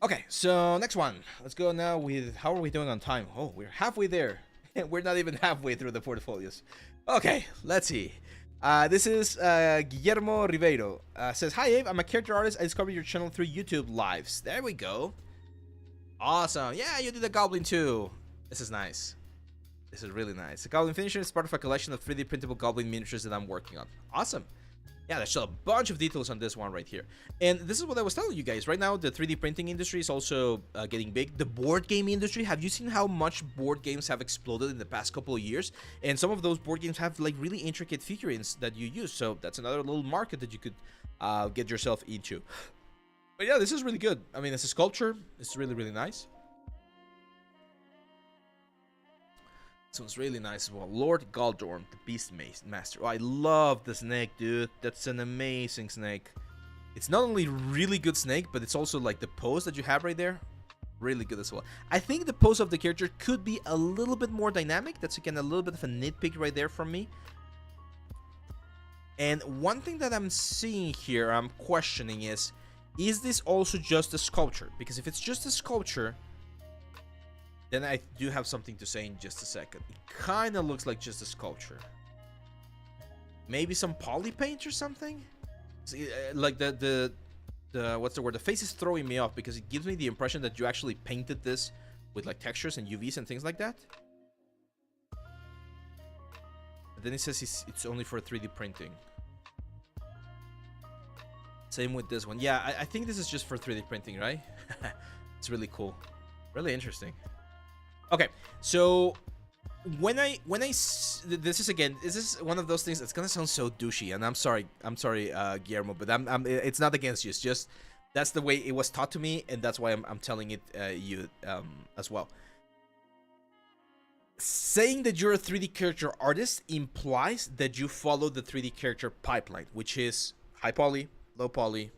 Okay, so next one. Let's go now with, how are we doing on time? Oh, we're halfway there. We're not even halfway through the portfolios. Okay, let's see. This is Guillermo Ribeiro. Says, hi Abe, I'm a character artist. I discovered your channel through YouTube lives. There we go. Awesome. Yeah, you did a goblin too. This is nice. This is really nice. The goblin finisher is part of a collection of 3D printable goblin miniatures that I'm working on. Awesome. Yeah, there's still a bunch of details on this one right here. And this is what I was telling you guys. Right now, the 3D printing industry is also getting big. The board game industry, have you seen how much board games have exploded in the past couple of years? And some of those board games have like really intricate figurines that you use. So that's another little market that you could get yourself into. But yeah, this is really good. I mean, it's a sculpture. It's really, really nice. This one's really nice as well. Lord Galdorm, the Beast Master. Oh, I love the snake, dude. That's an amazing snake. It's not only really good snake, but it's also like the pose that you have right there. Really good as well. I think the pose of the character could be a little bit more dynamic. That's again a little bit of a nitpick right there from me. And one thing that I'm seeing here, I'm questioning is this also just a sculpture? Because if it's just a sculpture, then I do have something to say in just a second. It kind of looks like just a sculpture. Maybe some poly paint or something? See, like the what's the word? The face is throwing me off because it gives me the impression that you actually painted this with like textures and UVs and things like that. But then it says it's only for 3D printing. Same with this one. Yeah, I think this is just for 3D printing, right? It's really cool. Really interesting. Okay, so when I this is one of those things that's gonna sound so douchey, and I'm sorry, Guillermo, but it's not against you. It's just that's the way it was taught to me, and that's why I'm telling it you as well. Saying that you're a 3D character artist implies that you follow the 3D character pipeline, which is high poly, low poly,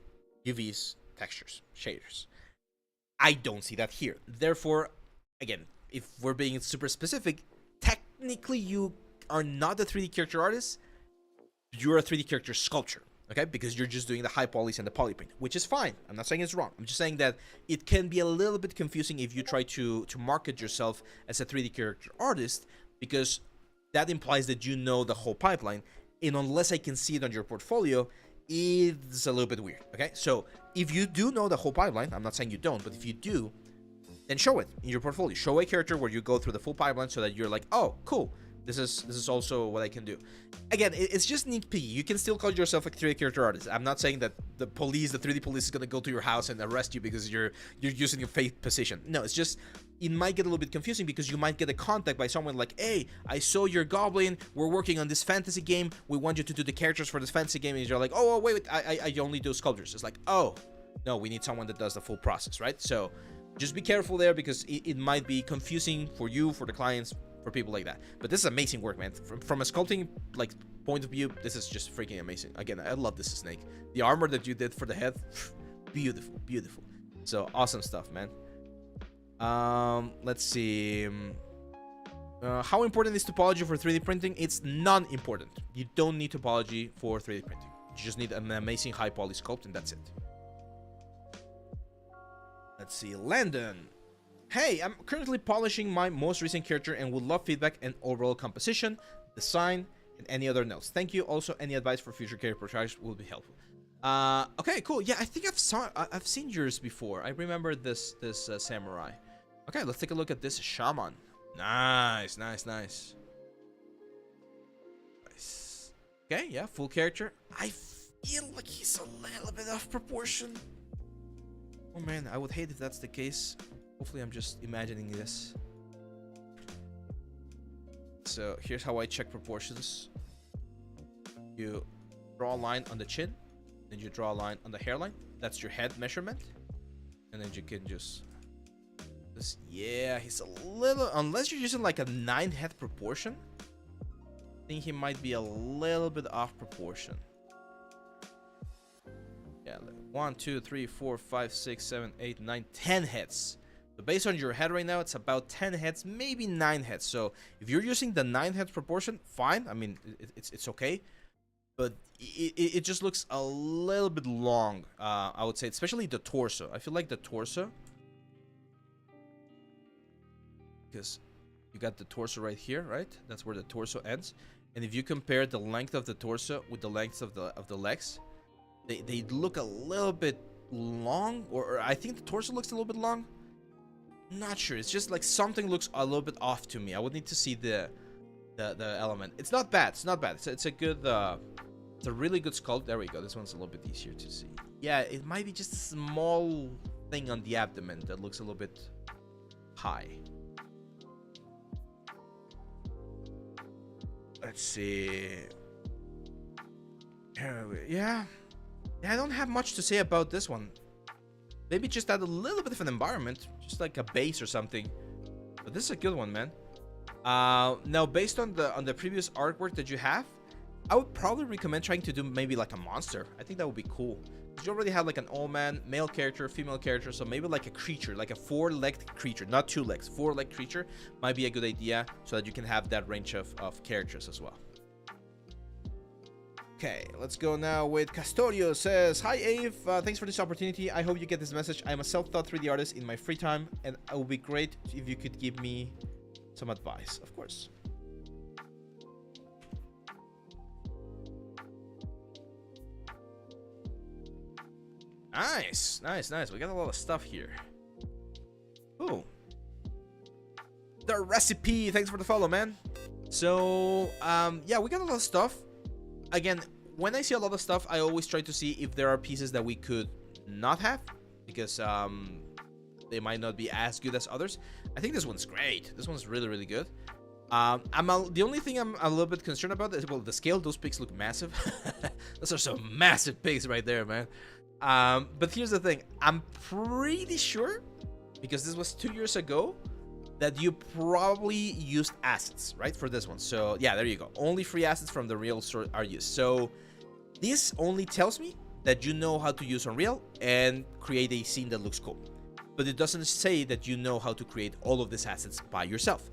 UVs, textures, shaders. I don't see that here. Therefore, again, if we're being super specific, technically you are not a 3D character artist. You're a 3D character sculpture, okay? Because you're just doing the high polys and the poly paint, which is fine. I'm not saying it's wrong. I'm just saying that it can be a little bit confusing if you try to market yourself as a 3D character artist, because that implies that you know the whole pipeline. And unless I can see it on your portfolio, it's a little bit weird, okay? So if you do know the whole pipeline, I'm not saying you don't, but if you do, then show it in your portfolio. Show a character where you go through the full pipeline so that you're like, oh, cool. This is also what I can do. Again, it's just nitpicky. You can still call yourself a 3D character artist. I'm not saying that the 3D police is gonna go to your house and arrest you because you're using a fake position. No, it's just it might get a little bit confusing because you might get a contact by someone like, hey, I saw your goblin. We're working on this fantasy game. We want you to do the characters for this fantasy game. And you're like, oh, wait, I only do sculptures. It's like, oh, no, we need someone that does the full process, right? So just be careful there because it might be confusing for you, for the clients, for people like that. But this is amazing work, man. From a sculpting like point of view, this is just freaking amazing. Again, I love this snake. The armor that you did for the head, beautiful, beautiful. So awesome stuff, man. Let's see. How important is topology for 3D printing? It's non-important. You don't need topology for 3D printing. You just need an amazing high poly sculpt, and that's it. Let's see, Landon. Hey, I'm currently polishing my most recent character and would love feedback and overall composition, design, and any other notes. Thank you. Also, any advice for future character projects will be helpful. Okay, cool. Yeah, I think I've seen yours before. I remember this samurai. Okay, let's take a look at this shaman. Nice. Okay, yeah, full character. I feel like he's a little bit off proportion. Oh man, I would hate if that's the case. Hopefully I'm just imagining this. So here's how I check proportions. You draw a line on the chin, then you draw a line on the hairline. That's your head measurement. And then you can just yeah, he's a little, unless you're using like a 9 head proportion, I think he might be a little bit off proportion. Yeah, like 1, 2, 3, 4, 5, 6, 7, 8, 9, 10 heads. So based on your head right now, it's about 10 heads, maybe 9 heads. So if you're using the 9 head proportion, fine. I mean, it's okay. But it just looks a little bit long, I would say, especially the torso. I feel like the torso, because you got the torso right here, right? That's where the torso ends. And if you compare the length of the torso with the length of the legs, they look a little bit long, or I think the torso looks a little bit long. Not sure. It's just like something looks a little bit off to me. I would need to see the element. It's not bad. It's not bad. It's a good. It's a really good sculpt. There we go. This one's a little bit easier to see. Yeah, it might be just a small thing on the abdomen that looks a little bit high. Let's see. Yeah, I don't have much to say about this one. Maybe just add a little bit of an environment, just like a base or something. But this is a good one, man. Now, based on the previous artwork that you have, I would probably recommend trying to do maybe like a monster. I think that would be cool. You already have like an old man, male character, female character, so maybe like a creature, like a 4-legged creature, not 2 legs, 4-legged creature might be a good idea, so that you can have that range of characters as well. Okay, let's go now with Castorio. Says, hi Ave, thanks for this opportunity. I hope you get this message. I'm a self-taught 3D artist in my free time, and it would be great if you could give me some advice. Of course. Nice. We got a lot of stuff here. Ooh. The recipe. Thanks for the follow, man. So, yeah, we got a lot of stuff. Again, when I see a lot of stuff, I always try to see if there are pieces that we could not have, because they might not be as good as others. I think this one's great. This one's really, really good. The only thing I'm a little bit concerned about is, well, the scale. Those pigs look massive. Those are some massive pigs right there, man. But here's the thing. I'm pretty sure, because this was 2 years ago, that you probably used assets, right, for this one. So yeah, there you go. Only free assets from the Unreal store are used. So this only tells me that you know how to use Unreal and create a scene that looks cool. But it doesn't say that you know how to create all of these assets by yourself.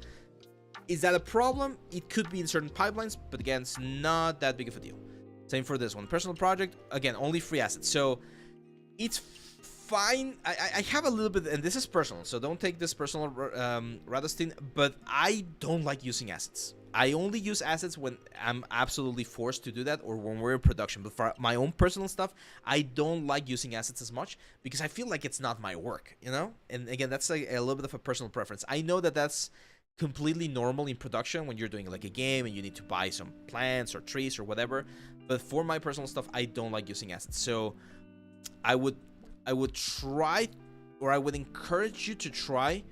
Is that a problem? It could be in certain pipelines, but again, it's not that big of a deal. Same for this one. Personal project, again, only free assets. So it's fine. I have a little bit, and this is personal, so don't take this personal, Radostin, but I don't like using assets. I only use assets when I'm absolutely forced to do that, or when we're in production. But for my own personal stuff, I don't like using assets as much, because I feel like it's not my work, you know? And again, that's like a little bit of a personal preference. I know that that's completely normal in production when you're doing like a game and you need to buy some plants or trees or whatever. But for my personal stuff, I don't like using assets. So I would try, or I would encourage you to try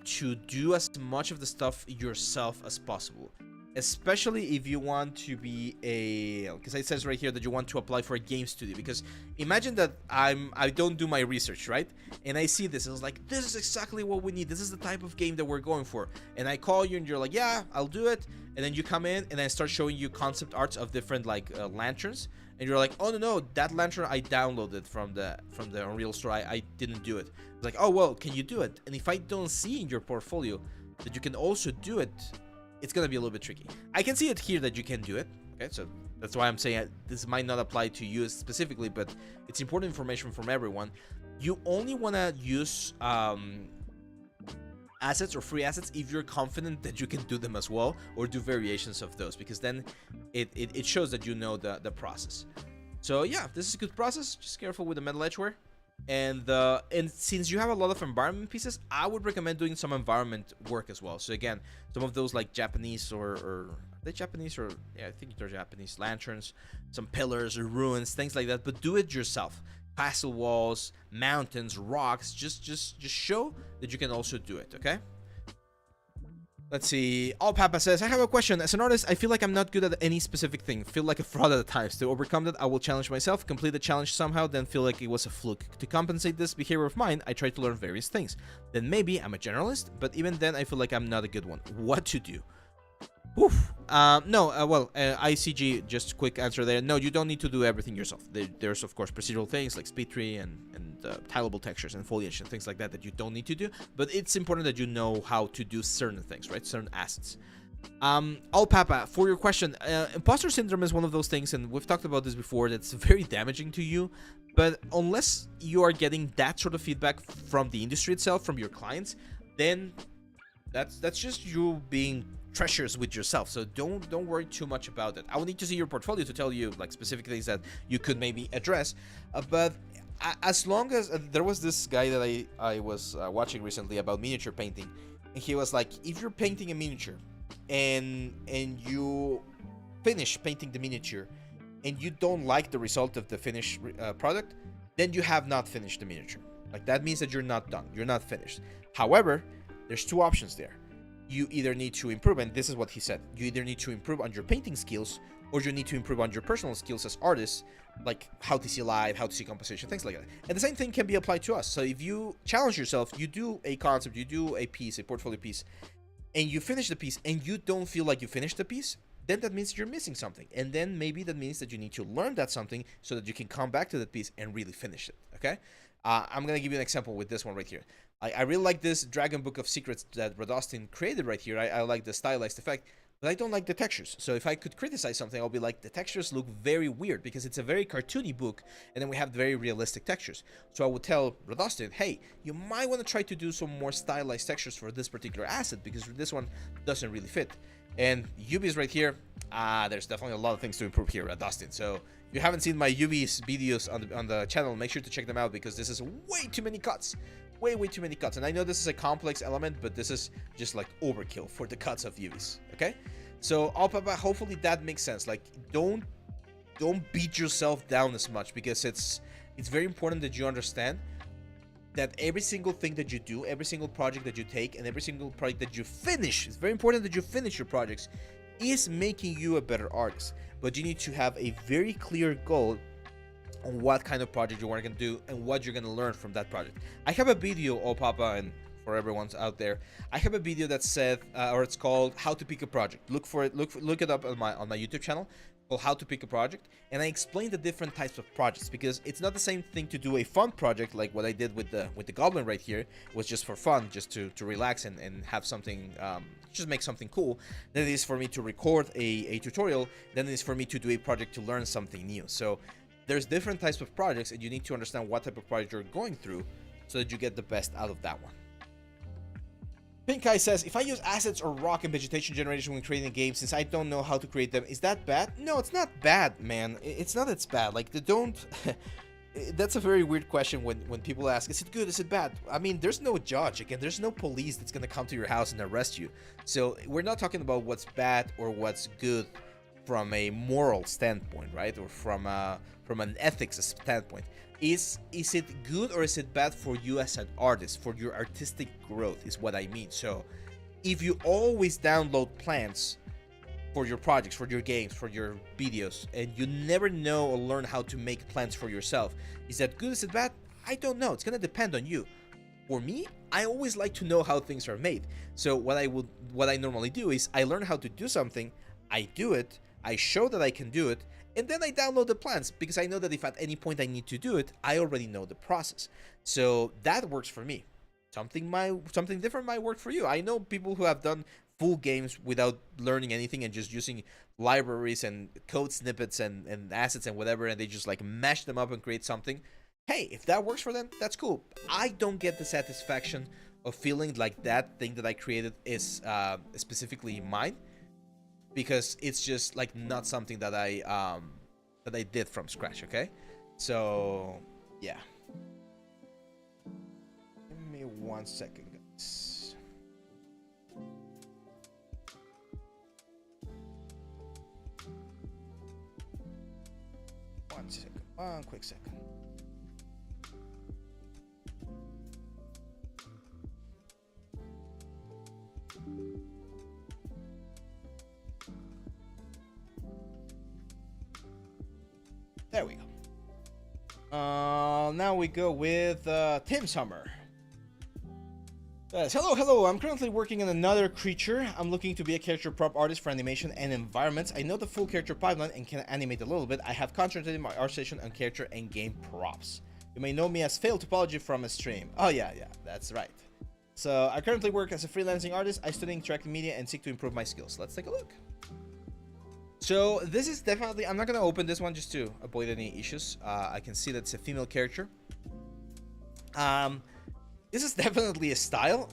to do as much of the stuff yourself as possible, especially if you want to be because it says right here that you want to apply for a game studio. Because imagine that I don't do my research, right, and I see this, and it's like, this is exactly what we need, this is the type of game that we're going for, and I call you and you're like, yeah, I'll do it, and then you come in and I start showing you concept arts of different like lanterns, and you're like, oh no, that lantern I downloaded from the Unreal store, I didn't do it. It's like, oh well, can you do it? And if I don't see in your portfolio that you can also do it, it's gonna be a little bit tricky. I can see it here that you can do it, Okay, so that's why I'm saying this might not apply to you specifically, but it's important information from everyone. You only want to use assets or free assets if you're confident that you can do them as well, or do variations of those, because then it shows that you know the process. So yeah, this is a good process. Just careful with the metal edgeware. And since you have a lot of environment pieces, I would recommend doing some environment work as well. So again, some of those like Japanese or are they Japanese, or yeah, I think they're Japanese lanterns, some pillars or ruins, things like that. But do it yourself. Castle walls, mountains, rocks. Just show that you can also do it. Okay. Let's see. All Papa says, I have a question. As an artist, I feel like I'm not good at any specific thing. Feel like a fraud at times. To overcome that, I will challenge myself, complete the challenge somehow, then feel like it was a fluke. To compensate this behavior of mine, I try to learn various things. Then maybe I'm a generalist, but even then I feel like I'm not a good one. What to do? Oof. ICG, just quick answer there. No, you don't need to do everything yourself. There's, of course, procedural things like speed tree and tileable textures and foliage and things like that you don't need to do. But it's important that you know how to do certain things, right? Certain assets. All Papa, for your question, imposter syndrome is one of those things, and we've talked about this before, that's very damaging to you. But unless you are getting that sort of feedback from the industry itself, from your clients, then that's just you being treacherous with yourself. So don't worry too much about it. I will need to see your portfolio to tell you like specific things that you could maybe address. But as long as there was this guy that I was watching recently about miniature painting, and he was like, if you're painting a miniature and you finish painting the miniature and you don't like the result of the finished product, then you have not finished the miniature. Like that means that you're not done, you're not finished. However, there's two options there. You either need to improve, and this is what he said, you either need to improve on your painting skills, or you need to improve on your personal skills as artists, like how to see light, how to see composition, things like that. And the same thing can be applied to us. So if you challenge yourself, you do a concept, you do a piece, a portfolio piece, and you finish the piece and you don't feel like you finished the piece, then that means you're missing something. And then maybe that means that you need to learn that something so that you can come back to that piece and really finish it, okay? I'm going to give you an example with this one right here. I really like this Dragon Book of Secrets that Rodostin created right here. I like the stylized effect, but I don't like the textures. So if I could criticize something, I'll be like, the textures look very weird because it's a very cartoony book, and then we have very realistic textures. So I would tell Rodostin, hey, you might want to try to do some more stylized textures for this particular asset because this one doesn't really fit. And UVs right here, there's definitely a lot of things to improve here at Dustin. So if you haven't seen my UVs videos on the channel, make sure to check them out because this is way too many cuts. Way too many cuts. And I know this is a complex element, but this is just like overkill for the cuts of UVs. Okay? So hopefully that makes sense. Like don't beat yourself down as much because it's very important that you understand that every single thing that you do, every single project that you take, and every single project that you finish, it's very important that you finish your projects, is making you a better artist. But you need to have a very clear goal on what kind of project you are going to do and what you're going to learn from that project. I have a video, oh Papa, and for everyone's out there, I have a video that said, or it's called "How to Pick a Project." Look for it. Look it up on my YouTube channel. Called "How to Pick a Project," and I explain the different types of projects because it's not the same thing to do a fun project like what I did with the goblin right here. It was just for fun, just to relax and have something, just make something cool. Then it is for me to record a tutorial. Then it is for me to do a project to learn something new. So there's different types of projects, and you need to understand what type of project you're going through so that you get the best out of that one. Pink Eye says, if I use assets or rock and vegetation generation when creating a game, since I don't know how to create them, is that bad? No, it's not bad, man. It's not it's bad. Like, that's a very weird question when people ask, is it good, is it bad? I mean, there's no judge. Again, there's no police that's going to come to your house and arrest you. So we're not talking about what's bad or what's good from a moral standpoint, right? Or from an ethics standpoint. Is it good or is it bad for you as an artist, for your artistic growth is what I mean. So if you always download plans for your projects, for your games, for your videos, and you never know or learn how to make plans for yourself, is that good, is it bad? I don't know. It's gonna depend on you. For me, I always like to know how things are made. So what I normally do is I learn how to do something, I do it, I show that I can do it, and then I download the plans because I know that if at any point I need to do it, I already know the process. So that works for me. Something different might work for you. I know people who have done full games without learning anything and just using libraries and code snippets and assets and whatever, and they just like mash them up and create something. Hey, if that works for them, that's cool. I don't get the satisfaction of feeling like that thing that I created is specifically mine, because it's just like not something that I did from scratch. Okay, so yeah. Give me 1 second, guys. One quick second. There we go. Now we go with Tim Summer. Hello. I'm currently working on another creature. I'm looking to be a character prop artist for animation and environments. I know the full character pipeline and can animate a little bit. I have concentrated my art station on character and game props. You may know me as Fail Topology from a stream. Oh yeah, that's right. So I currently work as a freelancing artist. I study interactive media and seek to improve my skills. Let's take a look. So this is definitely, I'm not going to open this one just to avoid any issues. I can see that it's a female character. This is definitely a style.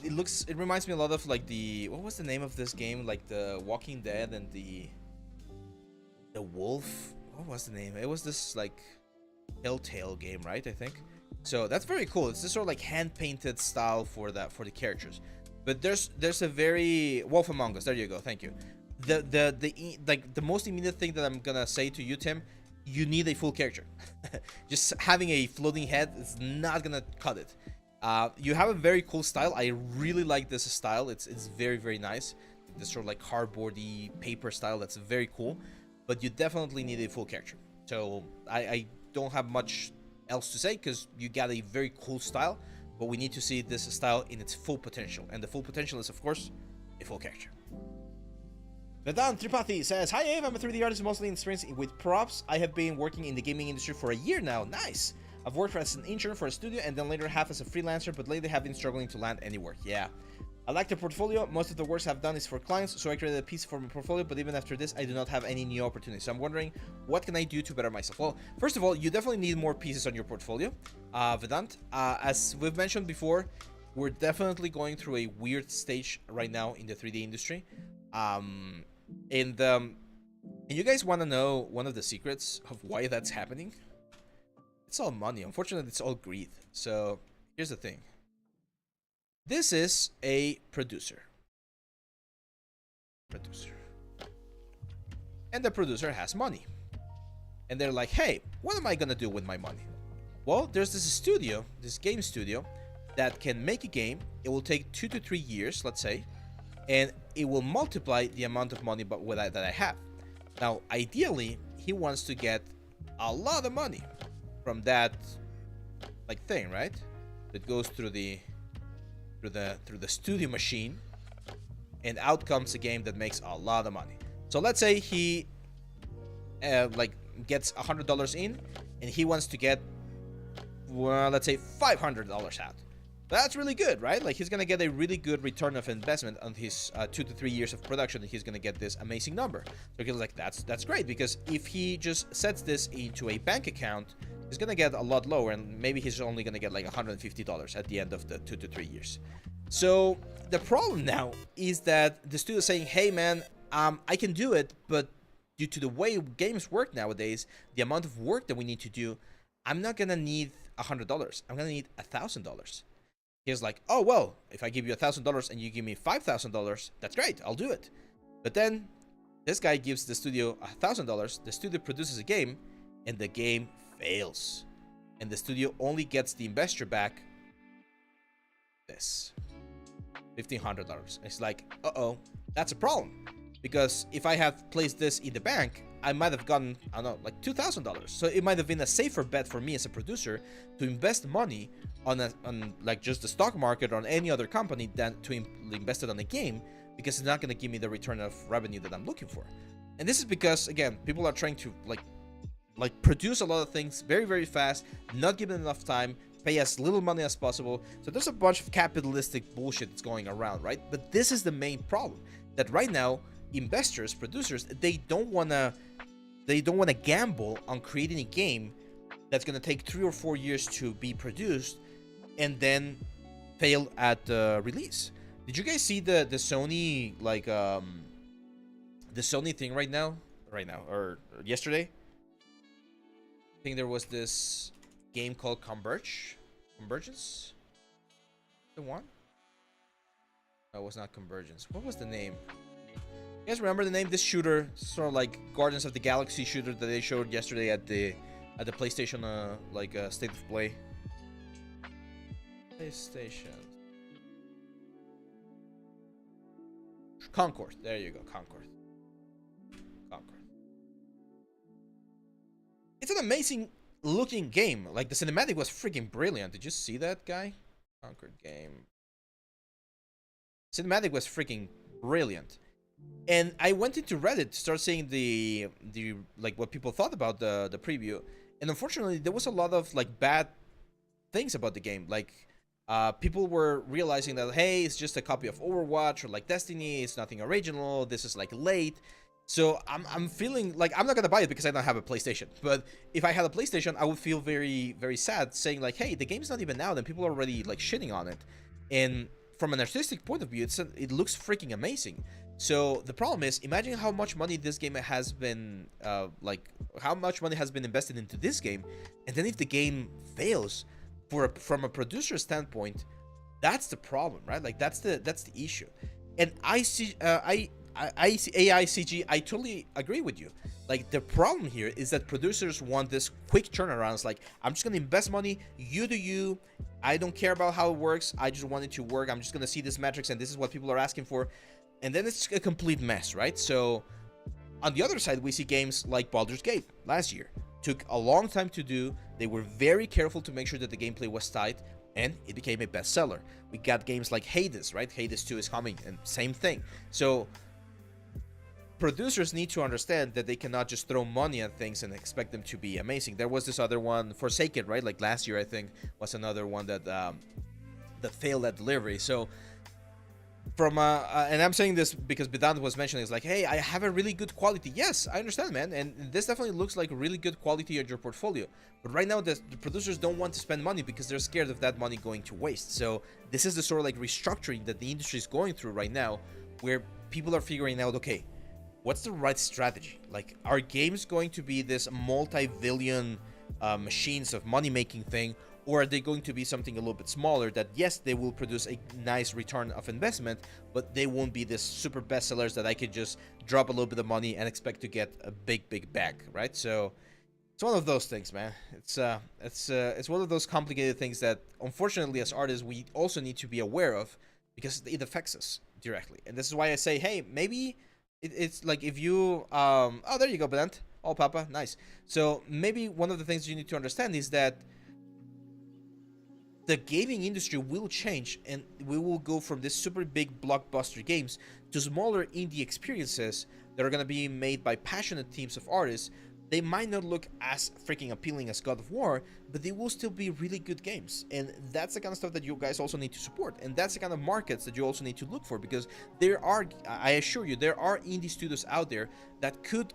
It reminds me a lot of like what was the name of this game? Like the Walking Dead and the Wolf. What was the name? It was this like Telltale game, right? I think. So that's very cool. It's this sort of like hand-painted style for the characters. But there's a very Wolf Among Us. There you go. Thank you. The most immediate thing that I'm gonna say to you, Tim, you need a full character. Just having a floating head is not gonna cut it. You have a very cool style. I really like this style. It's very, very nice. This sort of like cardboardy paper style. That's very cool. But you definitely need a full character. So I don't have much else to say, because you got a very cool style. But we need to see this style in its full potential. And the full potential is, of course, a full character. Vedant Tripathi says, "Hi Abe, I'm a 3D artist mostly experienced with props. I have been working in the gaming industry for a year now. Nice. I've worked as an intern for a studio and then later half as a freelancer, but lately have been struggling to land any work. Yeah. I like the portfolio. Most of the works I've done is for clients, so I created a piece for my portfolio, but even after this, I do not have any new opportunities. So I'm wondering, what can I do to better myself?" Well, first of all, you definitely need more pieces on your portfolio, Vedant. As we've mentioned before, we're definitely going through a weird stage right now in the 3D industry. And you guys want to know one of the secrets of why that's happening? It's all money. Unfortunately, it's all greed. So here's the thing. This is a producer. And the producer has money. And they're like, hey, what am I going to do with my money? Well, there's this studio, this game studio, that can make a game. It will take 2 to 3 years, let's say. And it will multiply the amount of money that I have. Now, ideally, he wants to get a lot of money from that like thing, right? That goes through the studio machine, and out comes a game that makes a lot of money. So let's say he like gets $100 in, and he wants to get, well, let's say $500 out. That's really good, right? Like, he's gonna get a really good return of investment on his 2 to 3 years of production, and he's gonna get this amazing number. So he's like, that's great, because if he just sets this into a bank account, he's gonna get a lot lower, and maybe he's only gonna get like $150 at the end of the 2 to 3 years. So the problem now is that the studio's saying, hey man, I can do it, but due to the way games work nowadays, the amount of work that we need to do, I'm not gonna need $100. I'm gonna need $1,000. He's like, oh, well, if I give you $1,000 and you give me $5,000, that's great, I'll do it. But then this guy gives the studio $1,000, the studio produces a game, and the game fails. And the studio only gets the investor back this $1,500. It's like, uh-oh, that's a problem. Because if I had placed this in the bank, I might have gotten, I don't know, like $2,000. So it might have been a safer bet for me as a producer to invest money on like just the stock market or on any other company than to invest it on a game, because it's not going to give me the return of revenue that I'm looking for. And this is because, again, people are trying to like produce a lot of things very, very fast, not given enough time pay as little money as possible. So there's a bunch of capitalistic bullshit that's going around, right? But this is the main problem, that right now investors, producers, they don't want to gamble on creating a game that's going to take 3 or 4 years to be produced and then fail at release. Did you guys see the Sony, like the Sony thing right now or yesterday? I think there was this game called Convergence? The one? No, it was not Convergence. What was the name? You guys remember the name? This shooter, sort of like Guardians of the Galaxy shooter that they showed yesterday at the PlayStation State of Play. PlayStation. Concord. There you go, Concord. It's an amazing looking game. Like, the cinematic was freaking brilliant. Did you see that, guy? Concord game. Cinematic was freaking brilliant. And I went into Reddit to start seeing the like what people thought about the preview. And unfortunately, there was a lot of like bad things about the game. Like, people were realizing that, hey, it's just a copy of Overwatch or like Destiny. It's nothing original. This is like late. So I'm feeling like I'm not gonna buy it because I don't have a PlayStation. But if I had a PlayStation, I would feel very, very sad saying like, hey, the game's not even out and people are already like shitting on it. And from an artistic point of view, it looks freaking amazing. So the problem is, imagine how much money this game has been, how much money has been invested into this game, and then if the game fails, from a producer standpoint, that's the problem, right? Like that's the issue. And AICG, I totally agree with you. Like, the problem here is that producers want this quick turnarounds. Like, I'm just gonna invest money, you do you, I don't care about how it works, I just want it to work, I'm just gonna see this metrics and this is what people are asking for, and then it's a complete mess, right? So on the other side, we see games like Baldur's Gate last year. Took a long time to do, they were very careful to make sure that the gameplay was tight, and it became a bestseller. We got games like Hades, right? Hades 2 is coming, and same thing. So producers need to understand that they cannot just throw money at things and expect them to be amazing. There was this other one, Forsaken, right? Like last year, I think, was another one that that failed at delivery. So from and I'm saying this because Vedant was mentioning, it's like, hey, I have a really good quality. Yes, I understand, man, and this definitely looks like a really good quality of your portfolio. But right now, the producers don't want to spend money because they're scared of that money going to waste. So this is the sort of like restructuring that the industry is going through right now, where people are figuring out, okay, what's the right strategy? Like, are games going to be this multi-billion machines of money-making thing, or are they going to be something a little bit smaller that, yes, they will produce a nice return of investment, but they won't be this super bestsellers that I could just drop a little bit of money and expect to get a big bag, right? So it's one of those things, man. It's one of those complicated things that, unfortunately, as artists, we also need to be aware of because it affects us directly. And this is why I say, hey, maybe it's like if you oh, there you go, Bent. Oh, Papa, nice. So maybe one of the things you need to understand is that the gaming industry will change, and we will go from this super big blockbuster games to smaller indie experiences that are going to be made by passionate teams of artists. They might not look as freaking appealing as God of War, but they will still be really good games. And that's the kind of stuff that you guys also need to support. And that's the kind of markets that you also need to look for, because there are, I assure you, there are indie studios out there that could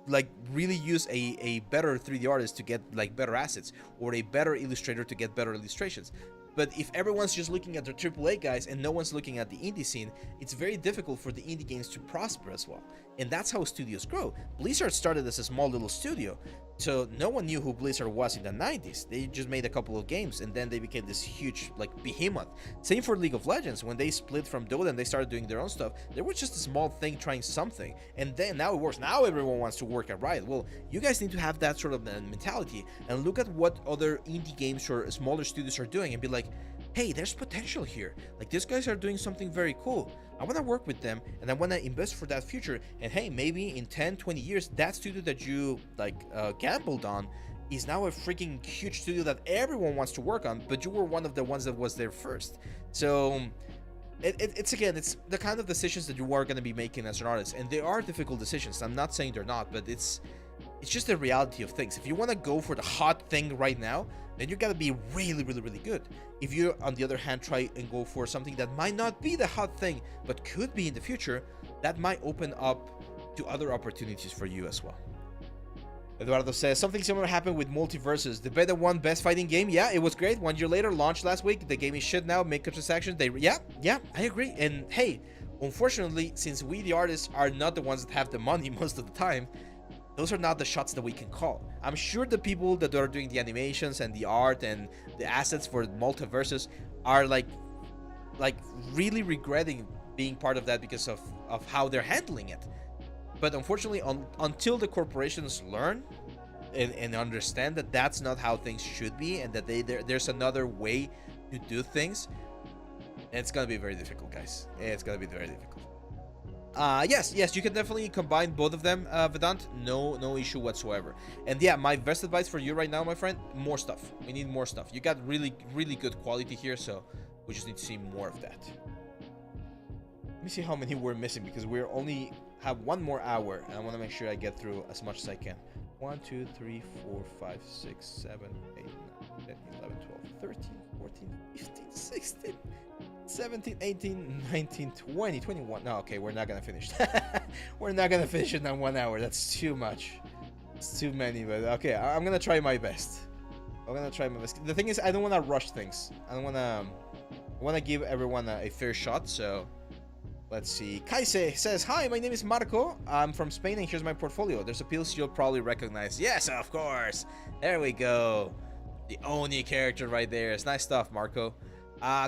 like really use a better 3D artist to get like better assets, or a better illustrator to get better illustrations. But if everyone's just looking at the AAA guys and no one's looking at the indie scene, it's very difficult for the indie games to prosper as well. And that's how studios grow. Blizzard started as a small little studio, so no one knew who Blizzard was in the 90s. They just made a couple of games, and then they became this huge like behemoth. Same for League of Legends. When they split from Dota and they started doing their own stuff, they were just a small thing trying something, and then now it works. Now everyone wants to work at Riot. Well, you guys need to have that sort of mentality and look at what other indie games or smaller studios are doing and be like, hey, there's potential here. Like, these guys are doing something very cool. I want to work with them, and I want to invest for that future. And hey, maybe in 10, 20 years, that studio that you like gambled on is now a freaking huge studio that everyone wants to work on, but you were one of the ones that was there first. So it's again, it's the kind of decisions that you are going to be making as an artist, and they are difficult decisions. I'm not saying they're not, but it's just the reality of things. If you want to go for the hot thing right now, then you gotta be really, really, really good. If you, on the other hand, try and go for something that might not be the hot thing, but could be in the future, that might open up to other opportunities for you as well. Eduardo says, something similar happened with Multiverses. The Beta 1 best fighting game. Yeah, it was great. 1 year later, launched last week. The game is shit now. Microtransactions. Yeah, I agree. And hey, unfortunately, since we, the artists, are not the ones that have the money most of the time, those are not the shots that we can call. I'm sure the people that are doing the animations and the art and the assets for Multiverses are like really regretting being part of that because of how they're handling it. But unfortunately, until the corporations learn and understand that that's not how things should be, and that there's another way to do things, it's gonna be very difficult, guys. It's gonna be very difficult. Yes, you can definitely combine both of them, Vedant. No issue whatsoever. And yeah, my best advice for you right now, my friend, more stuff. We need more stuff. You got really, really good quality here, so we just need to see more of that. Let me see how many we're missing, because we're only have 1 more hour, and I want to make sure I get through as much as I can. 1, 2, 3, 4, 5, 6, 7, 8, 9, 10, 11, 12, 13, 14, 15, 16, 17, 18, 19, 20, 21. No, okay, we're not gonna finish. We're not gonna finish it in 1 hour. That's too much. It's too many, but okay, I'm gonna try my best. The thing is, I don't want to rush things. I want to give everyone a fair shot, so let's see. Kaise says, hi, my name is Marco. I'm from Spain, and here's my portfolio. There's a piece you'll probably recognize. Yes, of course. There we go. The Oni character right there. It's nice stuff, Marco.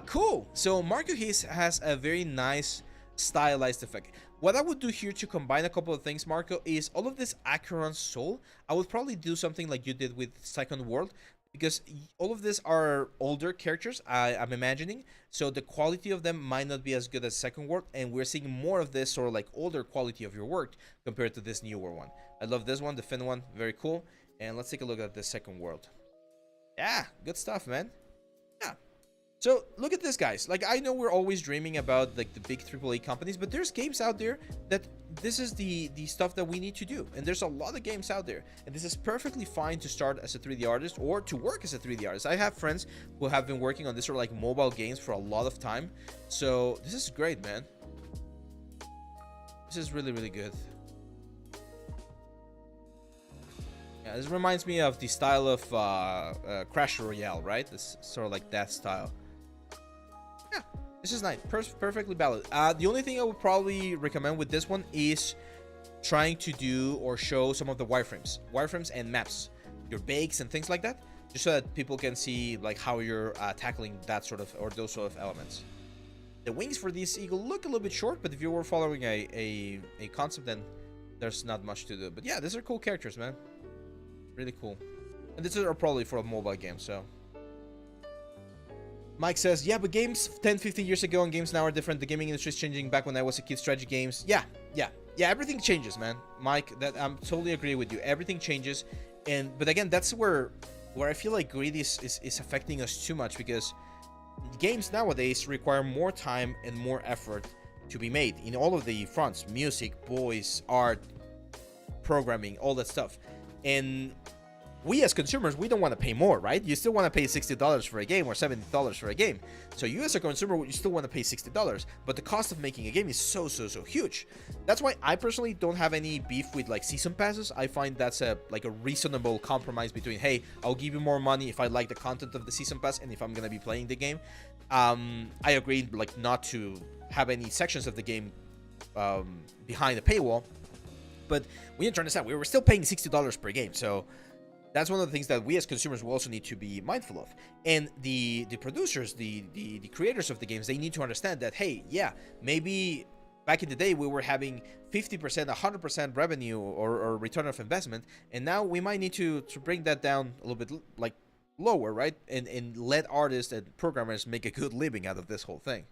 Cool. So Marco has a very nice stylized effect. What I would do here to combine a couple of things, Marco, is all of this Acheron Soul. I would probably do something like you did with Second World, because all of these are older characters, I'm imagining, so the quality of them might not be as good as Second World, and we're seeing more of this sort of like older quality of your work compared to this newer one. I love this one, the Finn one, very cool. And let's take a look at the Second World. Yeah, good stuff, man. Yeah. So look at this, guys. Like, I know we're always dreaming about like the big AAA companies, but there's games out there that this is the stuff that we need to do, and there's a lot of games out there, and this is perfectly fine to start as a 3D artist or to work as a 3D artist. I have friends who have been working on this sort of like mobile games for a lot of time, so this is great, man. This is really, really good. Yeah, this reminds me of the style of Crash Royale, right? This sort of like that style. Yeah, this is nice. Perfectly balanced. The only thing I would probably recommend with this one is trying to do or show some of the wireframes and maps, your bakes and things like that, just so that people can see like how you're tackling that sort of, or those sort of elements. The wings for this eagle look a little bit short, but if you were following a concept, then there's not much to do. But yeah, these are cool characters, man. Really cool. And this are probably for a mobile game, so. Mike says, yeah, but games 10, 15 years ago and games now are different. The gaming industry is changing. Back when I was a kid, strategy games. Yeah, everything changes, man. Mike, that I'm totally agree with you. Everything changes. But again, that's where I feel like greed is affecting us too much, because games nowadays require more time and more effort to be made in all of the fronts: music, voice, art, programming, all that stuff. And we as consumers, we don't want to pay more, right? You still want to pay $60 for a game or $70 for a game. So you as a consumer, you still want to pay $60, but the cost of making a game is so huge. That's why I personally don't have any beef with like season passes. I find that's a reasonable compromise between, hey, I'll give you more money if I like the content of the season pass and if I'm gonna be playing the game. I agree, like, not to have any sections of the game behind a paywall. But we need to understand, we were still paying $60 per game, so that's one of the things that we as consumers will also need to be mindful of. And the producers, the creators of the games, they need to understand that, hey, yeah, maybe back in the day we were having 50%, 100% revenue or return of investment, and now we might need to bring that down a little bit, like, lower, right? And let artists and programmers make a good living out of this whole thing.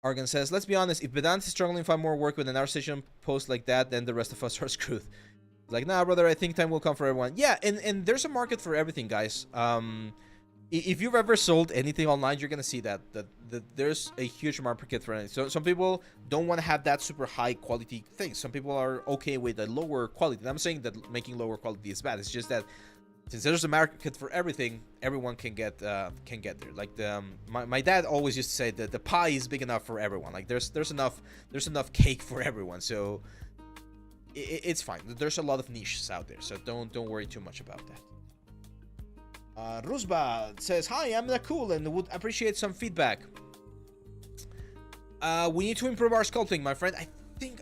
Argan says, let's be honest, if Vedant is struggling to find more work with an art station post like that, then the rest of us are screwed. Like, nah, brother, I think time will come for everyone. Yeah, and there's a market for everything, guys. If you've ever sold anything online, you're gonna see that there's a huge market for it. So some people don't want to have that super high quality thing. Some people are okay with a lower quality. And I'm saying that making lower quality is bad. It's just that since there's a market for everything, everyone can get there. Like my dad always used to say that the pie is big enough for everyone. Like there's enough cake for everyone. So it's fine. There's a lot of niches out there. So don't worry too much about that. Rusba says, "Hi, I'm Nakul and would appreciate some feedback. We need to improve our sculpting, my friend.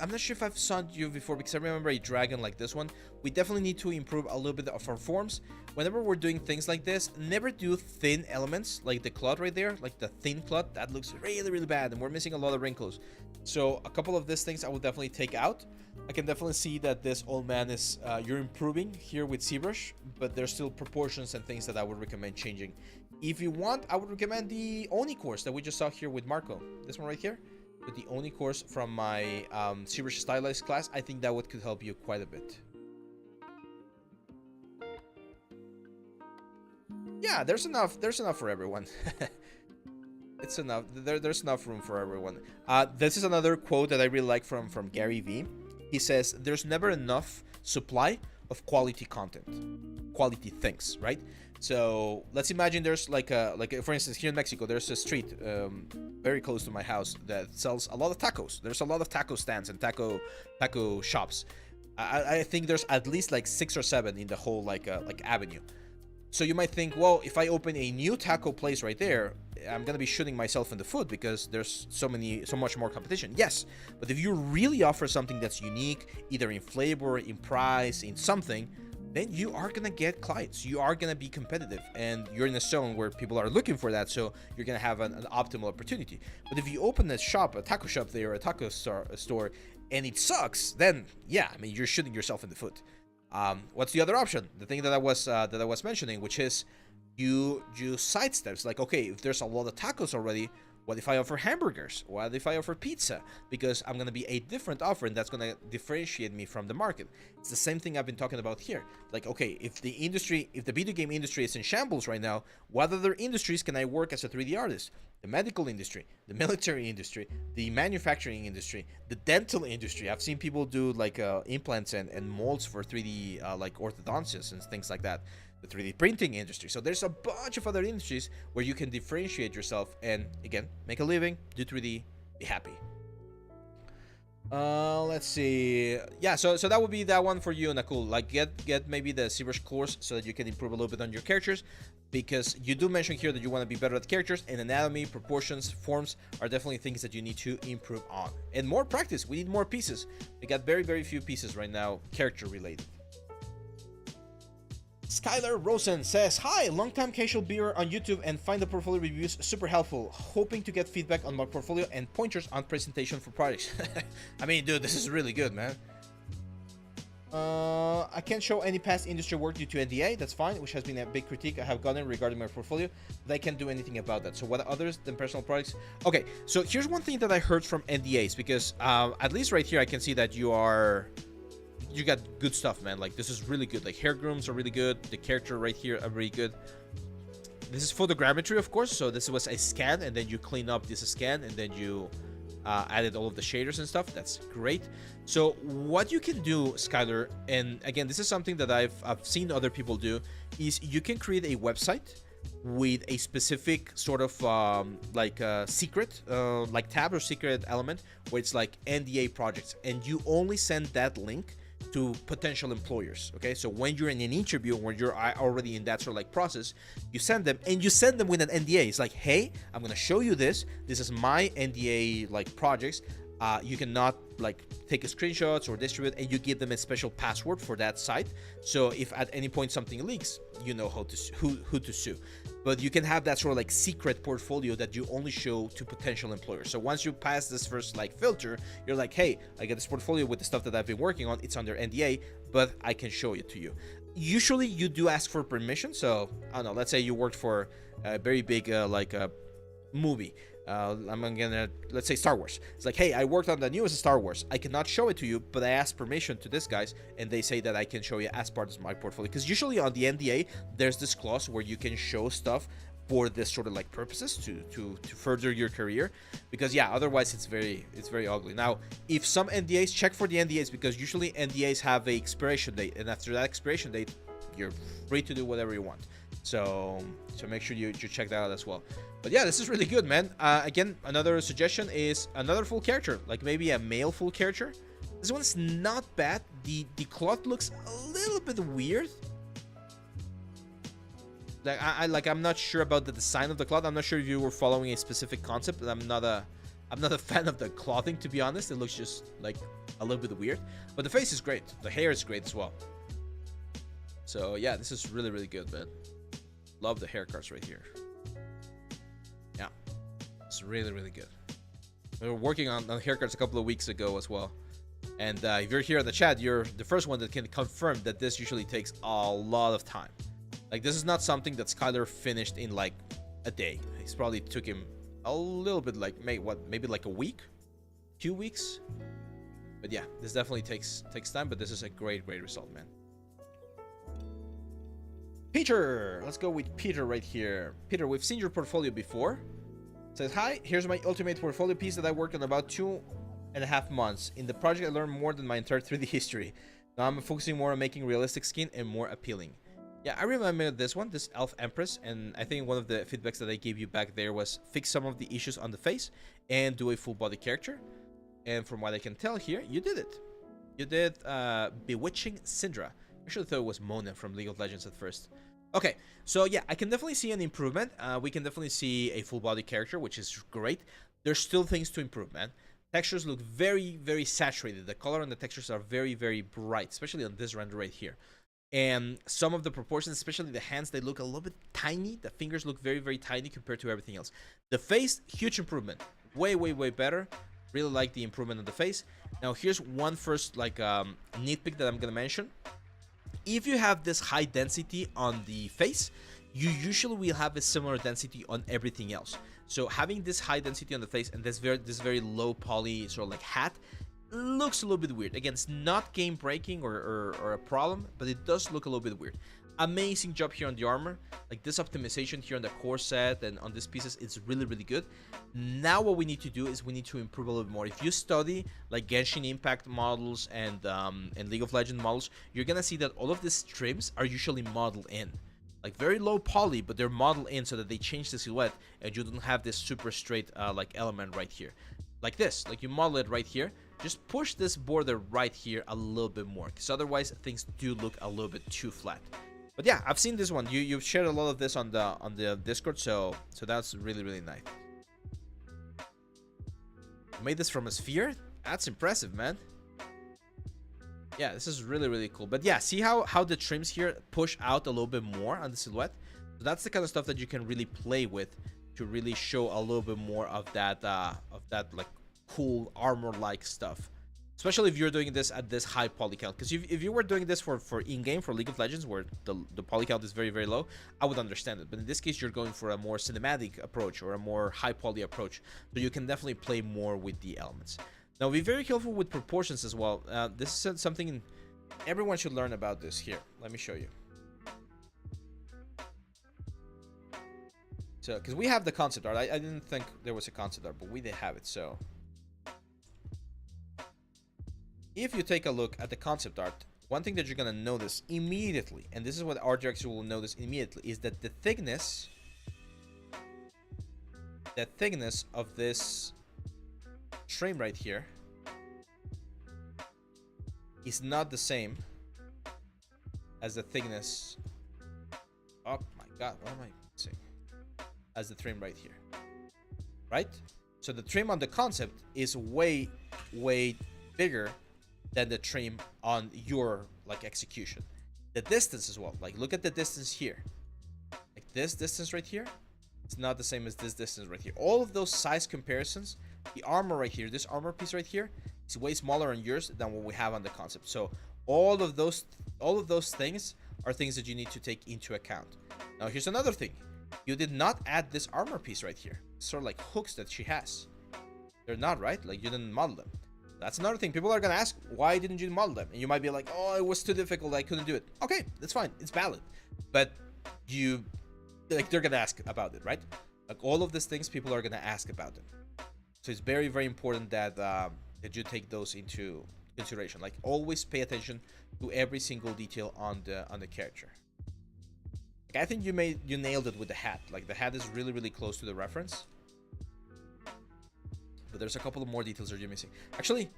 I'm not sure if I've saw you before because I remember a dragon like this one. We definitely need to improve a little bit of our forms. Whenever we're doing things like this, never do thin elements like the cloth right there, like the thin cloth. That looks really, really bad and we're missing a lot of wrinkles. So a couple of these things I will definitely take out. I can definitely see that this old man is, you're improving here with ZBrush, but there's still proportions and things that I would recommend changing. If you want, I would recommend the Oni course that we just saw here with Marco. This one right here. With the Oni course from my ZBrush stylized class, I think that could help you quite a bit. Yeah, there's enough for everyone. It's enough. There's enough room for everyone. This is another quote that I really like from Gary Vee. He says, "There's never enough supply of quality content, quality things, right?" So let's imagine there's like for instance, here in Mexico, there's a street very close to my house that sells a lot of tacos. There's a lot of taco stands and taco shops. I think there's at least like 6 or 7 in the whole like avenue. So you might think, well, if I open a new taco place right there, I'm gonna be shooting myself in the foot because there's so much more competition. Yes, but if you really offer something that's unique, either in flavor, in price, in something, then you are gonna get clients. You are gonna be competitive, and you're in a zone where people are looking for that. So you're gonna have an optimal opportunity. But if you open a shop, a taco shop there, or a taco store, and it sucks, then yeah, I mean, you're shooting yourself in the foot. What's the other option? The thing that I was mentioning, which is you sidesteps. Like, okay, if there's a lot of tacos already, what if I offer hamburgers? What if I offer pizza? Because I'm going to be a different offer, and that's going to differentiate me from the market. It's the same thing I've been talking about here. Like, okay, if the video game industry is in shambles right now, what other industries can I work as a 3D artist? The medical industry, the military industry, the manufacturing industry, the dental industry. I've seen people do like implants and molds for 3D like orthodontists and things like that. The 3D printing industry. So there's a bunch of other industries where you can differentiate yourself and, again, make a living, do 3D, be happy. Let's see. Yeah, so that would be that one for you, Nakul. Like, get maybe the ZBrush course so that you can improve a little bit on your characters, because you do mention here that you want to be better at characters, and anatomy, proportions, forms are definitely things that you need to improve on. And more practice. We need more pieces. We got very, very few pieces right now, character related. Skylar Rosen says, "Hi, long-time casual beer on YouTube and find the portfolio reviews super helpful. Hoping to get feedback on my portfolio and pointers on presentation for projects." I mean, dude, this is really good, man. I can't show any past industry work due to NDA. That's fine, which has been a big critique I have gotten regarding my portfolio, but I can't do anything about that. So what others than personal projects? Okay, so here's one thing that I heard from NDAs, because at least right here I can see that you got good stuff, man. Like, this is really good. Like, hair grooms are really good. The character right here are really good. This is photogrammetry, of course. So this was a scan, and then you clean up this scan, and then you added all of the shaders and stuff. That's great. So what you can do, Skylar, and again, this is something that I've seen other people do, is you can create a website with a specific sort of secret like tab or secret element where it's like NDA projects, and you only send that link to potential employers. Okay, so when you're in an interview, when you're already in that sort of like process, you send them, and you send them with an NDA. It's like, hey, I'm gonna show you this is my NDA like projects. You cannot like take screenshots or distribute, and you give them a special password for that site, so if at any point something leaks, you know who to sue. But you can have that sort of like secret portfolio that you only show to potential employers. So once you pass this first like filter, you're like, hey, I got this portfolio with the stuff that I've been working on. It's under NDA, but I can show it to you. Usually you do ask for permission. So I don't know, let's say you worked for a very big movie. Let's say Star Wars. It's like, hey, I worked on the newest Star Wars. I cannot show it to you, but I asked permission to this guys, and they say that I can show you as part of my portfolio. Because usually on the NDA, there's this clause where you can show stuff for this sort of like purposes to further your career. Because yeah, otherwise it's very ugly. Now, if some NDAs, check for the NDAs, because usually NDAs have a expiration date, and after that expiration date, you're free to do whatever you want. So make sure you check that out as well. But yeah, this is really good, man. Again, another suggestion is another full character, like maybe a male full character. This one's not bad. The cloth looks a little bit weird. Like I'm not sure about the design of the cloth. I'm not sure if you were following a specific concept, but I'm not a fan of the clothing, to be honest. It looks just like a little bit weird. But the face is great. The hair is great as well. So yeah, this is really, really good, man. Love the haircuts right here. Yeah, it's really, really good. We were working on haircuts a couple of weeks ago as well. And if you're here in the chat, you're the first one that can confirm that this usually takes a lot of time. Like, this is not something that Skylar finished in like a day. It's probably took him a little bit, like maybe like a week, 2 weeks. But yeah, this definitely takes time. But this is a great result, man. Peter, let's go with Peter right here. Peter, we've seen your portfolio before. It says, hi, here's my ultimate portfolio piece that I worked on about 2.5 months. In the project, I learned more than my entire 3D history. Now I'm focusing more on making realistic skin and more appealing. Yeah, I remember this one, this Elf Empress, and I think one of the feedbacks that I gave you back there was fix some of the issues on the face and do a full body character. And from what I can tell here, you did it. You did Bewitching Syndra. I should have thought it was Mona from League of Legends at first. Okay, so yeah, I can definitely see an improvement. We can definitely see a full body character, which is great. There's still things to improve, man. Textures look very saturated. The color and the textures are very bright, especially on this render right here. And some of the proportions, especially the hands, they look a little bit tiny. The fingers look very tiny compared to everything else. The face, huge improvement. Way better. Really like the improvement on the face. Now here's one first like nitpick that I'm gonna mention. If you have this high density on the face, you usually will have a similar density on everything else. So having this high density on the face and this very low poly sort of like hat looks a little bit weird. Again, it's not game breaking or a problem, but it does look a little bit weird. Amazing job here on the armor. Like this optimization here on the corset and on these pieces, it's really good. Now what we need to do is we need to improve a little bit more. If you study like Genshin Impact models and League of Legends models, you're gonna see that all of these trims are usually modeled in. Like very low poly, but they're modeled in so that they change the silhouette and you don't have this super straight like element right here. Like this, like you model it right here. Just push this border right here a little bit more, because otherwise things do look a little bit too flat. But yeah, I've seen this one. You've shared a lot of this on the Discord, so that's really nice. You made this from a sphere? That's impressive, man. Yeah, this is really cool. But yeah, see how the trims here push out a little bit more on the silhouette? So that's the kind of stuff that you can really play with to really show a little bit more of that like cool armor-like stuff. Especially if you're doing this at this high poly count. Because if you were doing this for in-game, for League of Legends, where the poly count is very low, I would understand it. But in this case, you're going for a more cinematic approach or a more high poly approach. So you can definitely play more with the elements. Now, be very careful with proportions as well. This is something everyone should learn about this here. Let me show you. So, because we have the concept art. I didn't think there was a concept art, but we did have it, so... If you take a look at the concept art, one thing that you're going to notice immediately, and this is what art director will notice immediately, is that the thickness of this trim right here is not the same as the thickness, oh my god, what am I saying, as the trim right here, right? So the trim on the concept is way bigger than the trim on your like execution. The distance as well, like look at the distance here, like this distance right here, it's not the same as this distance right here. All of those size comparisons, the armor right here, this armor piece right here, is way smaller on yours than what we have on the concept. So all of those things are things that you need to take into account. Now here's another thing, you did not add this armor piece right here, sort of like hooks that she has. They're not, right? Like you didn't model them. That's another thing. People are gonna ask, why didn't you model them? And you might be like, oh, it was too difficult, I couldn't do it. Okay, that's fine, it's valid. But they're gonna ask about it, right? Like all of these things, people are gonna ask about them. So it's very important that that you take those into consideration. Like always pay attention to every single detail on the character. I think you nailed it with the hat. Like the hat is really, really close to the reference. But there's a couple of more details that you're missing. Actually,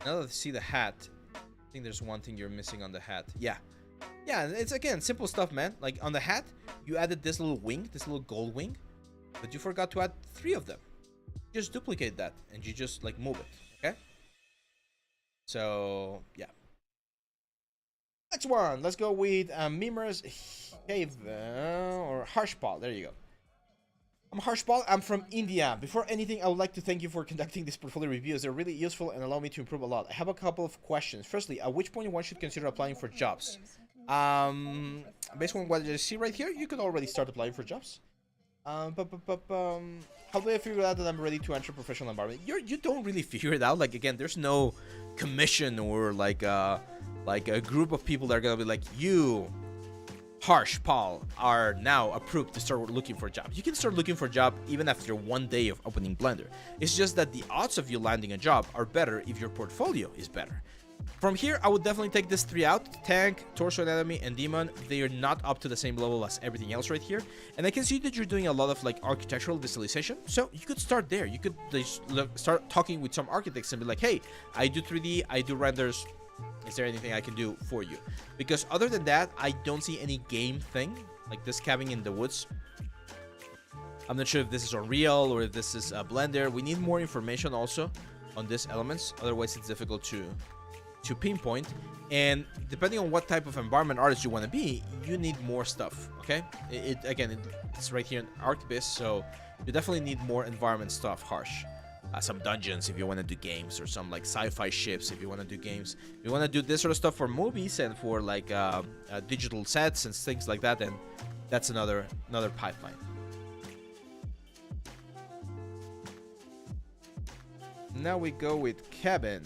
now that I see the hat, I think there's one thing you're missing on the hat. Yeah. Yeah, it's again simple stuff, man. Like on the hat, you added this little wing, this little gold wing, but you forgot to add 3 of them. Just duplicate that and you just like move it, okay? So yeah. Next one, let's go with Mimers Cave or Harshpal. There you go. I'm Harshpal. I'm from India. Before anything, I would like to thank you for conducting these portfolio reviews. They're really useful and allow me to improve a lot. I have a couple of questions. Firstly, at which point one should consider applying for jobs? Based on what you see right here, you could already start applying for jobs. How do I figure out that I'm ready to enter professional environment? You don't really figure it out. Like again, there's no commission or like a group of people that are gonna be like, you, Harsh, Paul, are now approved to start looking for a job. You can start looking for a job even after 1 day of opening Blender. It's just that the odds of you landing a job are better if your portfolio is better. From here, I would definitely take this 3 out. Tank, Torso Anatomy, and Demon. They are not up to the same level as everything else right here. And I can see that you're doing a lot of like architectural visualization. So you could start there. You could start talking with some architects and be like, hey, I do 3D, I do renders. Is there anything I can do for you? Because other than that, I don't see any game thing like this cabin in the woods. I'm not sure if this is Unreal or if this is a Blender. We need more information also on these elements. Otherwise, it's difficult to pinpoint. And depending on what type of environment artist you want to be, you need more stuff. Okay, it's right here in ArcBis, so you definitely need more environment stuff. Harsh. Some dungeons if you want to do games, or some like sci-fi ships if you want to do games. If you want to do this sort of stuff for movies and for like digital sets and things like that, then that's another pipeline. Now we go with Kevin.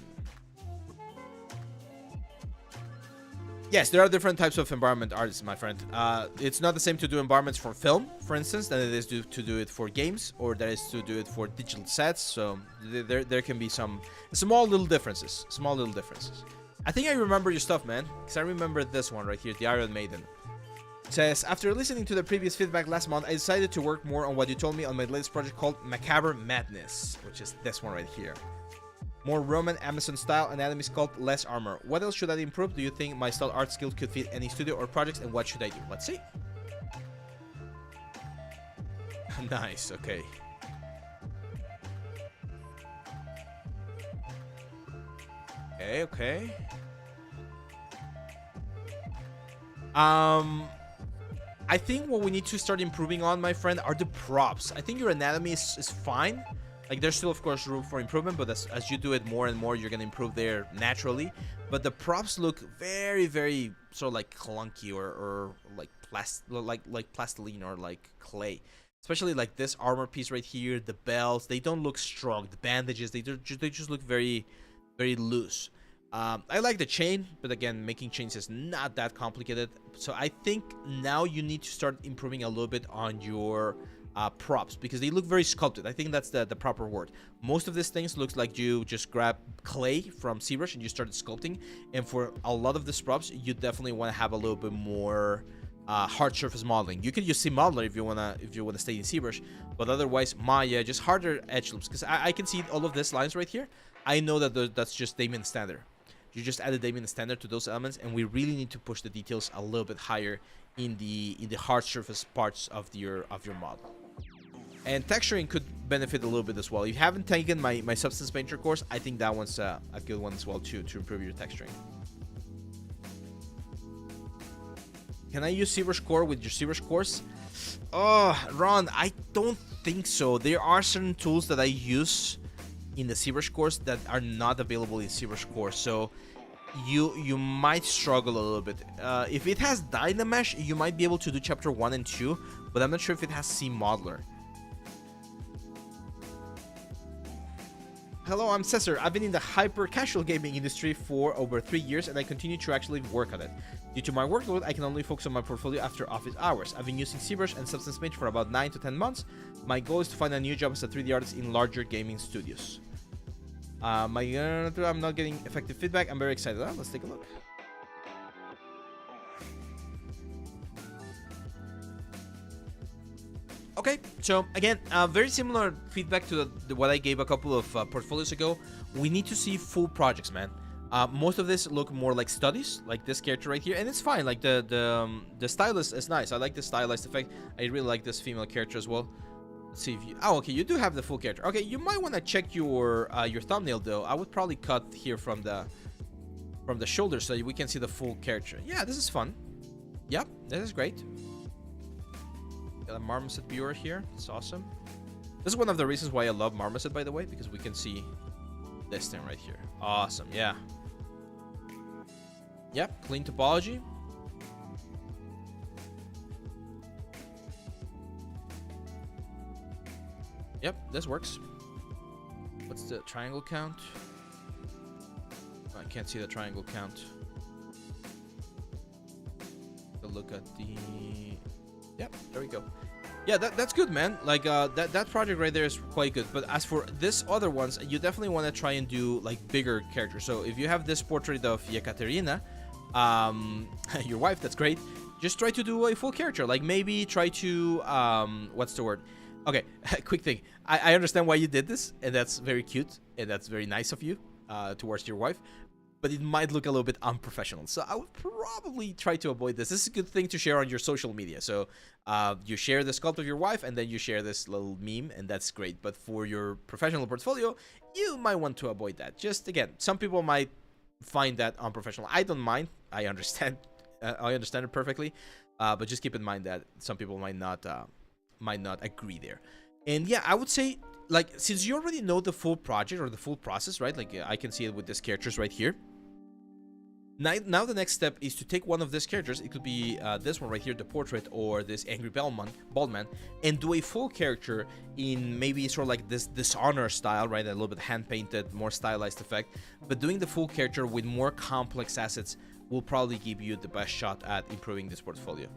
Yes, there are different types of environment artists, my friend. It's not the same to do environments for film, for instance, than it is to do it for games, or that is to do it for digital sets. So there can be some small little differences. Small little differences. I think I remember your stuff, man, because I remember this one right here, the Iron Maiden. It says, after listening to the previous feedback last month, I decided to work more on what you told me on my latest project called Macabre Madness, which is this one right here. More Roman Amazon style anatomy sculpt, less armor. What else should I improve? Do you think my style art skill could fit any studio or projects, and what should I do? Let's see. Nice, okay. Okay. I think what we need to start improving on, my friend, are the props. I think your anatomy is fine. Like, there's still, of course, room for improvement, but as you do it more and more, you're going to improve there naturally. But the props look very, very sort of like clunky or like plastiline or like clay. Especially like this armor piece right here, the belts, they don't look strong. The bandages, they just look very, very loose. I like the chain, but again, making chains is not that complicated. So I think now you need to start improving a little bit on your props, because they look very sculpted. I think that's the proper word. Most of these things looks like you just grab clay from ZBrush and you started sculpting. And for a lot of these props, you definitely want to have a little bit more hard surface modeling. You can use SimModeler if you wanna stay in ZBrush, but otherwise Maya, just harder edge loops. Because I can see all of these lines right here. I know that that's just Damien standard. You just added Damien standard to those elements, and we really need to push the details a little bit higher in the hard surface parts of your model. And texturing could benefit a little bit as well. If you haven't taken my Substance Painter course, I think that one's a good one as well to improve your texturing. Can I use ZBrush Core with your ZBrush course? Oh, Ron, I don't think so. There are certain tools that I use in the ZBrush course that are not available in ZBrush Core, so you might struggle a little bit. If it has Dynamesh, you might be able to do chapter 1 and 2, but I'm not sure if it has SimModeler. Hello, I'm Cesar. I've been in the hyper-casual gaming industry for over 3 years, and I continue to actually work on it. Due to my workload, I can only focus on my portfolio after office hours. I've been using ZBrush and Substance Painter for about 9 to 10 months. My goal is to find a new job as a 3D artist in larger gaming studios. I'm not getting effective feedback. I'm very excited. Let's take a look. Okay, so again, very similar feedback to what I gave a couple of portfolios ago. We need to see full projects, man. Most of this look more like studies, like this character right here, and it's fine. Like the stylus is nice. I like the stylized effect. I really like this female character as well. Let's see if you. Oh, okay, you do have the full character. Okay, you might want to check your thumbnail though. I would probably cut here from the shoulder so we can see the full character. Yeah, this is fun. Yep, this is great. Got a marmoset viewer here. It's awesome. This is one of the reasons why I love marmoset, by the way, because we can see this thing right here. Awesome, yeah. Yep, clean topology. Yep, this works. What's the triangle count? I can't see the triangle count. Look at the... Yep, there we go. Yeah, that's good, man. Like that project right there is quite good. But as for this other ones, you definitely want to try and do like bigger characters. So if you have this portrait of Yekaterina, your wife, that's great. Just try to do a full character. Like maybe try to what's the word? Okay, quick thing. I understand why you did this, and that's very cute, and that's very nice of you towards your wife. But it might look a little bit unprofessional. So I would probably try to avoid this. This is a good thing to share on your social media. So you share the sculpt of your wife, and then you share this little meme, and that's great. But for your professional portfolio, you might want to avoid that. Just, again, some people might find that unprofessional. I don't mind. I understand. I understand it perfectly. But just keep in mind that some people might not agree there. And yeah, I would say, like, since you already know the full project or the full process, right? Like, I can see it with these characters right here. Now the next step is to take one of these characters. It could be this one right here, the portrait, or this angry bald man, and do a full character in maybe sort of like this Dishonor style, right? A little bit hand-painted, more stylized effect. But doing the full character with more complex assets will probably give you the best shot at improving this portfolio.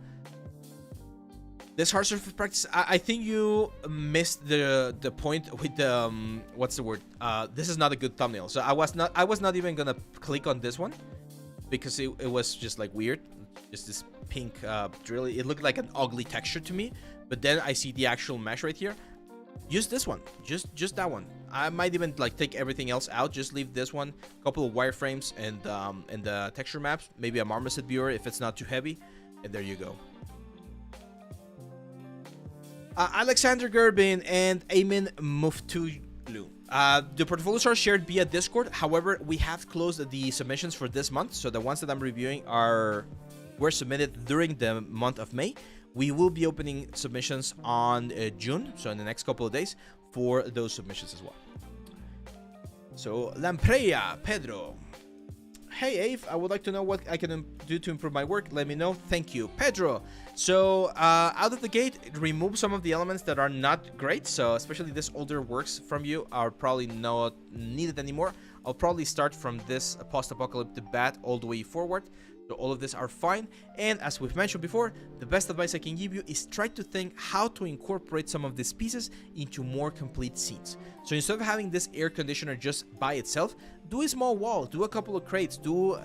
This hard surface practice, I think you missed the point with the what's the word? This is not a good thumbnail. So I was not even gonna click on this one, because it was just like weird, just this pink drill. It looked like an ugly texture to me, but then I see the actual mesh right here. Use this one, just that one. I might even like take everything else out, just leave this one, a couple of wireframes, and the texture maps, maybe a marmoset viewer if it's not too heavy, and there you go. Alexander Gerbin and Ayman Muftulu. The portfolios are shared via Discord. However, we have closed the submissions for this month, so the ones that I'm reviewing were submitted during the month of May. We will be opening submissions on June, so in the next couple of days, for those submissions as well. So, Lampreya, Pedro. Hey, Ave, I would like to know what I can do to improve my work. Let me know. Thank you. Pedro. So, out of the gate, remove some of the elements that are not great. So, especially this older works from you are probably not needed anymore. I'll probably start from this post-apocalyptic bat all the way forward. So all of this are fine, and as we've mentioned before, the best advice I can give you is try to think how to incorporate some of these pieces into more complete scenes. So instead of having this air conditioner just by itself, do a small wall, do a couple of crates, do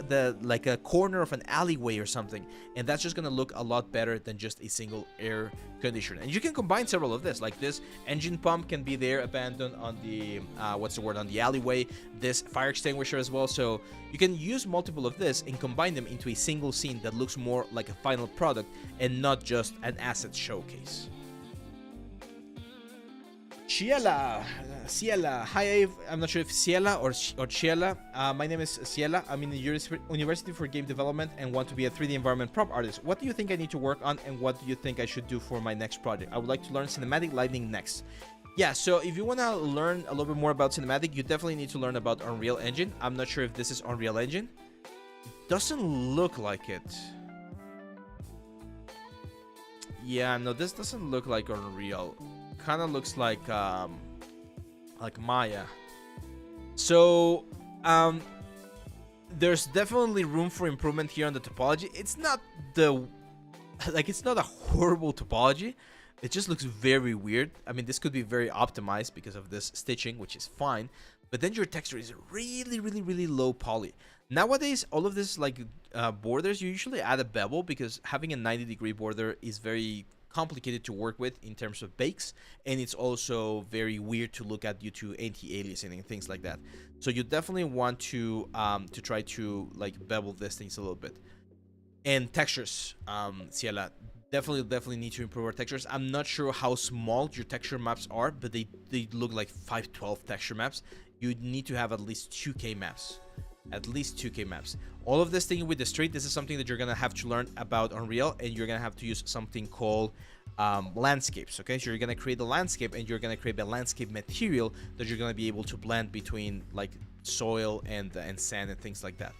like a corner of an alleyway or something, and that's just gonna look a lot better than just a single air conditioner. And you can combine several of this, like this engine pump can be there abandoned on the on the alleyway, this fire extinguisher as well. So you can use multiple of this and combine them into a single scene that looks more like a final product and not just an asset showcase. Ciela, hi Ave. I'm not sure if Ciela or Ciela. My name is Ciela. I'm in the University for Game Development and want to be a 3D environment prop artist. What do you think I need to work on, and what do you think I should do for my next project? I would like to learn cinematic lighting next. Yeah, so if you want to learn a little bit more about cinematic, you definitely need to learn about Unreal Engine. I'm not sure if this is Unreal Engine. Doesn't look like it. Yeah, no, this doesn't look like Unreal. Kind of looks like Maya. So there's definitely room for improvement here on the topology. It's not it's not a horrible topology. It just looks very weird. I mean, this could be very optimized because of this stitching, which is fine. But then your texture is really, really, really low poly. Nowadays, all of this borders, you usually add a bevel because having a 90-degree border is very complicated to work with in terms of bakes, and it's also very weird to look at due to anti-aliasing and things like that. So you definitely want to try to like bevel these things a little bit. And textures, Ciela, definitely need to improve our textures. I'm not sure how small your texture maps are, but they look like 512 texture maps. You need to have at least 2K maps. At least 2K maps. All of this thing with the street, this is something that you're gonna have to learn about Unreal, and you're gonna have to use something called landscapes. Okay, so you're gonna create a landscape, and you're gonna create a landscape material that you're gonna be able to blend between like soil and sand and things like that.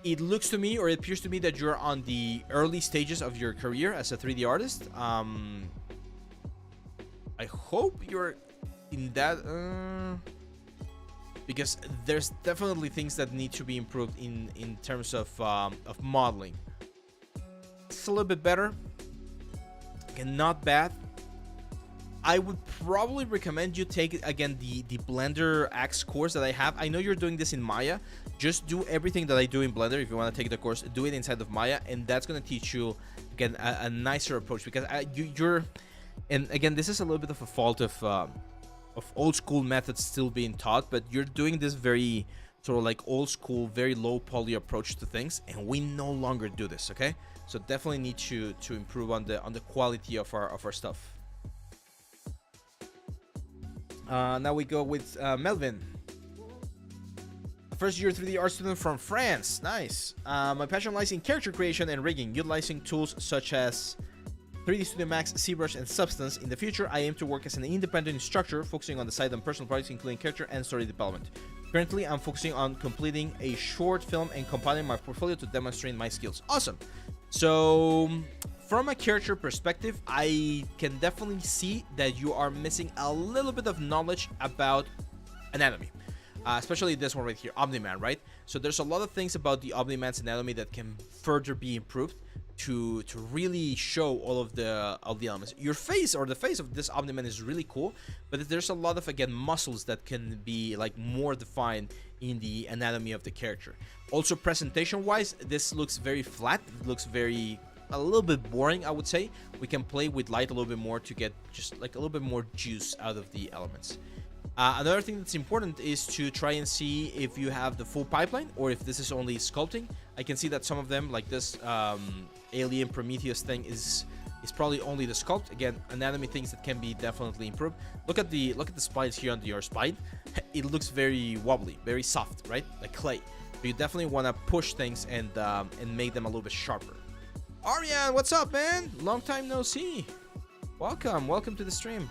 It looks to me, or it appears to me, that you're on the early stages of your career as a 3D artist. I hope you're in that, because there's definitely things that need to be improved in terms of modeling. It's a little bit better, again, not bad. I would probably recommend you take again the Blender X course that I have. I know you're doing this in Maya. Just do everything that I do in Blender. If you want to take the course, do it inside of Maya, and that's going to teach you again a nicer approach, because you're, and again, this is a little bit of a fault of old school methods still being taught, but you're doing this very sort of like old school, very low poly approach to things, and we no longer do this. Okay, so definitely need to improve on the quality of our stuff. Now we go with Melvin. First year 3D art student from France. Nice. My passion lies in character creation and rigging, utilizing tools such as 3D Studio Max, ZBrush, and Substance. In the future, I aim to work as an independent instructor, focusing on the side on personal projects, including character and story development. Currently, I'm focusing on completing a short film and compiling my portfolio to demonstrate my skills. Awesome. So, from a character perspective, I can definitely see that you are missing a little bit of knowledge about anatomy. Especially this one right here, Omni-Man, right? So there's a lot of things about the Omni-Man's anatomy that can further be improved to really show all of the elements. Your face, or the face of this Omni-Man, is really cool, but there's a lot of, again, muscles that can be like more defined in the anatomy of the character. Also, presentation-wise, this looks very flat. It looks a little bit boring, I would say. We can play with light a little bit more to get just like a little bit more juice out of the elements. Another thing that's important is to try and see if you have the full pipeline, or if this is only sculpting. I can see that some of them, like this Alien Prometheus thing, is probably only the sculpt. Again, anatomy things that can be definitely improved. Look at the spines here on your spine. It looks very wobbly, very soft, right? Like clay. But you definitely want to push things and make them a little bit sharper. Arian, what's up, man? Long time no see. Welcome to the stream.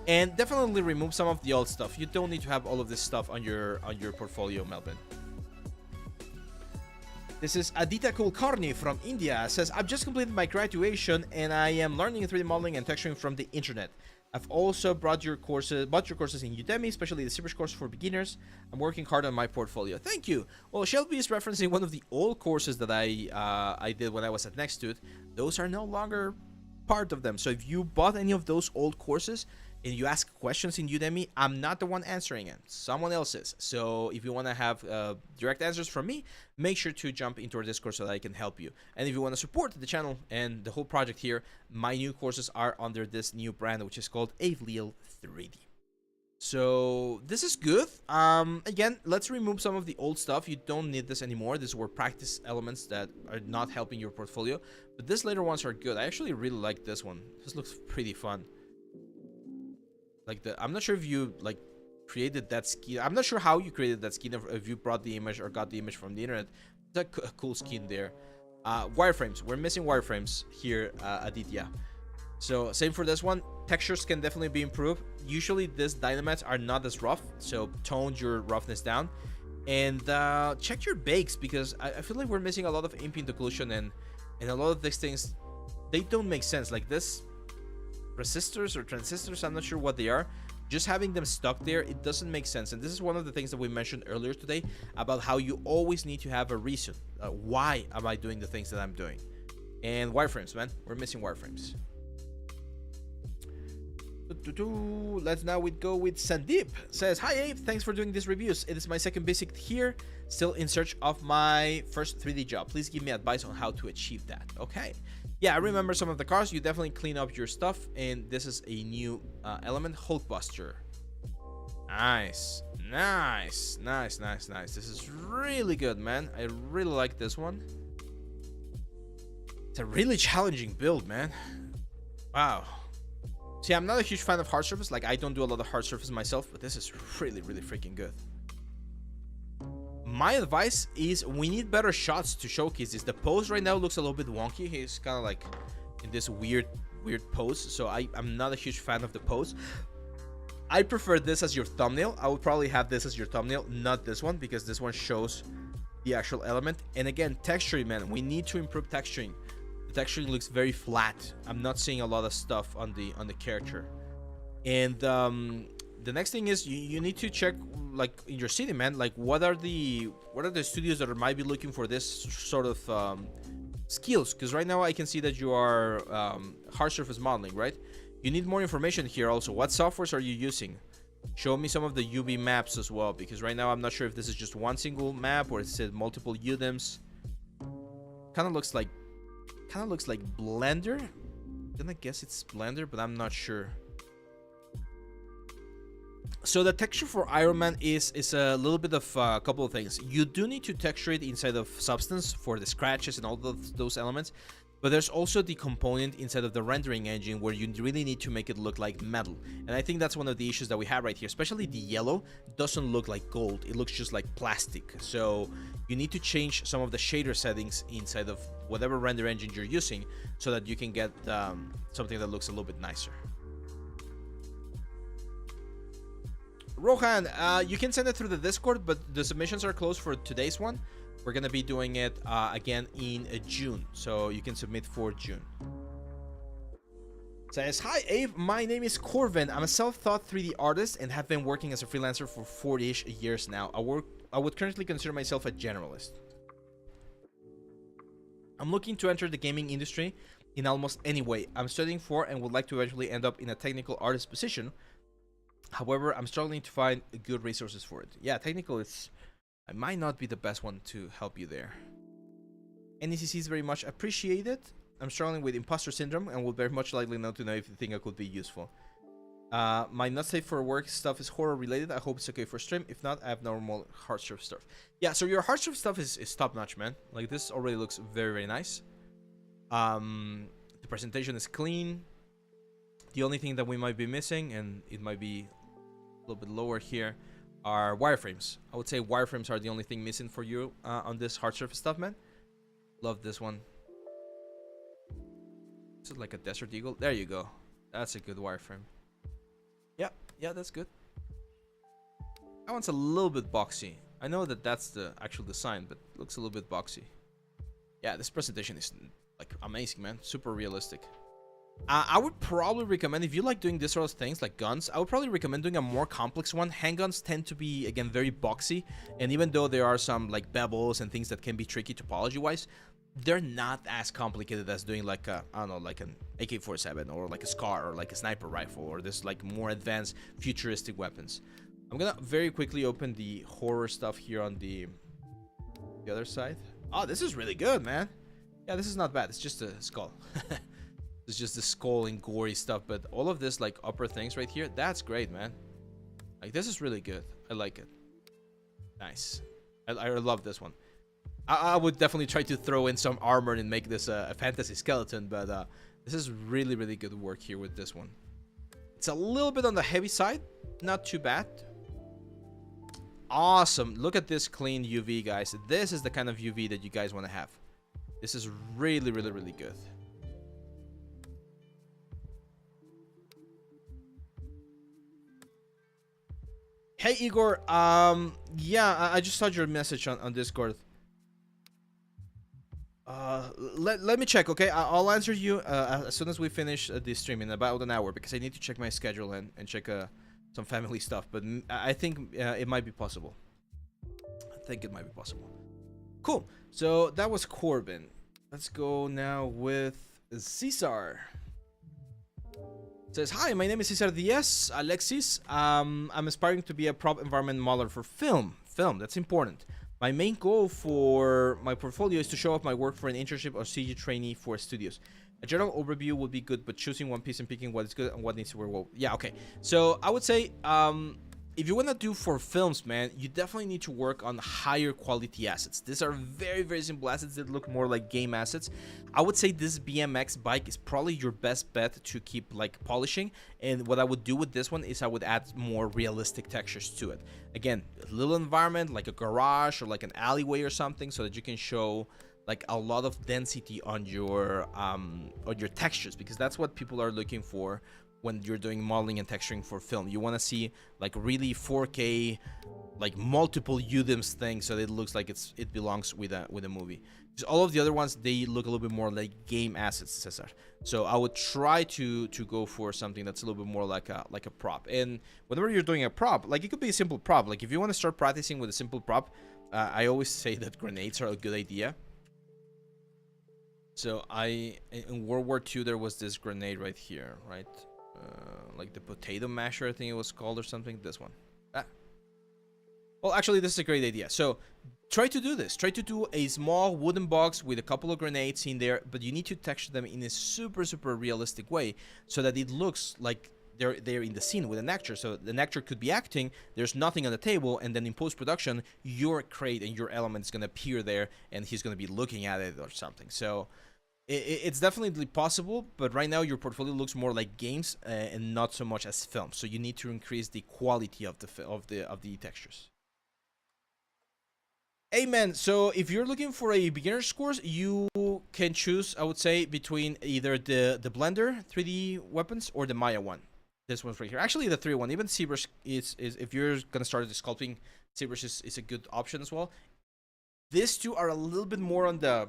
And definitely remove some of the old stuff. You don't need to have all of this stuff on your portfolio, Melvin. This is Aditya Kulkarni from India. Says, I've just completed my graduation and I am learning 3D modeling and texturing from the internet. I've also bought your courses in Udemy, especially the ZBrush course for beginners. I'm working hard on my portfolio. Thank you. Well, Shelby is referencing one of the old courses that I did when I was at Nextdude. Those are no longer part of them. So if you bought any of those old courses and you ask questions in Udemy, I'm not the one answering it. Someone else is. So if you want to have direct answers from me, make sure to jump into our Discord so that I can help you. And if you want to support the channel and the whole project here, my new courses are under this new brand, which is called Leal 3D. So this is good. Again, let's remove some of the old stuff. You don't need this anymore. These were practice elements that are not helping your portfolio. But these later ones are good. I actually really like this one. This looks pretty fun. Like I'm not sure if you like created that skin. I'm not sure how you created that skin, if you brought the image or got the image from the internet. It's a cool skin there. Wireframes. We're missing wireframes here, Aditya. So same for this one. Textures can definitely be improved. Usually these dynamites are not as rough, so tone your roughness down. And check your bakes, because I feel like we're missing a lot of imping occlusion, and a lot of these things, they don't make sense. Like this resistors or transistors, I'm not sure what they are. Just having them stuck there, it doesn't make sense. And this is one of the things that we mentioned earlier today about how you always need to have a reason. Why am I doing the things that I'm doing? And wireframes, man. We're missing wireframes. Let's now go with Sandeep. Says, hi Abe, thanks for doing these reviews. It is my second basic here, still in search of my first 3D job. Please give me advice on how to achieve that. Okay. Yeah, I remember some of the cars. You definitely clean up your stuff, and this is a new element, Hulkbuster. Nice, nice, nice, nice, nice. This is really good, man. I really like this one. It's a really challenging build, man. Wow. See, I'm not a huge fan of hard surface. Like, I don't do a lot of hard surface myself, but this is really, really freaking good. My advice is we need better shots to showcase this. The pose right now looks a little bit wonky. He's kind of like in this weird pose, so I'm not a huge fan of the pose. I prefer this as your thumbnail. I would probably have this as your thumbnail, not this one, because this one shows the actual element. And again, texturing, man, we need to improve texturing. The texturing looks very flat. I'm not seeing a lot of stuff on the character. And the next thing is you need to check, like, in your city, man, like what are the studios that might be looking for this sort of skills, because right now I can see that you are hard surface modeling, right? You need more information here. Also, what softwares are you using? Show me some of the UV maps as well, because right now I'm not sure if this is just one single map or it's multiple UDIMs. Kind of looks like Blender. I'm gonna guess it's Blender, but I'm not sure. So the texture for Iron Man is a little bit of a couple of things. You do need to texture it inside of Substance for the scratches and all those elements, but there's also the component inside of the rendering engine where you really need to make it look like metal. And I think that's one of the issues that we have right here, especially the yellow doesn't look like gold. It looks just like plastic. So you need to change some of the shader settings inside of whatever render engine you're using so that you can get something that looks a little bit nicer. Rohan, you can send it through the Discord, but the submissions are closed for today's one. We're gonna be doing it again in June, so you can submit for June. Says, hi Abe, my name is Corvin. I'm a self-taught 3D artist and have been working as a freelancer for 40-ish years now. I would currently consider myself a generalist. I'm looking to enter the gaming industry in almost any way. I'm studying for and would like to eventually end up in a technical artist position. However, I'm struggling to find good resources for it. Yeah, technical I might not be the best one to help you there. NECC is very much appreciated. I'm struggling with imposter syndrome and would very much likely know to know if you think I could be useful. My not safe for work stuff is horror related. I hope it's okay for stream. If not, I have normal hard surf stuff. Yeah, so your hard surf stuff is top notch, man. Like, this already looks very, very nice. The presentation is clean. The only thing that we might be missing, and it might be a little bit lower here, are wireframes. I would say wireframes are the only thing missing for you on this hard surface stuff, man. Love this one. This is like a Desert Eagle. There you go. That's a good wireframe. Yeah, that's good. That one's a little bit boxy. I know that that's the actual design, but it looks a little bit boxy. Yeah, this presentation is like amazing, man. Super realistic. I would probably recommend, if you like doing this sort of things like guns, I would probably recommend doing a more complex one. Handguns tend to be, again, very boxy, and even though there are some like bevels and things that can be tricky topology wise, they're not as complicated as doing like a, I don't know, like an AK-47 or like a SCAR or like a sniper rifle or this like more advanced futuristic weapons. I'm gonna very quickly open the horror stuff here on the other side. Oh, this is really good, man. Yeah, this is not bad. It's just a skull. It's just the skull and gory stuff, but all of this like upper things right here, that's great, man. Like, this is really good. I like it. Nice. I love this one. I would definitely try to throw in some armor and make this a fantasy skeleton, but this is really, really good work here with this one. It's a little bit on the heavy side, not too bad. Awesome. Look at this clean UV, guys. This is the kind of UV that you guys want to have. This is really, really, really good. Hey Igor, yeah, I just saw your message on Discord. Let me check, okay? I'll answer you as soon as we finish the stream in about an hour, because I need to check my schedule and check some family stuff. But I think it might be possible. I think it might be possible. Cool. So that was Corbin. Let's go now with Cesar. Says, hi, my name is Cesar Diaz, Alexis. I'm aspiring to be a prop environment modeler for film. That's important. My main goal for my portfolio is to show off my work for an internship or CG trainee for studios. A general overview would be good, but choosing one piece and picking what is good and what needs to work well. Yeah, okay. So I would say, if you want to do for films, man, you definitely need to work on higher quality assets. These are very, very simple assets that look more like game assets. I would say this BMX bike is probably your best bet to keep like polishing. And what I would do with this one is I would add more realistic textures to it. Again, a little environment like a garage or like an alleyway or something, so that you can show like a lot of density on your textures, because that's what people are looking for when you're doing modeling and texturing for film. You want to see like really 4K, like multiple UDIMs thing, so that it looks like it belongs with a movie. Because all of the other ones, they look a little bit more like game assets, Cesar. So I would try to go for something that's a little bit more like a prop. And whenever you're doing a prop, like it could be a simple prop. Like if you want to start practicing with a simple prop, I always say that grenades are a good idea. So in World War II, there was this grenade right here, right? Like the potato masher, I think it was called, or something. This one. Well, actually, this is a great idea. So try to do this. Try to do a small wooden box with a couple of grenades in there, but you need to texture them in a super, super realistic way so that it looks like they're in the scene with an actor. So the actor could be acting, there's nothing on the table, and then in post-production, your crate and your element is going to appear there, and he's going to be looking at it or something. So it's definitely possible, but right now your portfolio looks more like games and not so much as film. So you need to increase the quality of the textures. Amen. So if you're looking for a beginner's course, you can choose, I would say, between either the Blender 3D weapons or the Maya one. This one's right here. Actually, the 3D one. Even ZBrush is if you're gonna start the sculpting, ZBrush is a good option as well. These two are a little bit more on the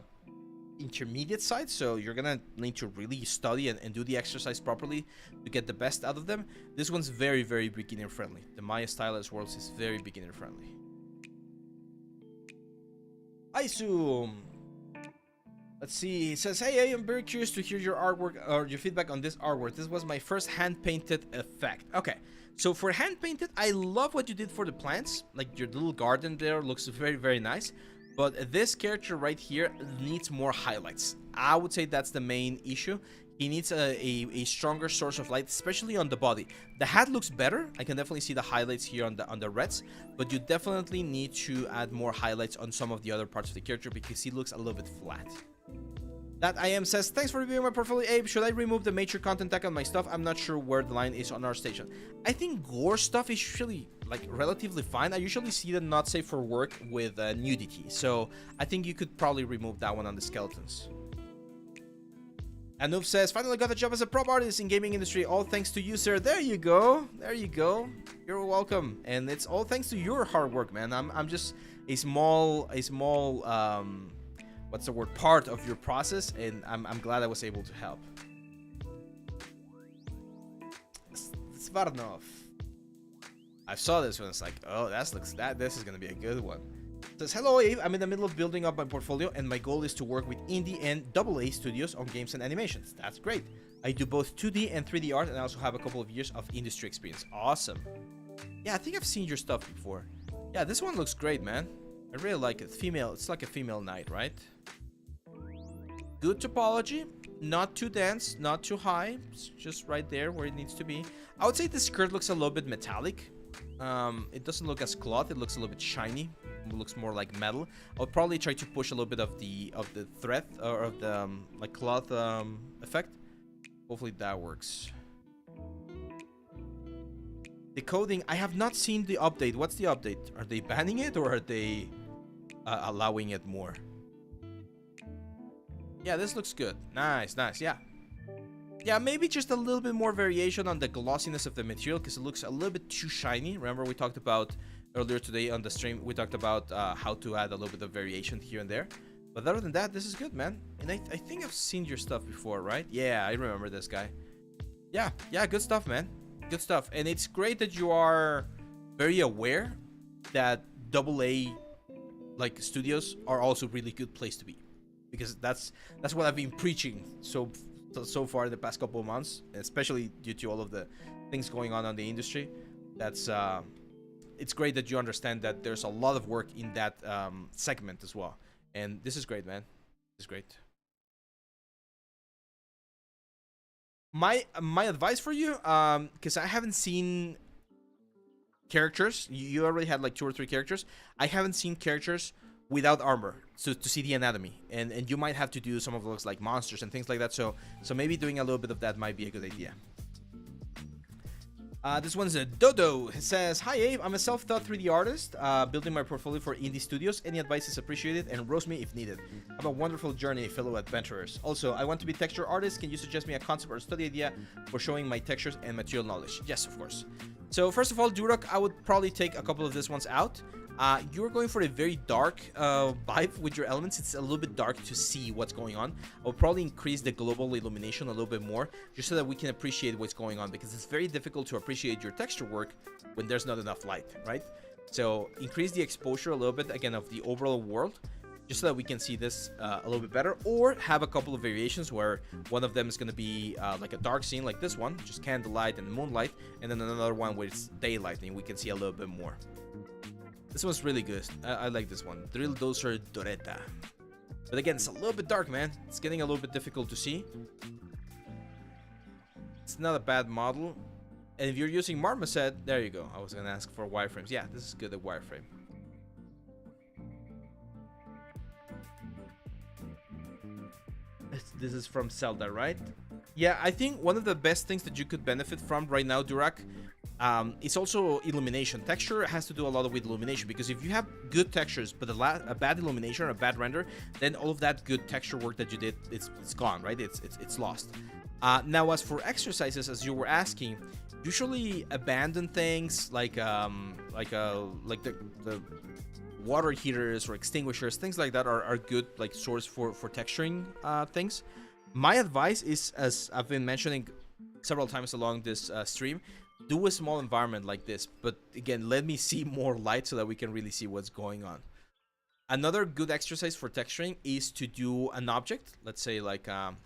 intermediate side, so you're gonna need to really study and do the exercise properly to get the best out of them. This one's very, very beginner friendly. The Maya Stylus Worlds is very beginner friendly. Isu, let's see. He says, "Hey, I am very curious to hear your artwork or your feedback on this artwork. This was my first hand painted effect." Okay, so for hand painted, I love what you did for the plants. Like your little garden there looks very, very nice. But this character right here needs more highlights. I would say that's the main issue. He needs a stronger source of light, especially on the body. The hat looks better. I can definitely see the highlights here on the reds, but you definitely need to add more highlights on some of the other parts of the character because he looks a little bit flat. That I am says, "Thanks for reviewing my portfolio, Abe. Should I remove the major content tag on my stuff? I'm not sure where the line is on our station." I think gore stuff is usually like relatively fine. I usually see them not safe for work with nudity, so I think you could probably remove that one on the skeletons. Anub says, "Finally got a job as a prop artist in gaming industry. All thanks to you, sir." There you go. There you go. You're welcome. And it's all thanks to your hard work, man. I'm just a small what's the word, part of your process, and I'm glad I was able to help. Svarnov. I saw this one. It's like, oh, this is gonna be a good one. It says, "Hello, Abe. I'm in the middle of building up my portfolio, and my goal is to work with indie and AA studios on games and animations." That's great. I do both 2D and 3D art, and I also have a couple of years of industry experience. Awesome. Yeah, I think I've seen your stuff before. Yeah, this one looks great, man. I really like it. Female. It's like a female knight, right? Good topology. Not too dense, not too high. It's just right there where it needs to be. I would say the skirt looks a little bit metallic. It doesn't look as cloth. It looks a little bit shiny. It looks more like metal. I would probably try to push a little bit of the thread or of the like cloth effect. Hopefully that works. The coding, I have not seen the update. What's the update? Are they banning it or are they allowing it more? Yeah, this looks good. Nice, nice. Yeah. Yeah, maybe just a little bit more variation on the glossiness of the material because it looks a little bit too shiny. Remember we talked about earlier today on the stream, we talked about how to add a little bit of variation here and there. But other than that, this is good, man. And I think I've seen your stuff before, right? Yeah, I remember this guy. Yeah, good stuff, man. Good stuff. And it's great that you are very aware that AA like studios are also a really good place to be. Because that's what I've been preaching so far in the past couple of months, especially due to all of the things going on the industry. That's it's great that you understand that there's a lot of work in that segment as well. And this is great, man. This is great. My advice for you, because I haven't seen characters. You already had like 2 or 3 characters. I haven't seen characters without armor, so to see the anatomy, and you might have to do some of those like monsters and things like that. So maybe doing a little bit of that might be a good idea. This one's a Dodo. It says, "Hi Abe, I'm a self-taught 3D artist, building my portfolio for indie studios. Any advice is appreciated, and roast me if needed. Have a wonderful journey, fellow adventurers. Also, I want to be texture artist. Can you suggest me a concept or study idea for showing my textures and material knowledge?" Yes, of course. So first of all, Durok, I would probably take a couple of these ones out. You're going for a very dark vibe with your elements. It's a little bit dark to see what's going on. I'll probably increase the global illumination a little bit more, just so that we can appreciate what's going on, because it's very difficult to appreciate your texture work when there's not enough light, right? So increase the exposure a little bit, again, of the overall world, just so that we can see this a little bit better, or have a couple of variations where one of them is going to be like a dark scene like this one, just candlelight and moonlight, and then another one where it's daylight and we can see a little bit more. This one's really good. I like this one. Drill Dozer Doretta. But again, it's a little bit dark, man. It's getting a little bit difficult to see. It's not a bad model. And if you're using Marmoset, there you go. I was going to ask for wireframes. Yeah, this is good at wireframe. This is from Zelda, right? Yeah, I think one of the best things that you could benefit from right now, Durak, it's also illumination. Texture has to do a lot with illumination, because if you have good textures but a bad illumination or a bad render, then all of that good texture work that you did, it's gone, right? It's lost. Now, as for exercises, as you were asking, usually abandon things like the water heaters or extinguishers, things like that are good like source for texturing things. My advice is, as I've been mentioning several times along this stream, do a small environment like this, but again, let me see more light so that we can really see what's going on. Another good exercise for texturing is to do an object, let's say like an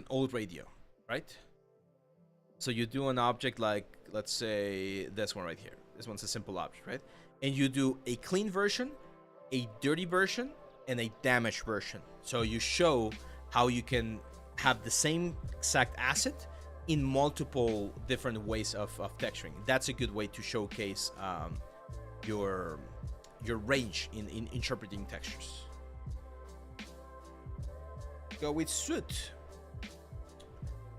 old radio, right? So you do an object like, let's say this one right here. This one's a simple object, right? And you do a clean version, a dirty version, and a damaged version. So you show how you can have the same exact asset in multiple different ways of texturing. That's a good way to showcase your range in interpreting textures. Go with Soot.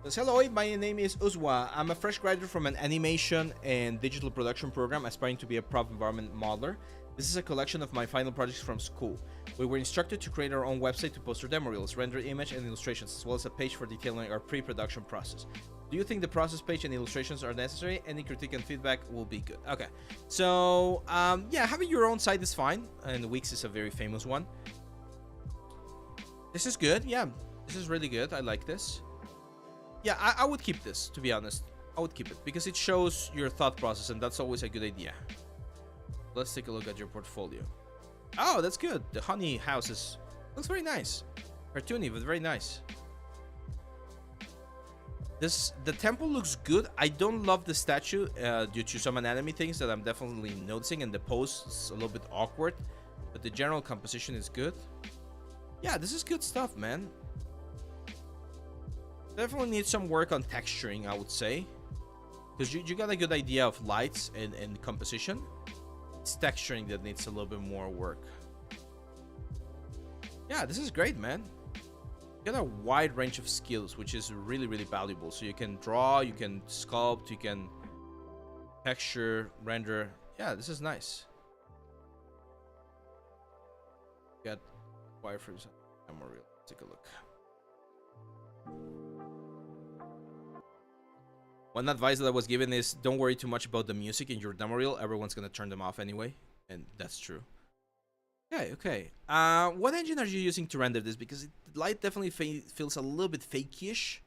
Says, "Hello, my name is Uzwa. I'm a fresh graduate from an animation and digital production program aspiring to be a prop environment modeler. This is a collection of my final projects from school. We were instructed to create our own website to post our demo reels, render image and illustrations, as well as a page for detailing our pre-production process. Do you think the process page and illustrations are necessary? Any critique and feedback will be good." Okay, so yeah, having your own site is fine, and Wix is a very famous one. This is good. Yeah, this is really good. I like this. Yeah, I would keep this, to be honest. I would keep it because it shows your thought process, and that's always a good idea. Let's take a look at your portfolio. Oh, that's good. The honey houses looks very nice. Cartoony, but very nice. The temple looks good. I don't love the statue due to some anatomy things that I'm definitely noticing, and the pose is a little bit awkward, but the general composition is good. Yeah, this is good stuff, man. Definitely need some work on texturing, I would say, because you got a good idea of lights and composition. It's texturing that needs a little bit more work. Yeah, this is great, man. You got a wide range of skills, which is really, really valuable. So you can draw, you can sculpt, you can texture, render. Yeah, this is nice. Got wireframes. Memorial. Take a look. One advice that I was given is don't worry too much about the music in your demo reel. Everyone's gonna turn them off anyway, and that's true. Okay. What engine are you using to render this? Because the light definitely feels a little bit fakeish.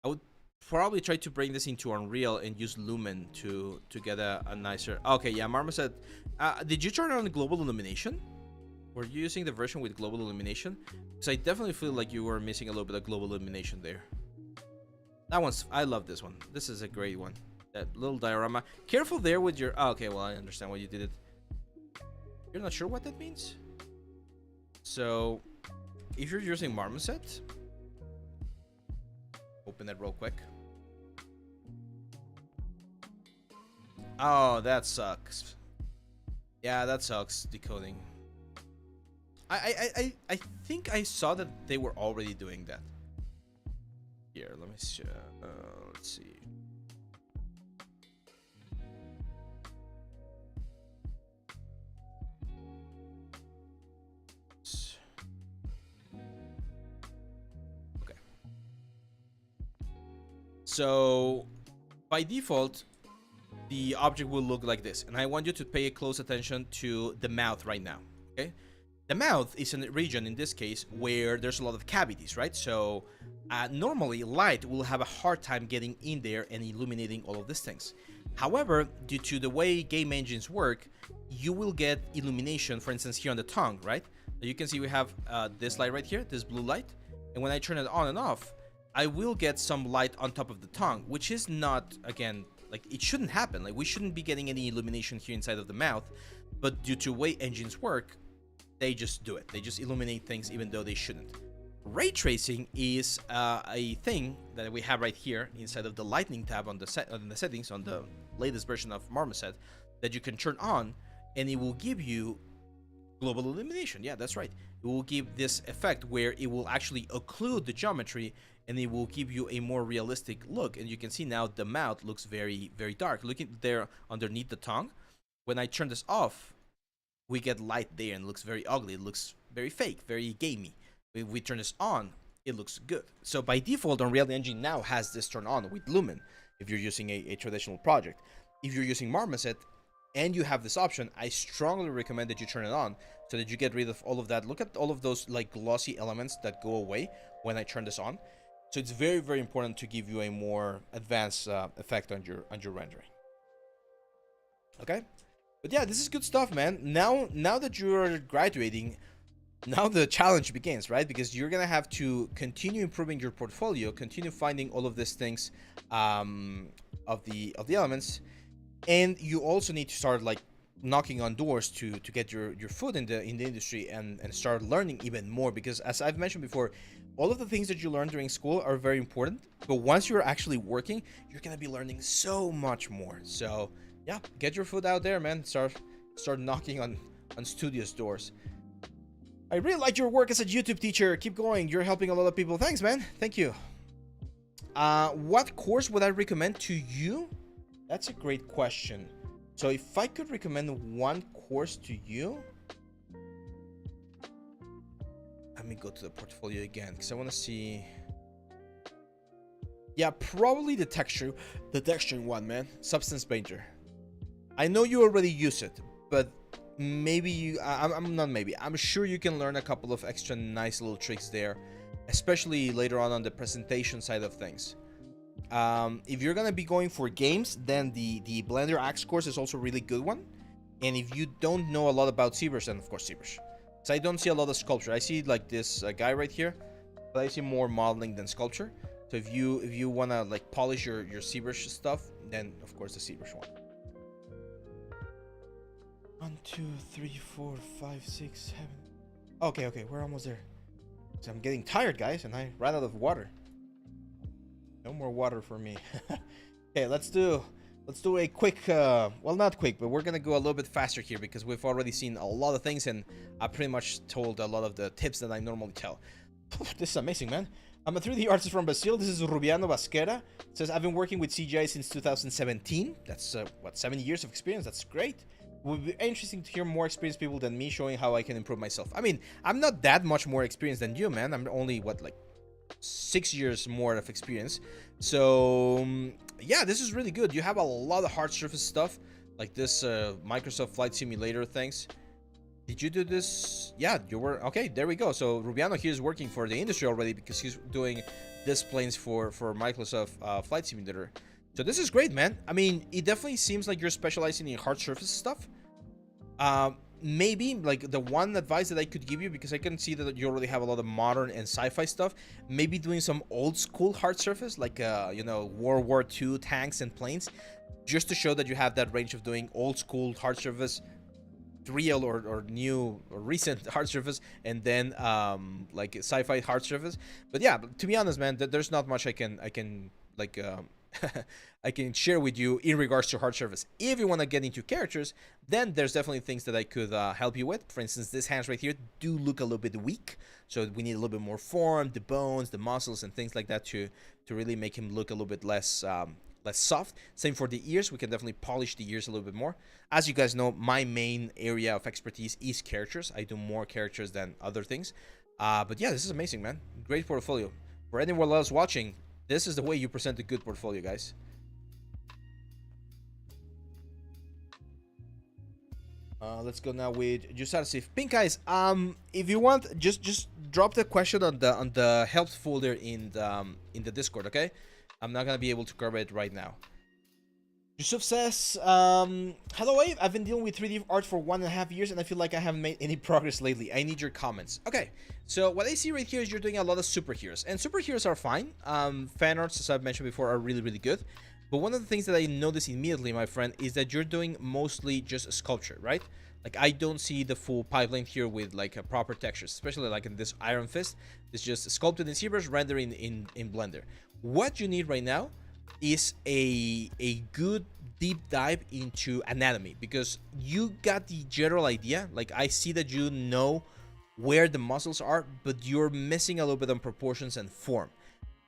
I would probably try to bring this into Unreal and use Lumen to get a nicer. Okay, yeah. Marma said, did you turn on global illumination? Were you using the version with global illumination? Because I definitely feel like you were missing a little bit of global illumination there. That one's, I love this one. This is a great one. That little diorama. Careful there with your, oh, okay, well, I understand why you did it. You're not sure what that means? So, if you're using Marmoset, Open it real quick. Oh, that sucks. Yeah, that sucks, decoding. I think I saw that they were already doing that. Here, let me see. Let's see. Okay. So, by default, the object will look like this, and I want you to pay close attention to the mouth right now. Okay. The mouth is a region, in this case, where there's a lot of cavities, right? So normally light will have a hard time getting in there and illuminating all of these things. However, due to the way game engines work, you will get illumination, for instance, here on the tongue, right? So you can see we have this light right here, this blue light. And when I turn it on and off, I will get some light on top of the tongue, which is not, again, like it shouldn't happen. Like we shouldn't be getting any illumination here inside of the mouth. But due to the way engines work, they just do it. They just illuminate things even though they shouldn't. Ray tracing is a thing that we have right here inside of the lightning tab on the settings on the latest version of Marmoset that you can turn on, and it will give you global illumination. Yeah, that's right. It will give this effect where it will actually occlude the geometry, and it will give you a more realistic look. And you can see now the mouth looks very, very dark. Looking there underneath the tongue, when I turn this off, we get light there and it looks very ugly. It looks very fake, very gamey. If we turn this on, it looks good. So by default, Unreal Engine now has this turned on with Lumen if you're using a traditional project. If you're using Marmoset and you have this option, I strongly recommend that you turn it on so that you get rid of all of that. Look at all of those like glossy elements that go away when I turn this on. So it's very, very important to give you a more advanced effect on your rendering. Okay? But yeah, this is good stuff, man. Now that you're graduating, now the challenge begins, right? Because you're gonna have to continue improving your portfolio, continue finding all of these things of the elements, and you also need to start like knocking on doors to get your foot in the industry and start learning even more. Because as I've mentioned before, all of the things that you learn during school are very important, but once you're actually working, you're gonna be learning so much more. So yeah, get your foot out there, man. Start knocking on studios' doors. I really like your work as a YouTube teacher. Keep going. You're helping a lot of people. Thanks, man. Thank you. What course would I recommend to you? That's a great question. So if I could recommend one course to you, let me go to the portfolio again because I want to see. Yeah, probably the texturing one, man. Substance Painter. I know you already use it, but maybe I'm sure you can learn a couple of extra nice little tricks there, especially later on the presentation side of things. If you're gonna be going for games, then the Blender Axe course is also a really good one. And if you don't know a lot about ZBrush, then of course ZBrush. So I don't see a lot of sculpture. I see like this guy right here, but I see more modeling than sculpture. So if you wanna like polish your ZBrush stuff, then of course the ZBrush one. 1, 2, 3, 4, 5, 6, 7. Okay, we're almost there. So I'm getting tired, guys, and I ran out of water. No more water for me. Okay, let's do a quick, well, not quick, but we're gonna go a little bit faster here because we've already seen a lot of things, and I pretty much told a lot of the tips that I normally tell. This is amazing, man. I'm a 3D artist from Brazil. This is Rubiano Vasquera. It says, I've been working with CGI since 2017. That's, 7 years of experience. That's great. It would be interesting to hear more experienced people than me showing how I can improve myself. I mean, I'm not that much more experienced than you, man. I'm only, like 6 years more of experience. So, yeah, this is really good. You have a lot of hard surface stuff, like this Microsoft Flight Simulator things. Did you do this? Yeah, you were. Okay, there we go. So, Rubiano here is working for the industry already because he's doing this planes for Microsoft Flight Simulator. So this is great, man. I mean, it definitely seems like you're specializing in hard surface stuff. Maybe, like, the one advice that I could give you, because I can see that you already have a lot of modern and sci-fi stuff, maybe doing some old school hard surface, like, you know, World War II tanks and planes, just to show that you have that range of doing old school hard surface real or new or recent hard surface, and then like sci-fi hard surface. But yeah, to be honest, man, there's not much I can like I can share with you in regards to hard surface. If you want to get into characters, then there's definitely things that I could help you with. For instance, these hands right here do look a little bit weak, so we need a little bit more form, the bones, the muscles, and things like that to really make him look a little bit less less soft. Same for the ears. We can definitely polish the ears a little bit more. As you guys know, my main area of expertise is characters. I do more characters than other things. But yeah, this is amazing, man. Great portfolio. For anyone else watching, this is the way you present a good portfolio, guys. Let's go now with Jusarcif. Pink Eyes, if you want, just drop the question on the help folder in the Discord, okay? I'm not gonna be able to cover it right now. Yusuf says, hello Abe, I've been dealing with 3D art for 1.5 years and I feel like I haven't made any progress lately. I need your comments. Okay, so what I see right here is you're doing a lot of superheroes, and superheroes are fine. Fan arts, as I've mentioned before, are really, really good. But one of the things that I noticed immediately, my friend, is that you're doing mostly just sculpture, right? Like, I don't see the full pipeline here with like a proper textures, especially like in this Iron Fist. It's just sculpted in ZBrush, rendering in Blender. What you need right now is a good deep dive into anatomy, because you got the general idea. Like, I see that you know where the muscles are, but you're missing a little bit on proportions and form.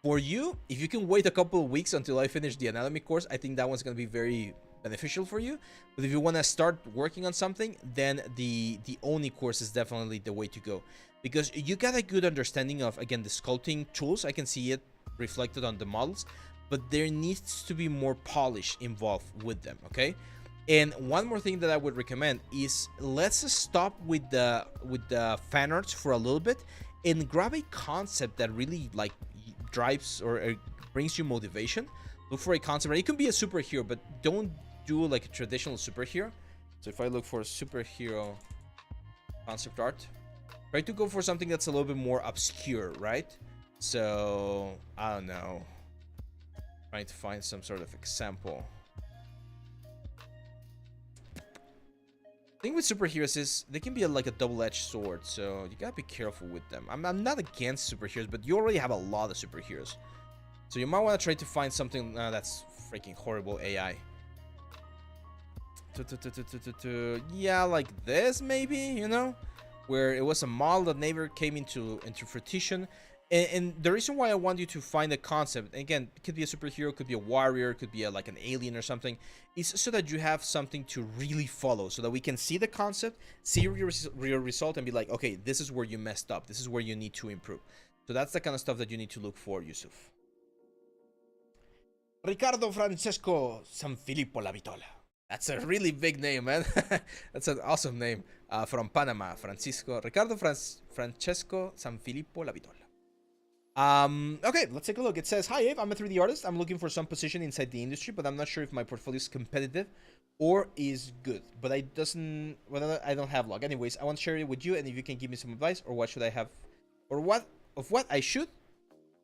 For you, if you can wait a couple of weeks until I finish the anatomy course, I think that one's going to be very beneficial for you. But if you want to start working on something, then the Oni course is definitely the way to go, because you got a good understanding of, again, the sculpting tools. I can see it reflected on the models, but there needs to be more polish involved with them, okay? And one more thing that I would recommend is, let's stop with the fan arts for a little bit and grab a concept that really like drives or brings you motivation. Look for a concept. It can be a superhero, but don't do like a traditional superhero. So if I look for a superhero concept art, try to go for something that's a little bit more obscure, right? So I don't know, trying to find some sort of example. The thing with superheroes is they can be like a double-edged sword, so you gotta be careful with them. I'm not against superheroes, but you already have a lot of superheroes, so you might want to try to find something that's freaking horrible AI. Yeah, like this maybe, you know, where it was a model that never came into fruition. And the reason why I want you to find a concept, again, it could be a superhero, could be a warrior, could be like an alien or something, is so that you have something to really follow, so that we can see the concept, see your result, and be like, okay, this is where you messed up, this is where you need to improve. So that's the kind of stuff that you need to look for, Yusuf. Ricardo Francesco Sanfilippo Lavitola. That's a really big name, man. That's an awesome name. From Panama, Ricardo Francesco Sanfilippo Lavitola. Okay, let's take a look. It says, hi Abe, I'm a 3D artist. I'm looking for some position inside the industry, but I'm not sure if my portfolio is competitive or is good. But I don't have log. Anyways, I want to share it with you, and if you can give me some advice, or what should I have, or what I should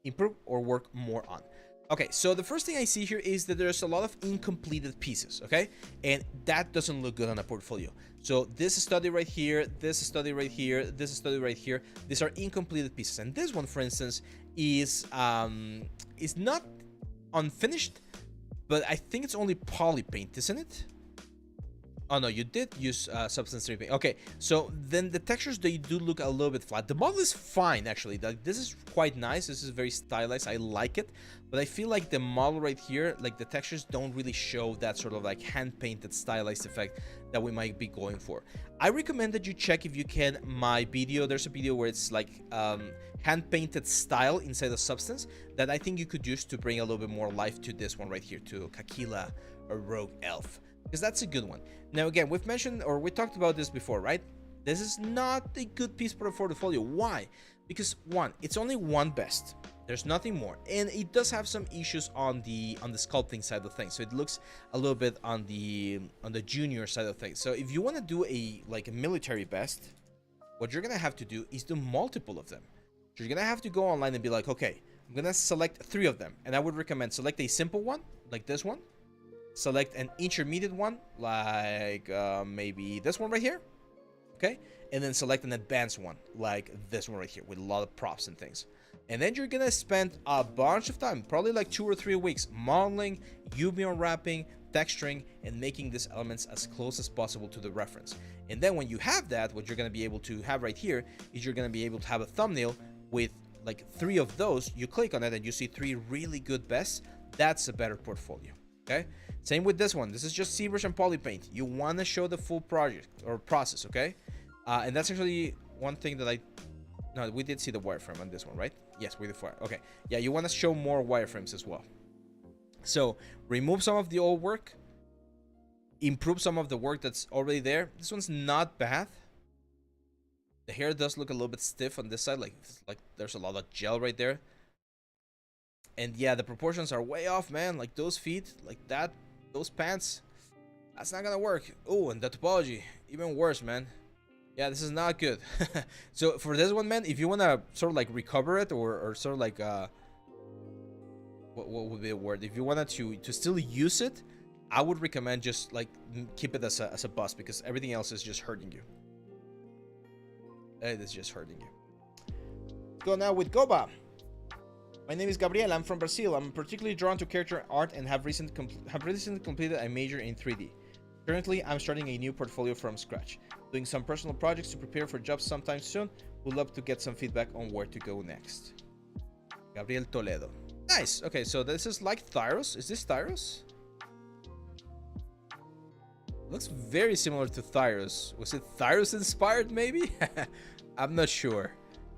improve or work more on. Okay, so the first thing I see here is that there's a lot of incompleted pieces, okay? And that doesn't look good on a portfolio. So this study right here, this study right here, this study right here, these are incompleted pieces. And this one, for instance, is not unfinished, but I think it's only poly paint, isn't it? Oh no, you did use substance 3 paint. Okay, so then the textures, they do look a little bit flat. The model is fine, actually. Like, this is quite nice. This is very stylized. I like it. But I feel like the model right here, like the textures don't really show that sort of like hand-painted stylized effect that we might be going for. I recommend that you check, if you can, my video. There's a video where it's like hand-painted style inside the substance that I think you could use to bring a little bit more life to this one right here, to Kakila or Rogue Elf, because that's a good one. Now, again, we've mentioned, or we talked about this before, right? This is not a good piece for a portfolio. Why? Because one, it's only one best. There's nothing more, and it does have some issues on the sculpting side of things. So it looks a little bit on the junior side of things. So if you want to do a military best, what you're gonna have to do is do multiple of them. So you're gonna have to go online and be like, okay, I'm gonna select 3 of them, and I would recommend select a simple one like this one. Select an intermediate one, like maybe this one right here. okay? And then select an advanced one, like this one right here, with a lot of props and things. And then you're gonna spend a bunch of time, probably like 2 or 3 weeks, modeling, UV unwrapping, texturing, and making these elements as close as possible to the reference. And then when you have that, what you're gonna be able to have right here is you're gonna be able to have a thumbnail with like 3 of those. You click on it and you see 3 really good bests. That's a better portfolio, okay? Same with this one. This is just ZBrush and Polypaint. You wanna show the full project or process, okay? And that's actually one thing that no, we did see the wireframe on this one, right? Yes, we did. Okay, yeah, you want to show more wireframes as well. So remove some of the old work, improve some of the work that's already there. This one's not bad. The hair does look a little bit stiff on this side, like there's a lot of gel right there. And yeah, the proportions are way off, man. Like those feet, like that, those pants, that's not gonna work. Oh, and the topology, even worse, man. Yeah, this is not good. So for this one, man, if you want to sort of like recover it or sort of like what would be a word, if you wanted to still use it, I would recommend just like keep it as a bust, because everything else is just hurting you. It is just hurting you. Go now with Goba. My name is Gabriel. I'm from Brazil. I'm particularly drawn to character art and have recently completed a major in 3D. Currently, I'm starting a new portfolio from scratch, doing some personal projects to prepare for jobs sometime soon. Would love to get some feedback on where to go next. Gabriel Toledo. Nice. Okay, so this is like Thyros. Is this Thyros? Looks very similar to Thyros. Was it Thyros inspired, maybe? I'm not sure.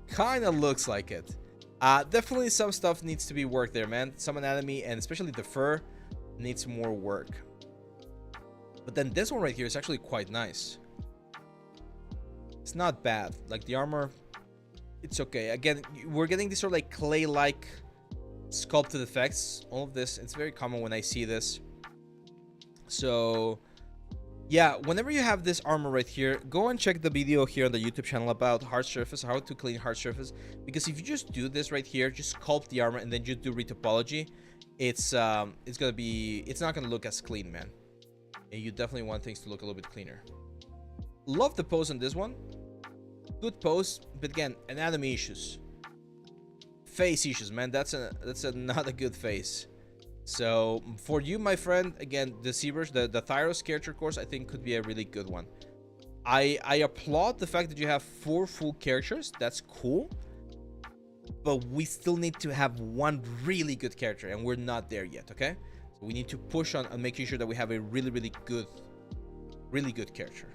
Kind of looks like it. Definitely some stuff needs to be worked there, man. Some anatomy, and especially the fur, needs more work. But then this one right here is actually quite nice. It's not bad. Like the armor, it's okay. Again, we're getting these sort of like clay-like sculpted effects. All of this, it's very common when I see this. So yeah, whenever you have this armor right here, go and check the video here on the YouTube channel about hard surface, how to clean hard surface. Because if you just do this right here, just sculpt the armor and then you do retopology, it's not gonna look as clean, man. And you definitely want things to look a little bit cleaner. Love the pose on this one. Good pose, but again, anatomy issues. Face issues, man. That's not a good face. So for you, my friend, again, the ZBrush, the Thyros character course, I think could be a really good one. I applaud the fact that you have 4 full characters. That's cool. But we still need to have one really good character, and we're not there yet, okay? So we need to push on and making sure that we have a really good character.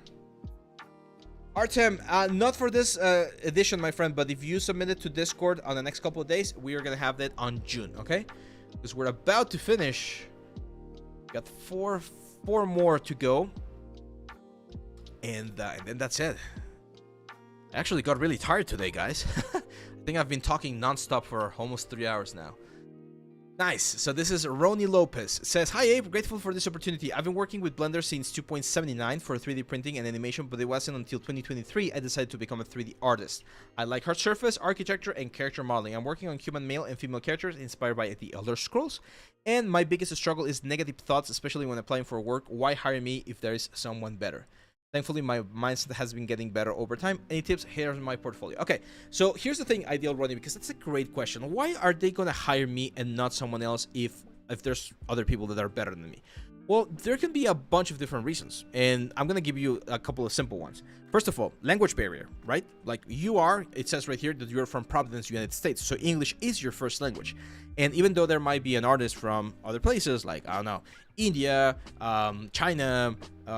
Artem, not for this edition, my friend, but if you submit it to Discord on the next couple of days, we are gonna have that on June, okay? Because we're about to finish. Got four more to go, and then that's it. I actually got really tired today, guys. I think I've been talking non-stop for almost 3 hours now. Nice. So this is Roni Lopez. It says, hi Abe, grateful for this opportunity. I've been working with Blender since 2.79 for 3D printing and animation, but it wasn't until 2023 I decided to become a 3D artist. I like hard surface, architecture, and character modeling. I'm working on human male and female characters inspired by the Elder Scrolls. And my biggest struggle is negative thoughts, especially when applying for work. Why hire me if there is someone better? Thankfully, my mindset has been getting better over time. Any tips? Here's my portfolio. Okay, so here's the thing, Ideal Ronnie, because that's a great question. Why are they going to hire me and not someone else if there's other people that are better than me? Well, there can be a bunch of different reasons, and I'm going to give you a couple of simple ones. First of all, language barrier, right? Like it says right here that you're from Providence, United States, so English is your first language. And even though there might be an artist from other places, like, I don't know, India, China,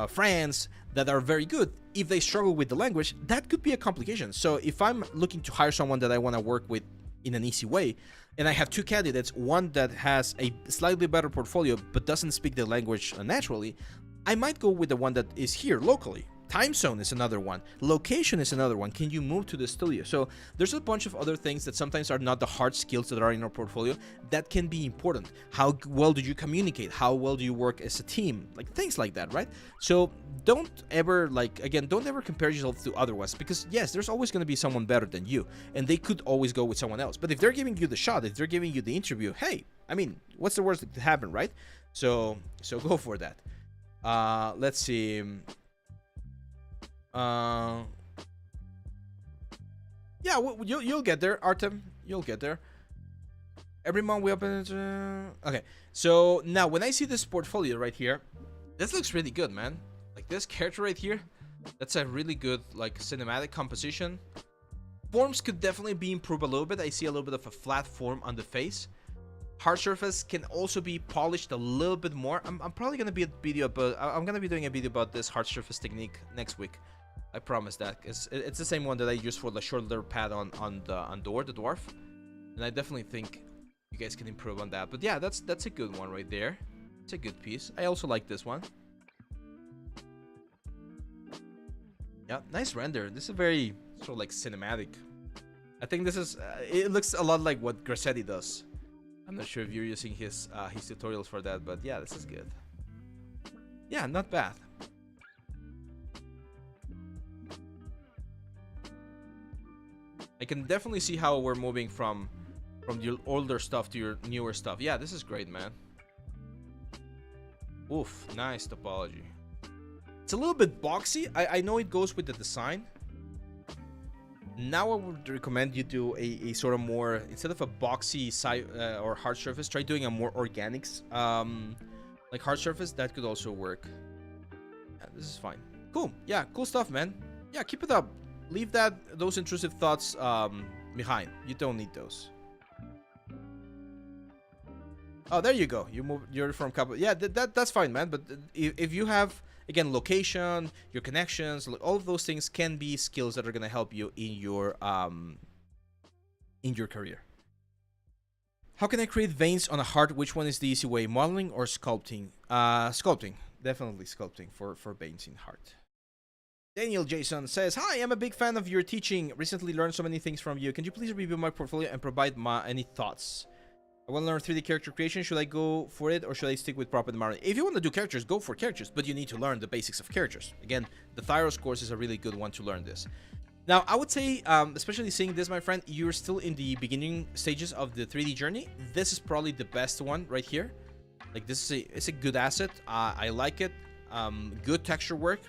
France, that are very good, if they struggle with the language, that could be a complication. So if I'm looking to hire someone that I want to work with in an easy way, and I have 2 candidates, one that has a slightly better portfolio but doesn't speak the language naturally, I might go with the one that is here locally. Time zone is another one. Location is another one. Can you move to the studio? So there's a bunch of other things that sometimes are not the hard skills that are in our portfolio that can be important. How well do you communicate? How well do you work as a team? Like things like that, right? So don't ever, don't ever compare yourself to other ones, because yes, there's always going to be someone better than you, and they could always go with someone else. But if they're giving you the shot, if they're giving you the interview, hey, I mean, what's the worst that could happen, right? So go for that. Let's see. Yeah, you'll get there, Artem. You'll get there. Every month we open it. Okay, so now when I see this portfolio right here, this looks really good, man. Like this character right here, that's a really good like cinematic composition. Forms could definitely be improved a little bit. I see a little bit of a flat form on the face. Hard surface can also be polished a little bit more. I'm probably gonna be a video about. I'm gonna be doing a video about this hard surface technique next week. I promise that. It's the same one that I use for the shoulder pad on the dwarf, and I definitely think you guys can improve on that. But yeah, that's a good one right there. It's a good piece. I also like this one. Yeah, nice render. This is very sort of like cinematic. I think this is. It looks a lot like what Grassetti does. I'm not sure if you're using his tutorials for that, but yeah, this is good. Yeah, not bad. I can definitely see how we're moving from your older stuff to your newer stuff. Yeah, this is great, man. Oof, nice topology. It's a little bit boxy. I know it goes with the design. Now I would recommend you do a sort of more, instead of a boxy side or hard surface, try doing a more organics like hard surface. That could also work. Yeah, this is fine. Cool. Yeah, cool stuff, man. Yeah, keep it up. Leave those intrusive thoughts behind. You don't need those. Oh, there you go. You're from couple. Yeah, that's fine, man. But if you have, again, location, your connections, all of those things can be skills that are gonna help you in your career. How can I create veins on a heart? Which one is the easy way? Modeling or sculpting? Sculpting. Definitely sculpting for veins in heart. Daniel Jason says, hi, I'm a big fan of your teaching. Recently learned so many things from you. Can you please review my portfolio and provide any thoughts? I want to learn 3D character creation. Should I go for it or should I stick with prop and environment? If you want to do characters, go for characters, but you need to learn the basics of characters. Again, the Thyros course is a really good one to learn this. Now, I would say, especially seeing this, my friend, you're still in the beginning stages of the 3D journey. This is probably the best one right here. Like, this is it's a good asset. I like it. Good texture work.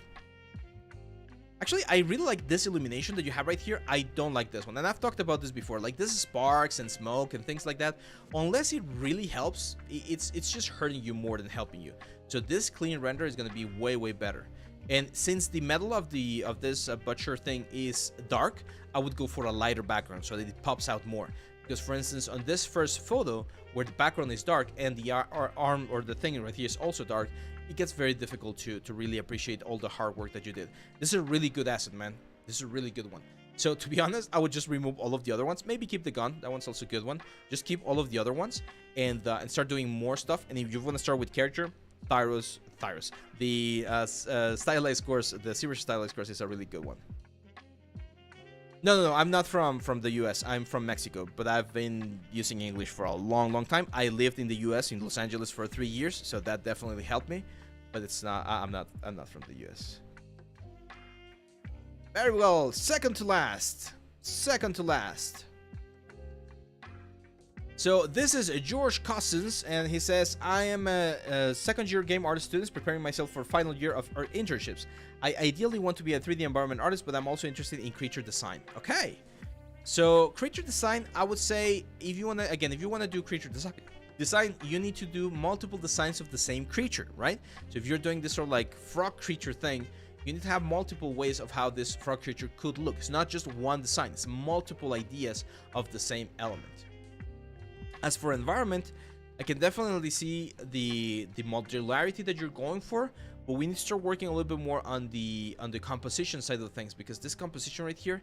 Actually, I really like this illumination that you have right here. I don't like this one. And I've talked about this before. Like, this is sparks and smoke and things like that. Unless it really helps, it's just hurting you more than helping you. So this clean render is going to be way, way better. And since the metal of this butcher thing is dark, I would go for a lighter background so that it pops out more. Because, for instance, on this first photo, where the background is dark and the arm or the thing right here is also dark, it gets very difficult to really appreciate all the hard work that you did. This is a really good asset, man. This is a really good one. So to be honest, I would just remove all of the other ones. Maybe keep the gun. That one's also a good one. Just keep all of the other ones and start doing more stuff. And if you want to start with character, Thyros. The stylized course, the serious stylized course is a really good one. No, I'm not from the US. I'm from Mexico, but I've been using English for a long, long time. I lived in the US, in Los Angeles, for 3 years, so that definitely helped me. But it's not. I'm not from the US. Very well. Second to last. So this is George Cousins, and he says, I am a second-year game artist student preparing myself for final year of our internships. I ideally want to be a 3D environment artist, but I'm also interested in creature design. Okay. So creature design, I would say, if you want to do creature design, you need to do multiple designs of the same creature, right? So if you're doing this sort of like frog creature thing, you need to have multiple ways of how this frog creature could look. It's not just one design, it's multiple ideas of the same element. As for environment, I can definitely see the modularity that you're going for, but we need to start working a little bit more on the composition side of things, because this composition right here,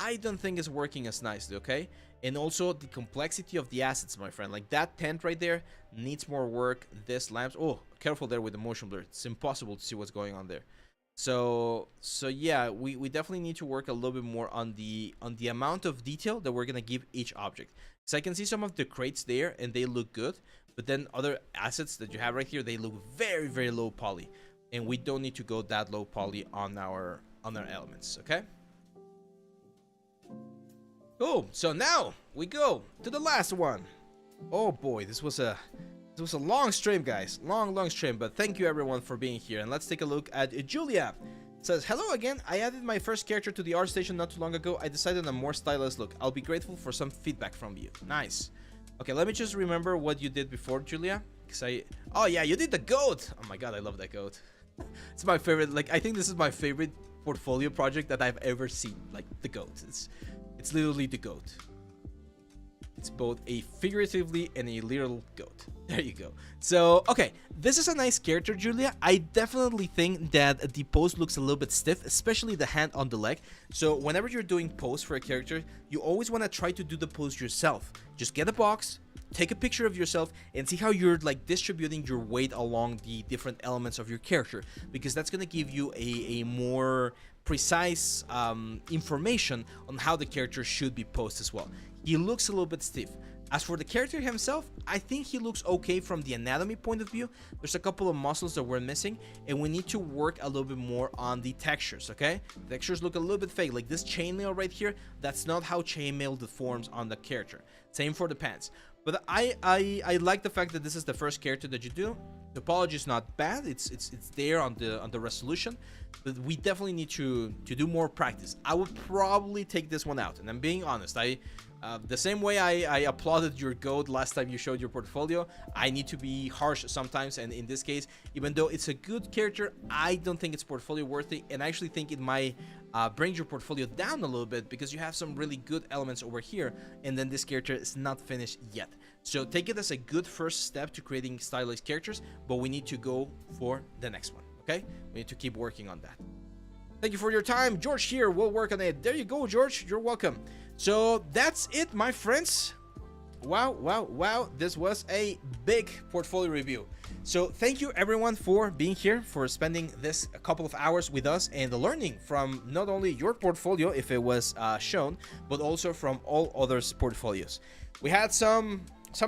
I don't think is working as nicely, okay? And also the complexity of the assets, my friend. Like that tent right there needs more work. This lamps, oh, careful there with the motion blur. It's impossible to see what's going on there. So yeah, we definitely need to work a little bit more on the amount of detail that we're gonna give each object. So I can see some of the crates there and they look good, but then other assets that you have right here, they look very, very low poly, and we don't need to go that low poly on our elements. Okay. Cool. So now we go to the last one. Oh boy, this was a long stream, guys. Long stream, but thank you everyone for being here. And let's take a look at Julia. Says, hello again. I added my first character to the art station not too long ago. I decided on a more stylized look. I'll be grateful for some feedback from you. Nice. Okay, let me just remember what you did before, Julia. Oh yeah, you did the goat. Oh my god, I love that goat. It's my favorite. Like, I think this is my favorite portfolio project that I've ever seen. Like, the goat. It's literally the goat. It's both a figuratively and a literal goat. There you go. So, okay, this is a nice character, Julia. I definitely think that the pose looks a little bit stiff, especially the hand on the leg. So whenever you're doing pose for a character, you always want to try to do the pose yourself. Just get a box, take a picture of yourself, and see how you're like distributing your weight along the different elements of your character, because that's going to give you a more precise information on how the character should be posed as well. He looks a little bit stiff. As for the character himself, I think he looks okay from the anatomy point of view. There's a couple of muscles that we're missing, and we need to work a little bit more on the textures, okay? The textures look a little bit fake. Like this chainmail right here, that's not how chainmail deforms on the character. Same for the pants. But I like the fact that this is the first character that you do. Topology is not bad. It's there on the resolution, but we definitely need to do more practice. I would probably take this one out, and I'm being honest. The same way I applauded your goat last time you showed your portfolio, I need to be harsh sometimes, and in this case, even though it's a good character, I don't think it's portfolio worthy, and I actually think it might bring your portfolio down a little bit because you have some really good elements over here, and then this character is not finished yet. So take it as a good first step to creating stylized characters, but we need to go for the next one, okay? We need to keep working on that. Thank you for your time. George here. We'll work on it. There you go, George. You're welcome. So that's it, my friends. Wow. This was a big portfolio review. So thank you everyone for being here, for spending this a couple of hours with us and learning from not only your portfolio, if it was shown, but also from all others' portfolios. We had some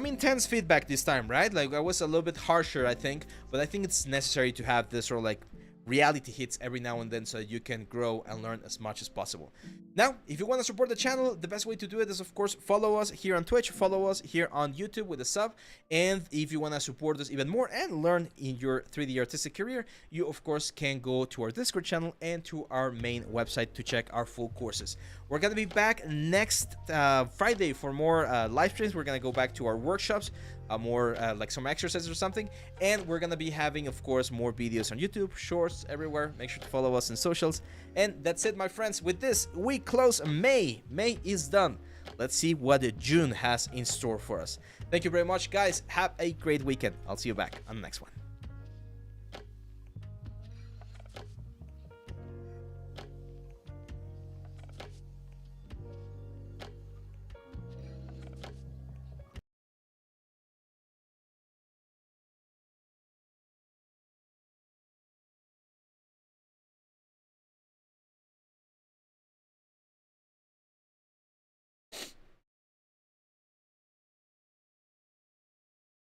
intense feedback this time, right? Like, I was a little bit harsher, I think, but I think it's necessary to have this sort of like reality hits every now and then so that you can grow and learn as much as possible. Now, if you want to support the channel, the best way to do it is, of course, follow us here on Twitch, follow us here on YouTube with a sub, and if you want to support us even more and learn in your 3D artistic career, you, of course, can go to our Discord channel and to our main website to check our full courses. We're going to be back next Friday for more live streams. We're going to go back to our workshops, more like some exercises or something, and we're gonna be having, of course, more videos on YouTube, shorts, everywhere. Make sure to follow us on socials. And that's it, my friends. With this, we close May. May is done. Let's see what June has in store for us. Thank you very much, guys. Have a great weekend. I'll see you back on the next one.